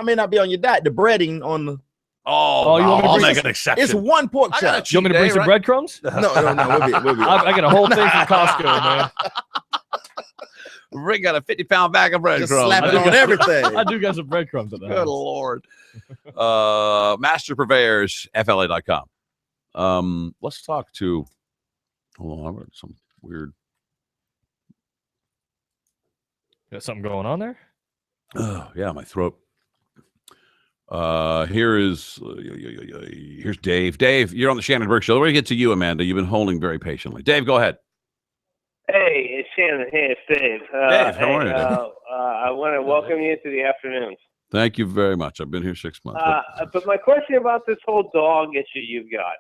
may not be on your diet. The breading on the. Oh, you want me to I'll bring make an exception. It's one pork chop. You want me to bring some breadcrumbs? No. We'll be I got a whole thing from Costco, man. Rick got a 50-pound bag of breadcrumbs. Just slap it on everything. I do got some breadcrumbs at the house. Good Lord. Master Purveyors, FLA.com. Let's talk to. Hold on, I've got some weird. Got something going on there? Oh, yeah, my throat. Here's Dave. Dave, you're on the Shannon Burke Show. We're going to get to you, Amanda. You've been holding very patiently. Dave, go ahead. Hey, it's Shannon. Hey, it's Dave. Dave, how are you, Dave? I want to welcome you to the afternoons. Thank you very much. I've been here 6 months. But my question about this whole dog issue you've got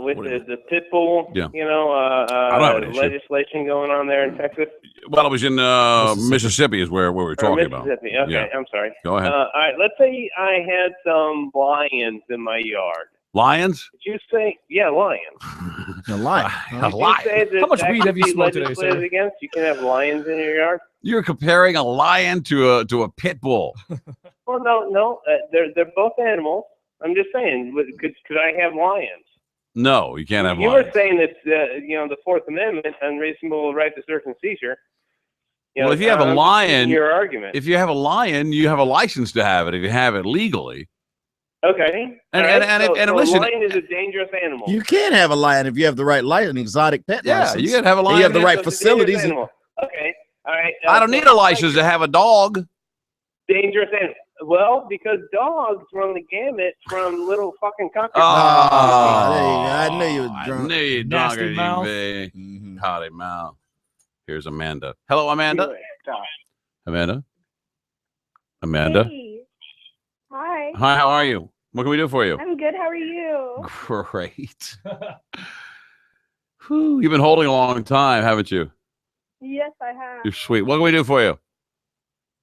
with the pit bull, Yeah. I don't have an issue. legislation going on there in Texas. Well, it was in Mississippi is where we were talking about. Mississippi. Okay, Yeah. I'm sorry. Go ahead. All right, let's say I had some lions in my yard. Lions? Did you say, lions? A lion. A lion. How much weed have you smoked today, sir? Against? You can have lions in your yard? You're comparing a lion to a pit bull. Well, no. They're both animals. I'm just saying, could I have lions? No, you can't have You lions. were saying that the Fourth Amendment, unreasonable right to search and seizure. Well, if you have a I'm just lion, using your argument. if you have a lion, you have a license to have it. If you have it legally, Okay. And- All right, and so listen- a lion is a dangerous animal. You can have a lion if you have the right license, an exotic pet Yeah, license. you can have a And lion you have the if right it's a dangerous facilities. animal. Okay. All right. I don't need a license to have a dog. Dangerous animal. Well, because dogs run the gamut from little fucking cockroaches. I knew you were drunk. I knew you Nasty drunk, mouth. Potty mouth. Here's Amanda. Hello, Amanda. Amanda. Hey. Hi. Hi, how are you? What can we do for you? I'm good. How are you? Great. Whew, you've been holding a long time, haven't you? Yes, I have. You're sweet. What can we do for you?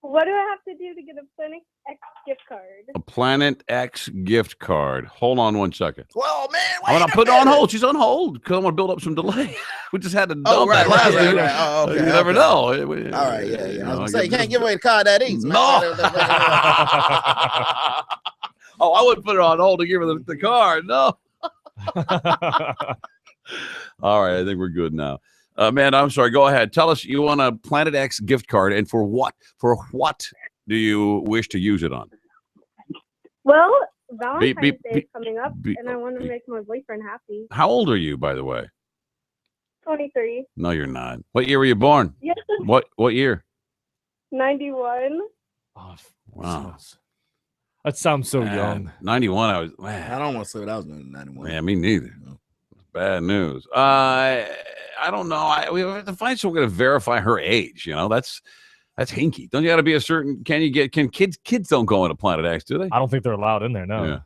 What do I have to do to get a Planet X gift card? A Planet X gift card. Hold on 1 second. Well, man, I'm gonna put it on hold. She's on hold because I want to build up some delay. We just had to dump that last week. Oh, okay, You never okay. know. All right, yeah. You I know, was gonna say, you can't give away the card that easy. man. No. Oh, I wouldn't put it on hold to give her the card. No. All right, I think we're good now. Man, I'm sorry. Go ahead. Tell us you want a Planet X gift card, and for what? For what do you wish to use it on? Well, Valentine's beep, Day is beep, coming up, beep, and I want to make my boyfriend happy. How old are you, by the way? 23. No, you're not. What year were you born? Yes. What year? 91. Wow. That sounds so young. 91. I was. Man, I don't want to say what I was doing in 91. Yeah, me neither. Bad news. I don't know. We have to find someone to verify her age. You know, that's hinky. Don't you got to be a certain? Can kids don't go into Planet X, do they? I don't think they're allowed in there. No. Yeah.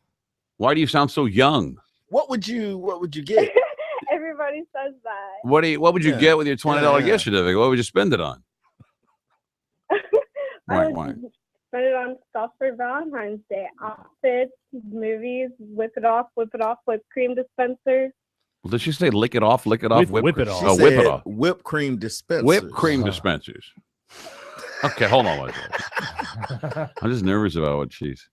Why do you sound so young? What would you get? Everybody says that. What would you get with your $20 Yeah. gift certificate? What would you spend it on? I Why? would spend it on stuff for Valentine's Day. Outfits, movies, whip it off, whipped cream dispenser. Well, did she say lick it off, whip it off? Whip it off. Whipped cream dispensers. Whipped cream dispensers. Okay, hold on. I'm just nervous about what she's,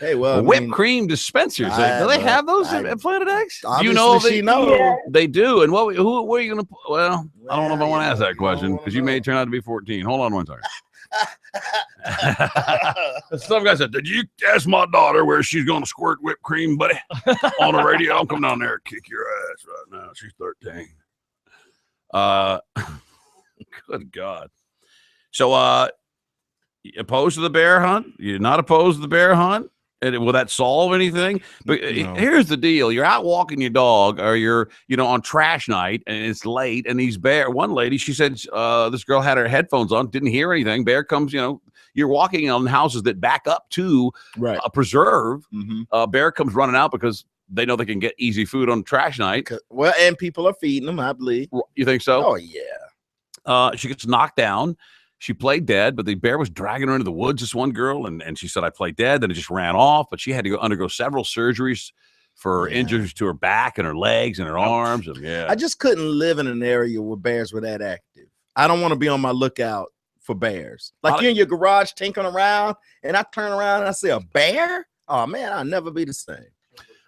Hey, well, I whipped mean, cream dispensers. Do they have those at Planet X? Do you obviously know she knows. they do? And who are you going to? Well, I don't know if I want to ask that question because you may turn out to be 14. Hold on 1 second. Some guy said, "Did you ask my daughter where she's going to squirt whipped cream, buddy, on the radio? I'll come down there and kick your ass right now." She's 13. Good God. So, you opposed to the bear hunt? You're not opposed to the bear hunt? And will that solve anything? But here's the deal: you're out walking your dog, or you're, on trash night, and it's late, and these bear. One lady, she said, this girl had her headphones on, didn't hear anything. Bear comes, you're walking on houses that back up to a preserve. Bear comes running out because they know they can get easy food on trash night. Well, and people are feeding them, I believe. You think so? Oh yeah. She gets knocked down. she played dead, but the bear was dragging her into the woods, this one girl, and she said, I played dead. Then it just ran off, but she had to undergo several surgeries for injuries to her back and her legs and her arms. And I just couldn't live in an area where bears were that active. I don't want to be on my lookout for bears. Like you're in your garage tinkering around, and I turn around and I see a bear. Oh man, I'll never be the same.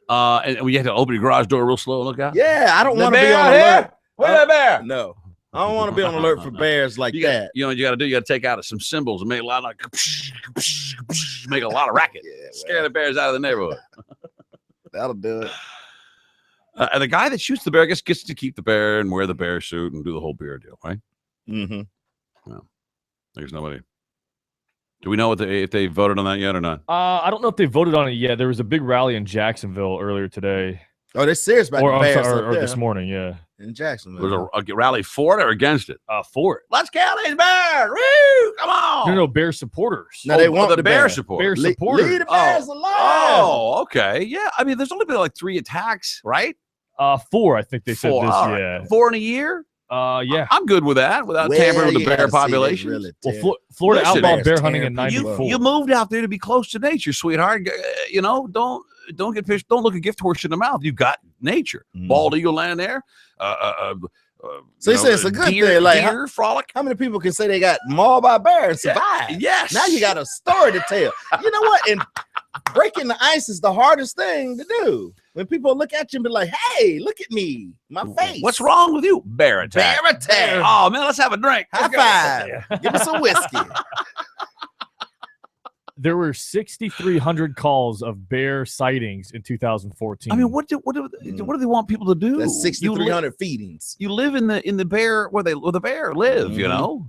And we had to open your garage door real slow and look out. Yeah, I don't want to be on alert. Where's that bear? No, I don't want to be on alert for bears like that. You know what you got to do? You got to take out some symbols and make a lot of make a lot of racket. Scare the bears out of the neighborhood. That'll do it. And the guy that shoots the bear gets to keep the bear and wear the bear suit and do the whole bear deal, right? Mm-hmm. Well, there's nobody. Do we know if they voted on that yet or not? I don't know if they voted on it yet. There was a big rally in Jacksonville earlier today. Oh, they're serious about the bears or this morning, yeah. In Jacksonville. Was a rally for it or against it? For it. Let's kill these bears! Woo! Come on! No, bear supporters. No, they want the bear supporters. Bear supporters. Leave the bears alive. Oh, okay. Yeah, I mean, there's only been like 3 attacks, right? 4, I think they said 4. this. All right. Yeah, 4 in a year. Yeah, I'm good with that. Without tampering with the bear population. Really Florida outlawed bear hunting in '94. You moved out there to be close to nature, sweetheart. You know, don't get pissed. Don't look a gift horse in the mouth. You've got nature. Bald eagle land there. So you say it's a good thing. Like deer frolic. How many people can say they got mauled by bears and survive? Yes. Now you got a story to tell. You know what? And breaking the ice is the hardest thing to do. When people look at you and be like, "Hey, look at me, my face. What's wrong with you?" Bear attack. Bear attack. Oh man, let's have a drink. High five. Give me some whiskey. There were 6,300 calls of bear sightings in 2014. I mean, what do they want people to do? That's 6,300 feedings. You live in the bear where the bear live. You know,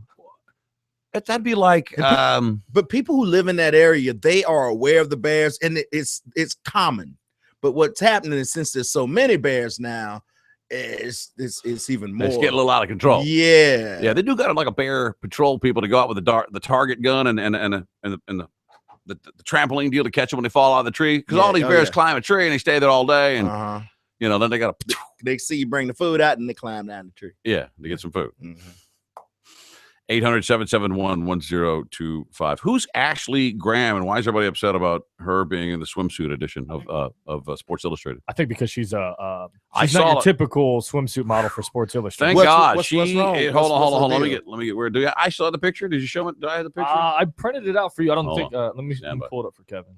that'd be like. But people who live in that area, they are aware of the bears, and it's common. But what's happening is since there's so many bears now, it's even more. It's getting a little out of control. Yeah, yeah. They do got like a bear patrol people to go out with the target gun and the trampoline deal to catch them when they fall out of the tree, because all these bears climb a tree and they stay there all day, and you know, then they got to. They see you bring the food out and they climb down the tree. Yeah, to get some food. 800-771-1025. Who's Ashley Graham, and why is everybody upset about her being in the swimsuit edition of Sports Illustrated? I think because she's not your typical swimsuit model for Sports Illustrated. Thank God. What's wrong? Hold on. Let me get where. I saw the picture. Did you show me? Do I have the picture? I printed it out for you. I don't think. Let me pull it up for Kevin.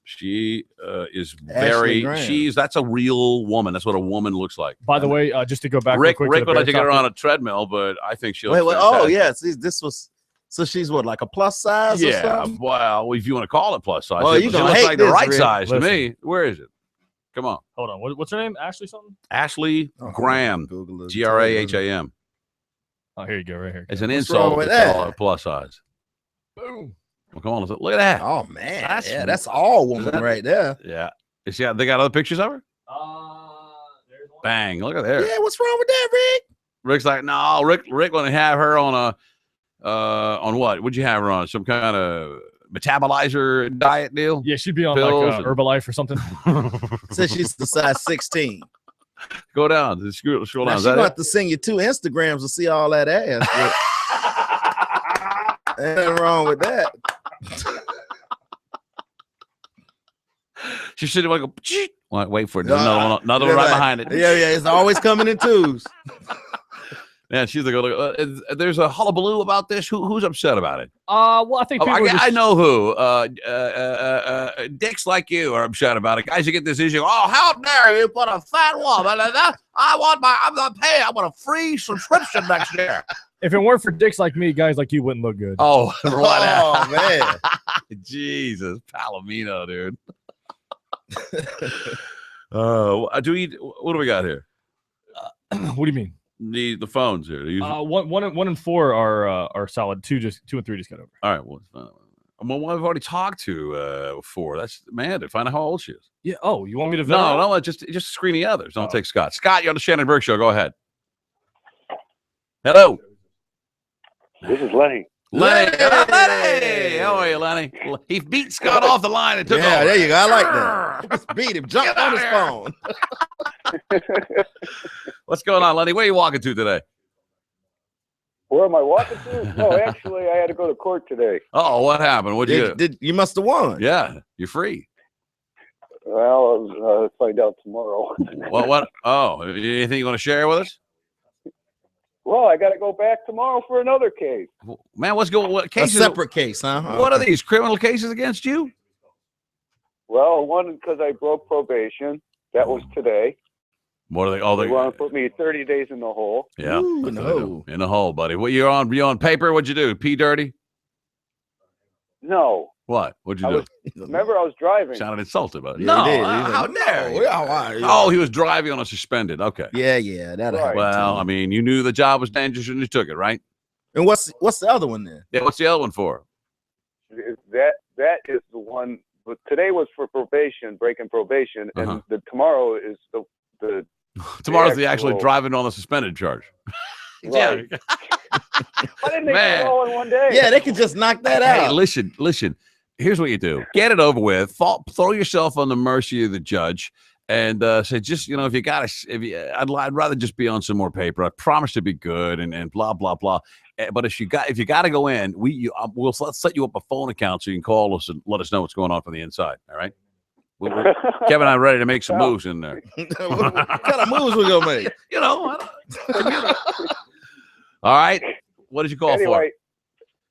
She is very. That's a real woman. That's what a woman looks like. By the way, just to go back, Rick would like to get her on a treadmill, but I think she'll. Wait. Oh yeah. See, this was. So she's what, like a plus size? Yeah. Or something? Well, if you want to call it plus size, oh, she looks like the right size to me. Where is it? Come on. Hold on. What's her name? Ashley something? Ashley Graham. Graham. Oh, here you go. Right here. It's an insult to call it plus size. Boom. Well, come on, look at that. Oh man, that's all woman right there. Yeah. They got other pictures of her? Bang! Look at there. Yeah, what's wrong with that, Rick? Rick's like, no. Rick want to have her on a on what? What'd you have her on? Some kind of metabolizer diet deal? Yeah, she'd be on like Herbalife or something. Says she's the size 16. Go down. Scroll down. She's going to have to send you 2 Instagrams to see all that ass. Ain't nothing wrong with that. She should have like wait for it. Another one right behind it. Yeah, it's always coming in 2s. Yeah, she's like, there's a hullabaloo about this. Who's upset about it? Well, I think I know who. Dicks like you are upset about it. Guys, you get this issue. Oh, how dare you put a fat woman in that? I'm not paying. I want a free subscription next year. If it weren't for dicks like me, guys like you wouldn't look good. Oh, man. Jesus, Palomino, dude. What do we got here? What do you mean? The phones here. One and 4 are solid. 2 and 3 just got over. All right. Well, I've already talked to 4. That's Amanda. Find out how old she is. Yeah. Oh, you want me to? No. Just screen the others. Don't take Scott. Scott, you're on the Shannon Burke Show. Go ahead. Hello. This is Lenny. Lenny. How are you, Lenny? He beat Scott off the line and took over. There you go. I like that. Just beat him. Jumped on his phone. What's going on, Lenny? Where are you walking to today? Where am I walking to? No, actually, I had to go to court today. Oh, what happened? What'd you do? You must have won. Yeah, you're free. Well, I'll find out tomorrow. What? Oh, anything you want to share with us? Well, I got to go back tomorrow for another case. Man, what's going? What cases? A separate case, huh? What are these criminal cases against you? Well, one because I broke probation. That was today. What are they? Oh, They want to put me 30 days in the hole. Yeah, Ooh, that's in the what they do. hole. In the hole, buddy. What you on paper? What'd you do? Pee dirty? No. What? What'd you do? Remember, I was driving. Sounded insulted, buddy. Yeah, No, he did. how He dare said, you? "No, yeah, Oh, he was driving on a suspended. Okay. Yeah, that happened. Well, I mean, you knew the job was dangerous and you took it, right? And what's the other one then? Yeah, what's the other one for? That is the one. But today was for probation, breaking probation, and the tomorrow is the Tomorrow's the actually driving on the suspended charge. Right. Why didn't they do it all in one day? Yeah, they could just knock that Hey, out. listen. Here's what you do: get it over with. Throw yourself on the mercy of the judge, and say, just if you got to, I'd rather just be on some more paper. I promise to be good, and blah blah blah. But if you got to go in, we'll set you up a phone account so you can call us and let us know what's going on from the inside. All right. Kevin and I are ready to make some moves in there. What kind of moves we gonna make? All right. What did you call for?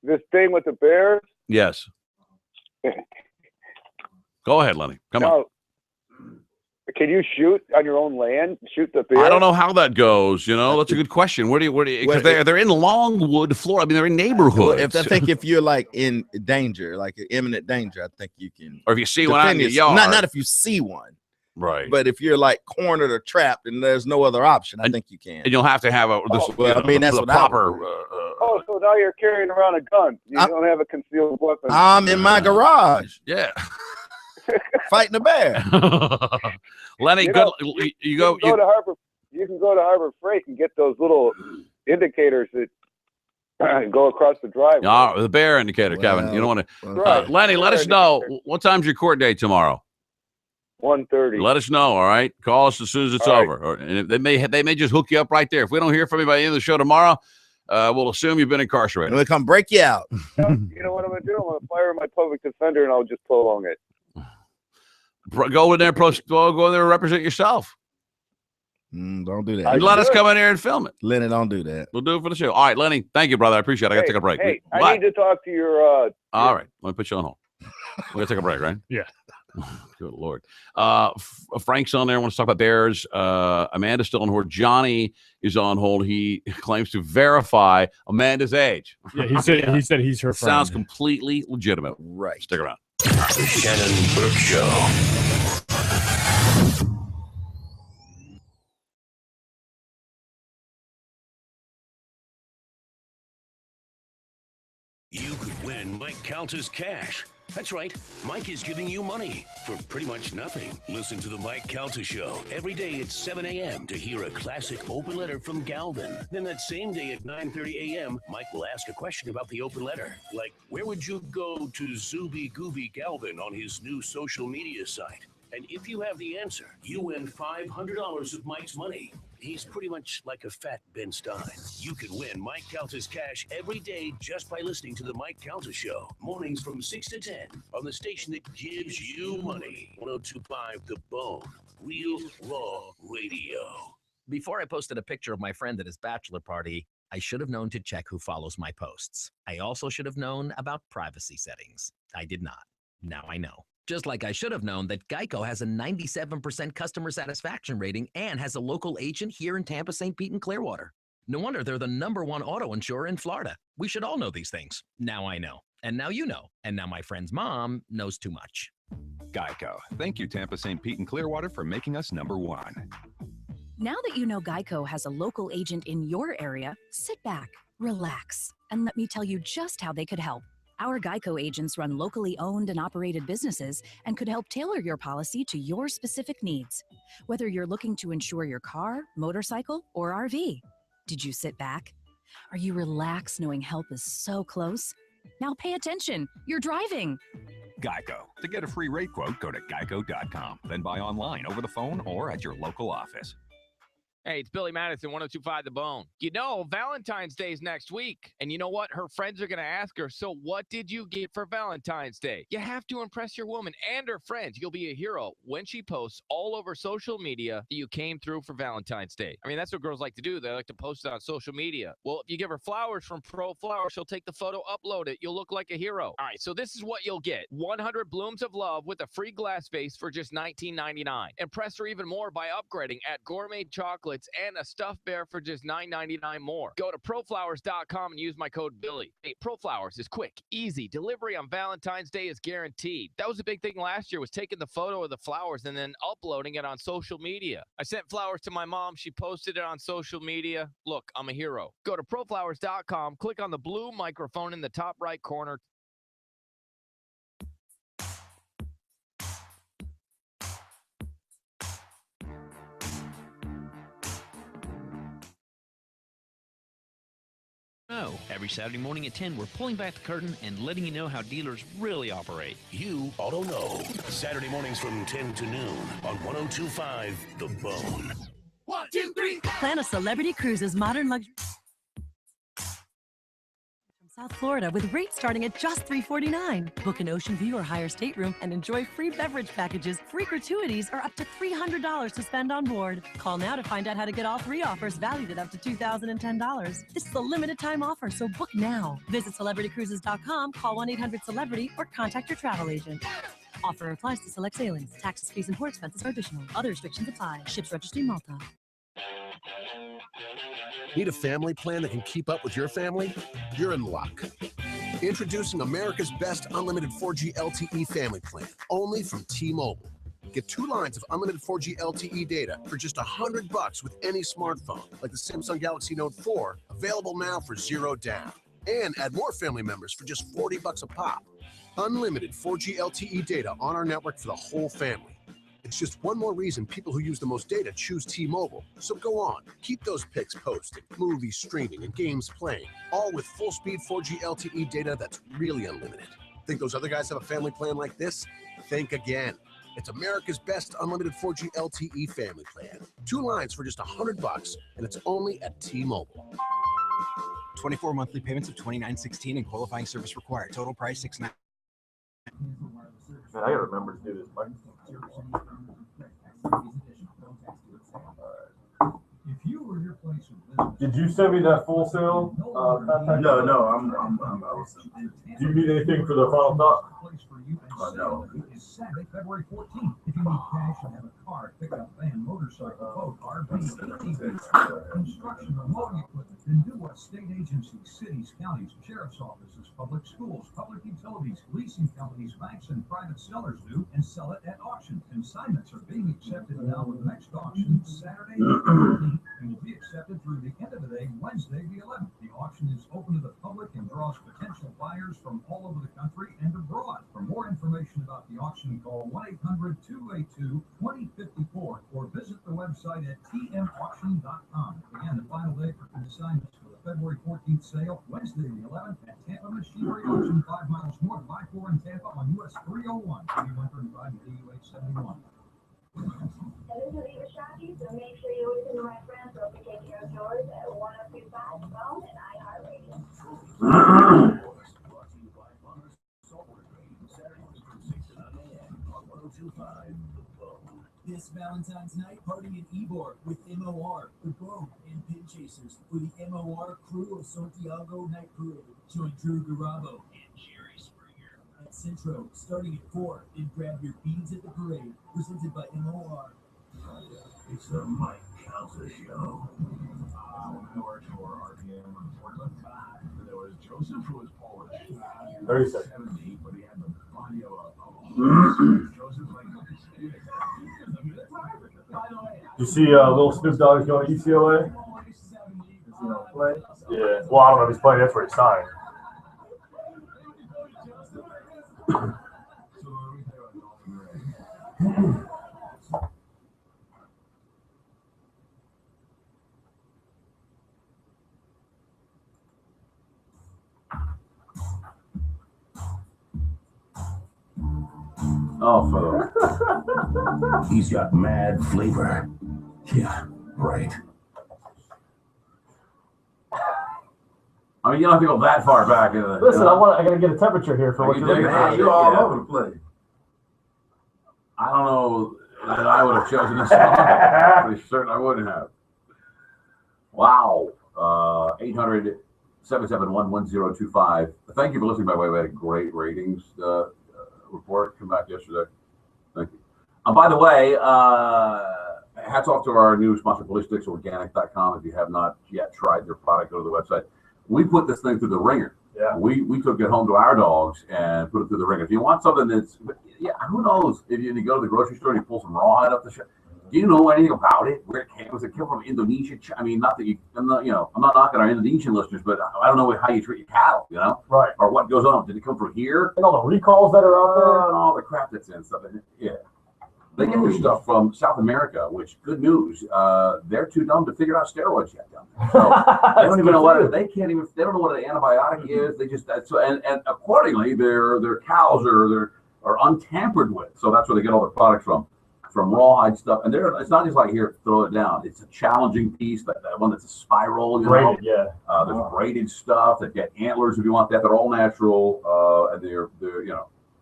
This thing with the Bears. Yes. Go ahead, Lenny. Come on. Can you shoot on your own land? Shoot the bear? I don't know how that goes. That's a good question. Where do you? Because they're in Longwood, Florida. I mean, they're in neighborhoods. I think if you're like in danger, like imminent danger, I think you can. Or if you see one out in your yard. Not if you see one. Right. But if you're like cornered or trapped and there's no other option, I think you can. And you'll have to have that's the proper. So now you're carrying around a gun. You don't have a concealed weapon. I'm in my garage. Yeah. Fighting a bear. Lenny, You go to Harbor. You can go to Harbor Freight and get those little indicators that go across the driveway. The bear indicator, Kevin. You don't want to. Right. Lenny, let us know what time's your court date tomorrow. 1:30. Let us know. All right. Call us as soon as it's over. And they may just hook you up right there. If we don't hear from you by the end of the show tomorrow, we'll assume you've been incarcerated. We'll come break you out. You know what I'm gonna do? I'm gonna fire my public defender and I'll just prolong it. Go in there, go in there and represent yourself. Don't do that. And let us come in here and film it. Lenny, don't do that. We'll do it for the show. All right, Lenny. Thank you, brother. I appreciate it. I got to take a break. Hey, What? I need to talk to your. All right. Let me put you on hold. We got to take a break, right? Yeah. Good Lord. Frank's on there. Wants to talk about Bears. Amanda's still on hold. Johnny is on hold. He claims to verify Amanda's age. Yeah, he said he's her friend. Sounds completely legitimate. Right. Stick around. The Shannon Burke Show. You could win Mike Calta's cash. That's right. Mike is giving you money for pretty much nothing. Listen to the Mike Calta Show every day at 7 a.m. to hear a classic open letter from Galvin. Then that same day at 9:30 a.m., Mike will ask a question about the open letter. Like, where would you go to Zooby Gooby Galvin on his new social media site? And if you have the answer, you win $500 of Mike's money. He's pretty much like a fat Ben Stein. You can win Mike Calta's cash every day just by listening to the Mike Calta Show. Mornings from 6 to 10 on the station that gives you money. 102.5 The Bone. Real Raw Radio. Before I posted a picture of my friend at his bachelor party, I should have known to check who follows my posts. I also should have known about privacy settings. I did not. Now I know. Just like I should have known that Geico has a 97% customer satisfaction rating and has a local agent here in Tampa, St. Pete, and Clearwater. No wonder they're the #1 auto insurer in Florida. We should all know these things. Now I know. And now you know. And now my friend's mom knows too much. Geico. Thank you, Tampa, St. Pete, and Clearwater for making us #1. Now that you know Geico has a local agent in your area, sit back, relax, and let me tell you just how they could help. Our Geico agents run locally owned and operated businesses and could help tailor your policy to your specific needs, whether you're looking to insure your car, motorcycle, or RV. Did you sit back? Are you relaxed knowing help is so close? Now pay attention. You're driving. Geico. To get a free rate quote, go to geico.com. Then buy online, over the phone, or at your local office. Hey, it's Billy Madison, 102.5 The Bone. You know, Valentine's Day is next week. And you know what? Her friends are going to ask her, so what did you get for Valentine's Day? You have to impress your woman and her friends. You'll be a hero when she posts all over social media that you came through for Valentine's Day. I mean, that's what girls like to do. They like to post it on social media. Well, if you give her flowers from Pro Flowers, she'll take the photo, upload it. You'll look like a hero. All right, so this is what you'll get. 100 blooms of love with a free glass vase for just $19.99. Impress her even more by upgrading at gourmet chocolates and a stuffed bear for just $9.99 more. Go to proflowers.com and use my code Billy. Hey, ProFlowers is quick, easy. Delivery on Valentine's Day is guaranteed. That was a big thing last year, was taking the photo of the flowers and then uploading it on social media. I sent flowers to my mom. She posted it on social media. Look, I'm a hero. Go to proflowers.com, click on the blue microphone in the top right corner. Oh, every Saturday morning at 10, we're pulling back the curtain and letting you know how dealers really operate. You Auto Know. Saturday mornings from 10 to noon on 102.5 The Bone. 1, 2, 3. Plan a celebrity cruise's modern luxury from South Florida with rates starting at just $349. Book an ocean view or higher stateroom and enjoy free beverage packages, free gratuities, or up to $300 to spend on board. Call now to find out how to get all 3 offers valued at up to $2,010. This is a limited time offer, so book now. Visit CelebrityCruises.com, call 1-800-CELEBRITY, or contact your travel agent. Offer applies to select sailings. Taxes, fees, and port expenses are additional. Other restrictions apply. Ships registry Malta. Need a family plan that can keep up with your family? You're in luck. Introducing America's best unlimited 4G LTE family plan, only from T-Mobile. Get 2 lines of unlimited 4G LTE data for just $100 with any smartphone, like the Samsung Galaxy Note 4, available now for $0 down. And add more family members for just $40 a pop. Unlimited 4G LTE data on our network for the whole family. It's just one more reason people who use the most data choose T-Mobile. So go on, keep those pics posted, movies streaming, and games playing, all with full-speed 4G LTE data that's really unlimited. Think those other guys have a family plan like this? Think again. It's America's best unlimited 4G LTE family plan. 2 lines for just $100, and it's only at T-Mobile. 24 monthly payments of $29.16 and qualifying service required. Total price $6.9. Man, I gotta remember to do this. Did you send me that Full Sail? No, I was. Do you need anything for the final thought? No. Saturday, February 14th. If you need cash and have a car, pickup, van, motorcycle, boat, RV, construction, or mowing equipment, then do what state agencies, cities, counties, sheriff's offices, public schools, public utilities, leasing companies, banks, and private sellers do, and sell it at auction. Consignments are being accepted now with the next auction, Saturday, the 14th, and will be accepted through the end of the day, Wednesday, the 11th. The auction is open to the public and draws potential buyers from all over the country and abroad. For more information about the auction, call 1-800-282-2054 or visit the website at tmauction.com. Again, the final day for consignments for the February 14th sale, Wednesday the 11th at Tampa Machinery Auction, 5 miles north of I-4 in Tampa on US 301, 8135 DUH 71. So make sure you listen to my friends so we take care of yours at 102.5 The Bone and iHeartRadio. This Valentine's night, party in Ybor with MOR, The Bone, and Pin Chasers for the MOR crew of Santiago Night Parade. Join Drew Garabo and Jerry Springer at Centro, starting at 4, and grab your beads at the parade, presented by MOR. It's the Mike Calta Show. There was Joseph, who was Polish. 30 seconds. But he had the audio of Joseph, You see little Snoop Dogg's going to UCLA? Yeah. Well, I don't know if he's playing. That's where he signed. Oh, He's got mad flavor. Yeah, right. I mean, you don't have to go that far back. Listen, I gotta get a temperature here for what you're looking Man, for. you're all over the place. I don't know that I would have chosen this song. Pretty certain I wouldn't have. Wow. 800-771-1025. Thank you for listening, by the way. We had a great ratings report come back yesterday. Thank you. By the way, hats off to our new sponsor, ballisticsorganic.com. If you have not yet tried their product, go to the website. We put this thing through the ringer. Yeah. We took it home to our dogs and put it through the ringer. If you want something that's, who knows? If you go to the grocery store and you pull some rawhide up the shelf, do you know anything about it? Where it came? Was it came from Indonesia? I mean, not that I'm not knocking our Indonesian listeners, but I don't know how you treat your cattle, Right. Or what goes on. Did it come from here? And all the recalls that are out there, and all the crap that's in stuff. Yeah. They get their stuff from South America, which, good news, they're too dumb to figure out steroids yet down there. So they don't even know what they don't know what an antibiotic is. They just and accordingly, their cows are untampered with. So that's where they get all their products from rawhide stuff. And it's not just like, here, throw it down. It's a challenging piece, that one that's a spiral. braided, yeah. There's braided stuff that get antlers if you want that. They're all natural, and they're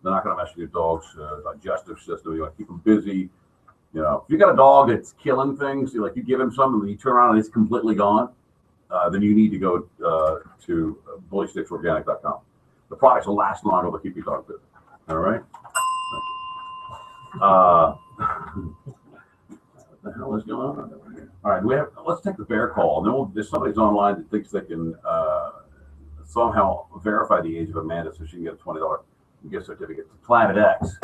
they're not going to mess with your dog's digestive system. You want to keep them busy. If you got a dog that's killing things, you give him something, and you turn around and it's completely gone, then you need to go to ballisticsorganic.com. The products will last longer. They'll keep your dog busy. All right. What the hell is going on over here? All right, let's take the bear call, and then there's somebody's online that thinks they can somehow verify the age of Amanda so she can get a $20 gift certificate to Planet X,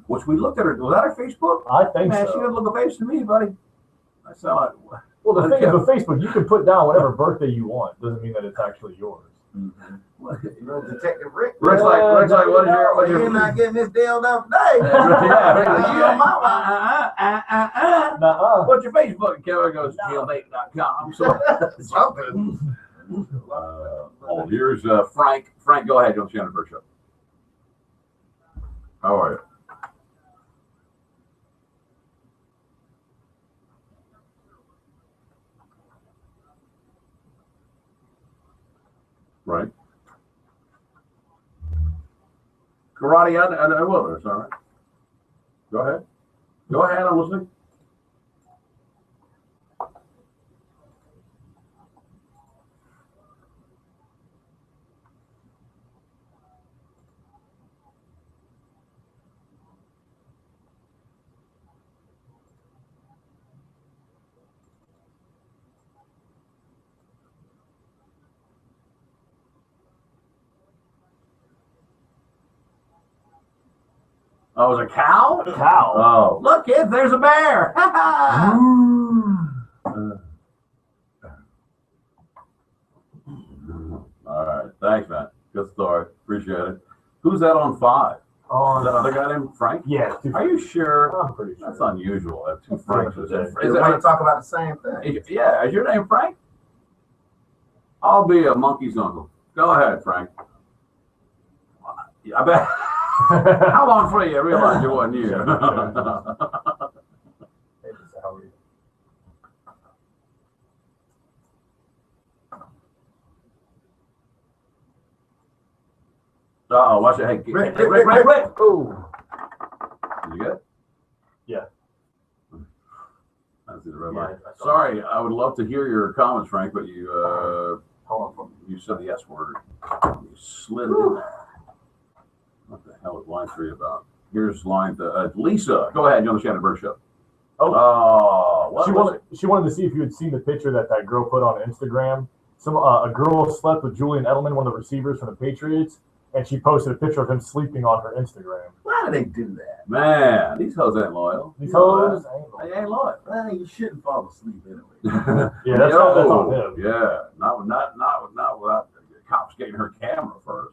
which we looked at her. Was that her Facebook? I think Man, so. she doesn't look a face to me, buddy. I sound like. Well, the thing is with Facebook, you can put down whatever birthday you want. Doesn't mean that it's actually yours. Detective Rick. Rick's like, what's your? You're not getting this deal done today. What's your Facebook? Kevin goes jailbait.com. So something. Here's Frank. Frank, go ahead. You're on Shannon Burke Show. How are you? Right. Karate and wilderness, all right. Go ahead. Go ahead, I'm listening. Oh, it was a cow? Cow. Oh, look, kids, there's a bear. All right, thanks, man. Good story. Appreciate it. Who's that on 5? Is that other guy named Frank? Yeah. Are you sure? I'm pretty sure. That's unusual. That 2 Franks. They want to talk about the same thing. Yeah, is your name Frank? I'll be a monkey's uncle. Go ahead, Frank. I bet. How long for you? I realized it wasn't you. Uh-oh, watch it. Hey, Rick. Oh. You good? Yeah. I see the red light. Sorry, I would love to hear your comments, Frank, but you said the S word. You slid it in there. What the hell is line 3 about? Here's line Lisa. Go ahead. You're on the Shannon Burke Show. She wanted to see if you had seen the picture that girl put on Instagram. A girl slept with Julian Edelman, one of the receivers from the Patriots, and she posted a picture of him sleeping on her Instagram. Why do they do that? Man, these hoes ain't loyal. These hoes ain't loyal. Well, you shouldn't fall asleep anyway. Yeah, that's on him. Yeah, not without confiscating her camera first.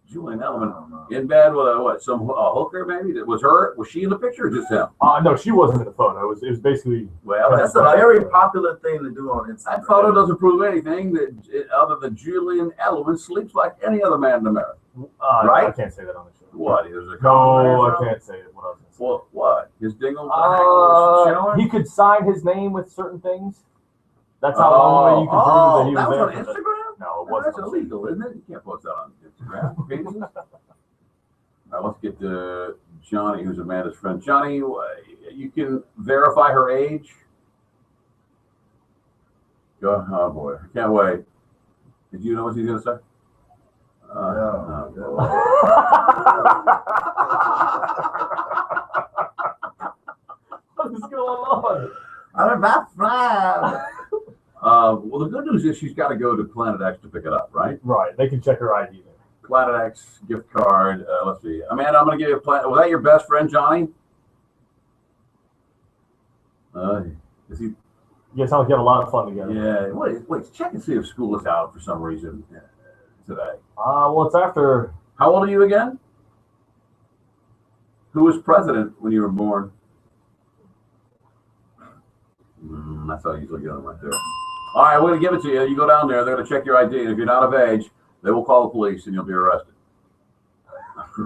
Julian Edelman in bed with a hooker maybe? Was she in the picture or just him? No, she wasn't in the photo. It was basically. Well, that's a very popular thing to do on Instagram. That photo doesn't prove anything other than Julian Edelman sleeps like any other man in America. Right? I can't say that on the show. What? No, I can't say it. What else? What? His dingle? He could sign his name with certain things. That's how long way you can prove that he was there. That was on Instagram? No, it That's wasn't. illegal, isn't it? You can't post that on Instagram. Pages. All right, let's get to Johnny, who's Amanda's friend. Johnny, you can verify her age. Go. Oh boy, I can't wait. Did you know what he's gonna say? What is going on? I'm about 5. Well, the good news is she's got to go to Planet X to pick it up, right? Right. They can check her ID there. Planet X gift card. Let's see. Amanda, I'm going to give you a Planet. Was that your best friend, Johnny? Is he? You sound like you have a lot of fun together. Yeah. Wait. Check and see if school is out for some reason today. Well, it's after. How old are you again? Who was president when you were born? That's how I usually get them right there. All right, we're going to give it to you. You go down there. They're going to check your ID. And if you're not of age, they will call the police and you'll be arrested.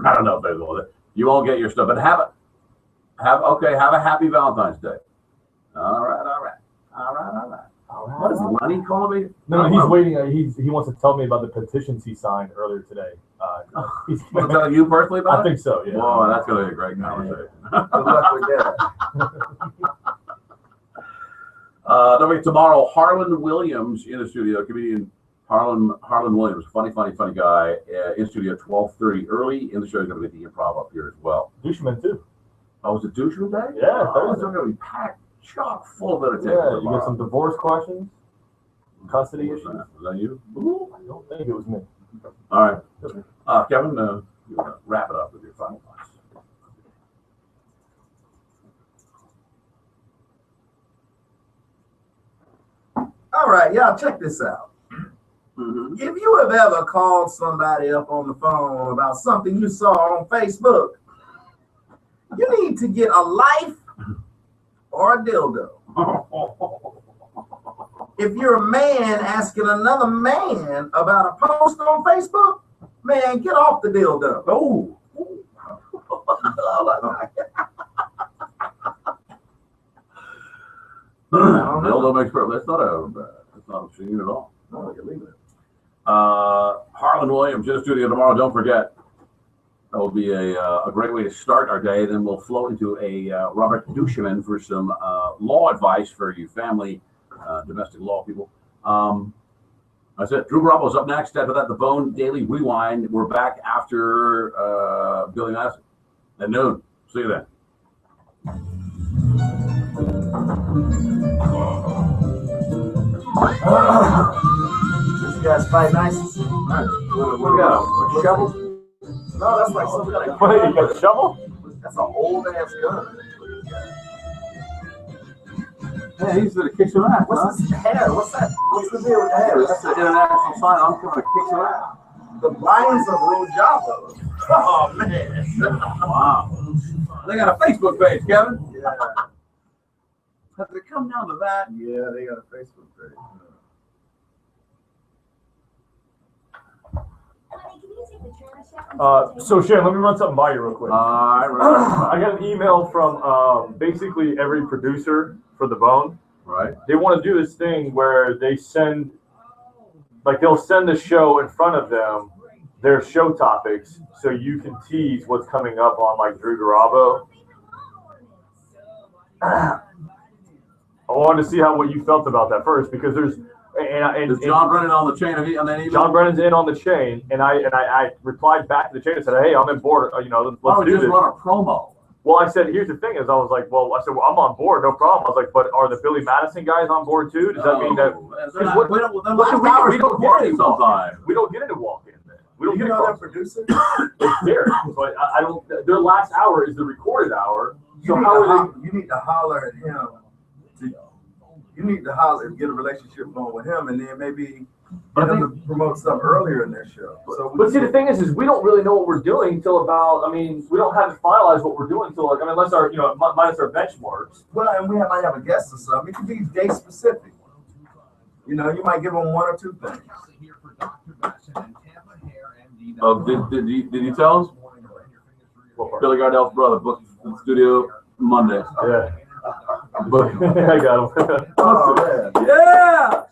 I don't know if they will. You won't get your stuff. But have a happy Valentine's Day. All right. What is Lenny calling me? No, he's waiting. He wants to tell me about the petitions he signed earlier today. He's telling you personally about it? I think so, yeah. Whoa, that's going to be a great conversation. Good luck with that. Don't forget, tomorrow, Harlan Williams in the studio, comedian Harlan Williams, funny guy, in studio at 12:30 early in the show. He's going to be at the Improv up here as well. Doucheman too. Oh, was it Doucheman Day? Yeah, Thursday. It's going to be packed, chock full of entertainment. Yeah, you tomorrow. get some divorce questions, custody issues. Was that you? I don't think it was me. All right. Kevin, you want to wrap it up with your final thoughts? All right, y'all, check this out. If you have ever called somebody up on the phone about something you saw on Facebook, you need to get a life or a dildo. If you're a man asking another man about a post on Facebook, man, get off the dildo. Oh. Dildo makes perfect. That's not obscene at all. No, you leave it. Harlan Williams in the studio tomorrow. Don't forget. That will be a great way to start our day. Then we'll flow into a Robert Doucheman for some law advice for you family, domestic law people. That's it. Drew Garabalo's up next. After that, the Bone Daily Rewind. We're back after Billy Madison at noon. See you then. This guy's fight nice. What we got? A shovel? No, that's like some kind of. What, you got a shovel? That's an old ass gun. Yeah, he's going to kick some ass. What's this hair? What's that? What's the deal with the hair? That's the international sign. I'm coming to kick some ass. The Lions of Rojava. Oh man! Wow. They got a Facebook page, Kevin. Yeah. Has it come down to that? Yeah, they got a Facebook page. So Shannon, let me run something by you real quick. Right. I got an email from basically every producer for The Bone. Right. They want to do this thing where they send, they'll send the show in front of them, their show topics, so you can tease what's coming up on Drew Garabo. I wanted to see what you felt about that first, because there's Is John Brennan on the chain of on that email? John Brennan's in on the chain, and I replied back to the chain and said, "Hey, I'm on board. Let's do this." Run a promo. Well, I said, here's the thing: I'm on board, no problem. I was like, but are the Billy Madison guys on board too? Does that mean that? We don't get into walk-in. We don't get into that producer. It's Derek, but I don't. Their last hour is the recorded hour. So You need to holler at him. You need to holler and get a relationship going with him, and then maybe get him to promote stuff earlier in their show. But see, the thing is we don't really know what we're doing until about. We don't have to finalize what we're doing until unless our minus our benchmarks. Well, and we might have a guest or something. It could be date specific. You might give them one or two things. Oh, did you tell us? Billy Gardell's brother booked the studio Monday. Yeah. I got him. Oh, man. Yeah.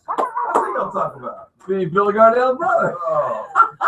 talk about? Being Billy Gardell's brother. Oh.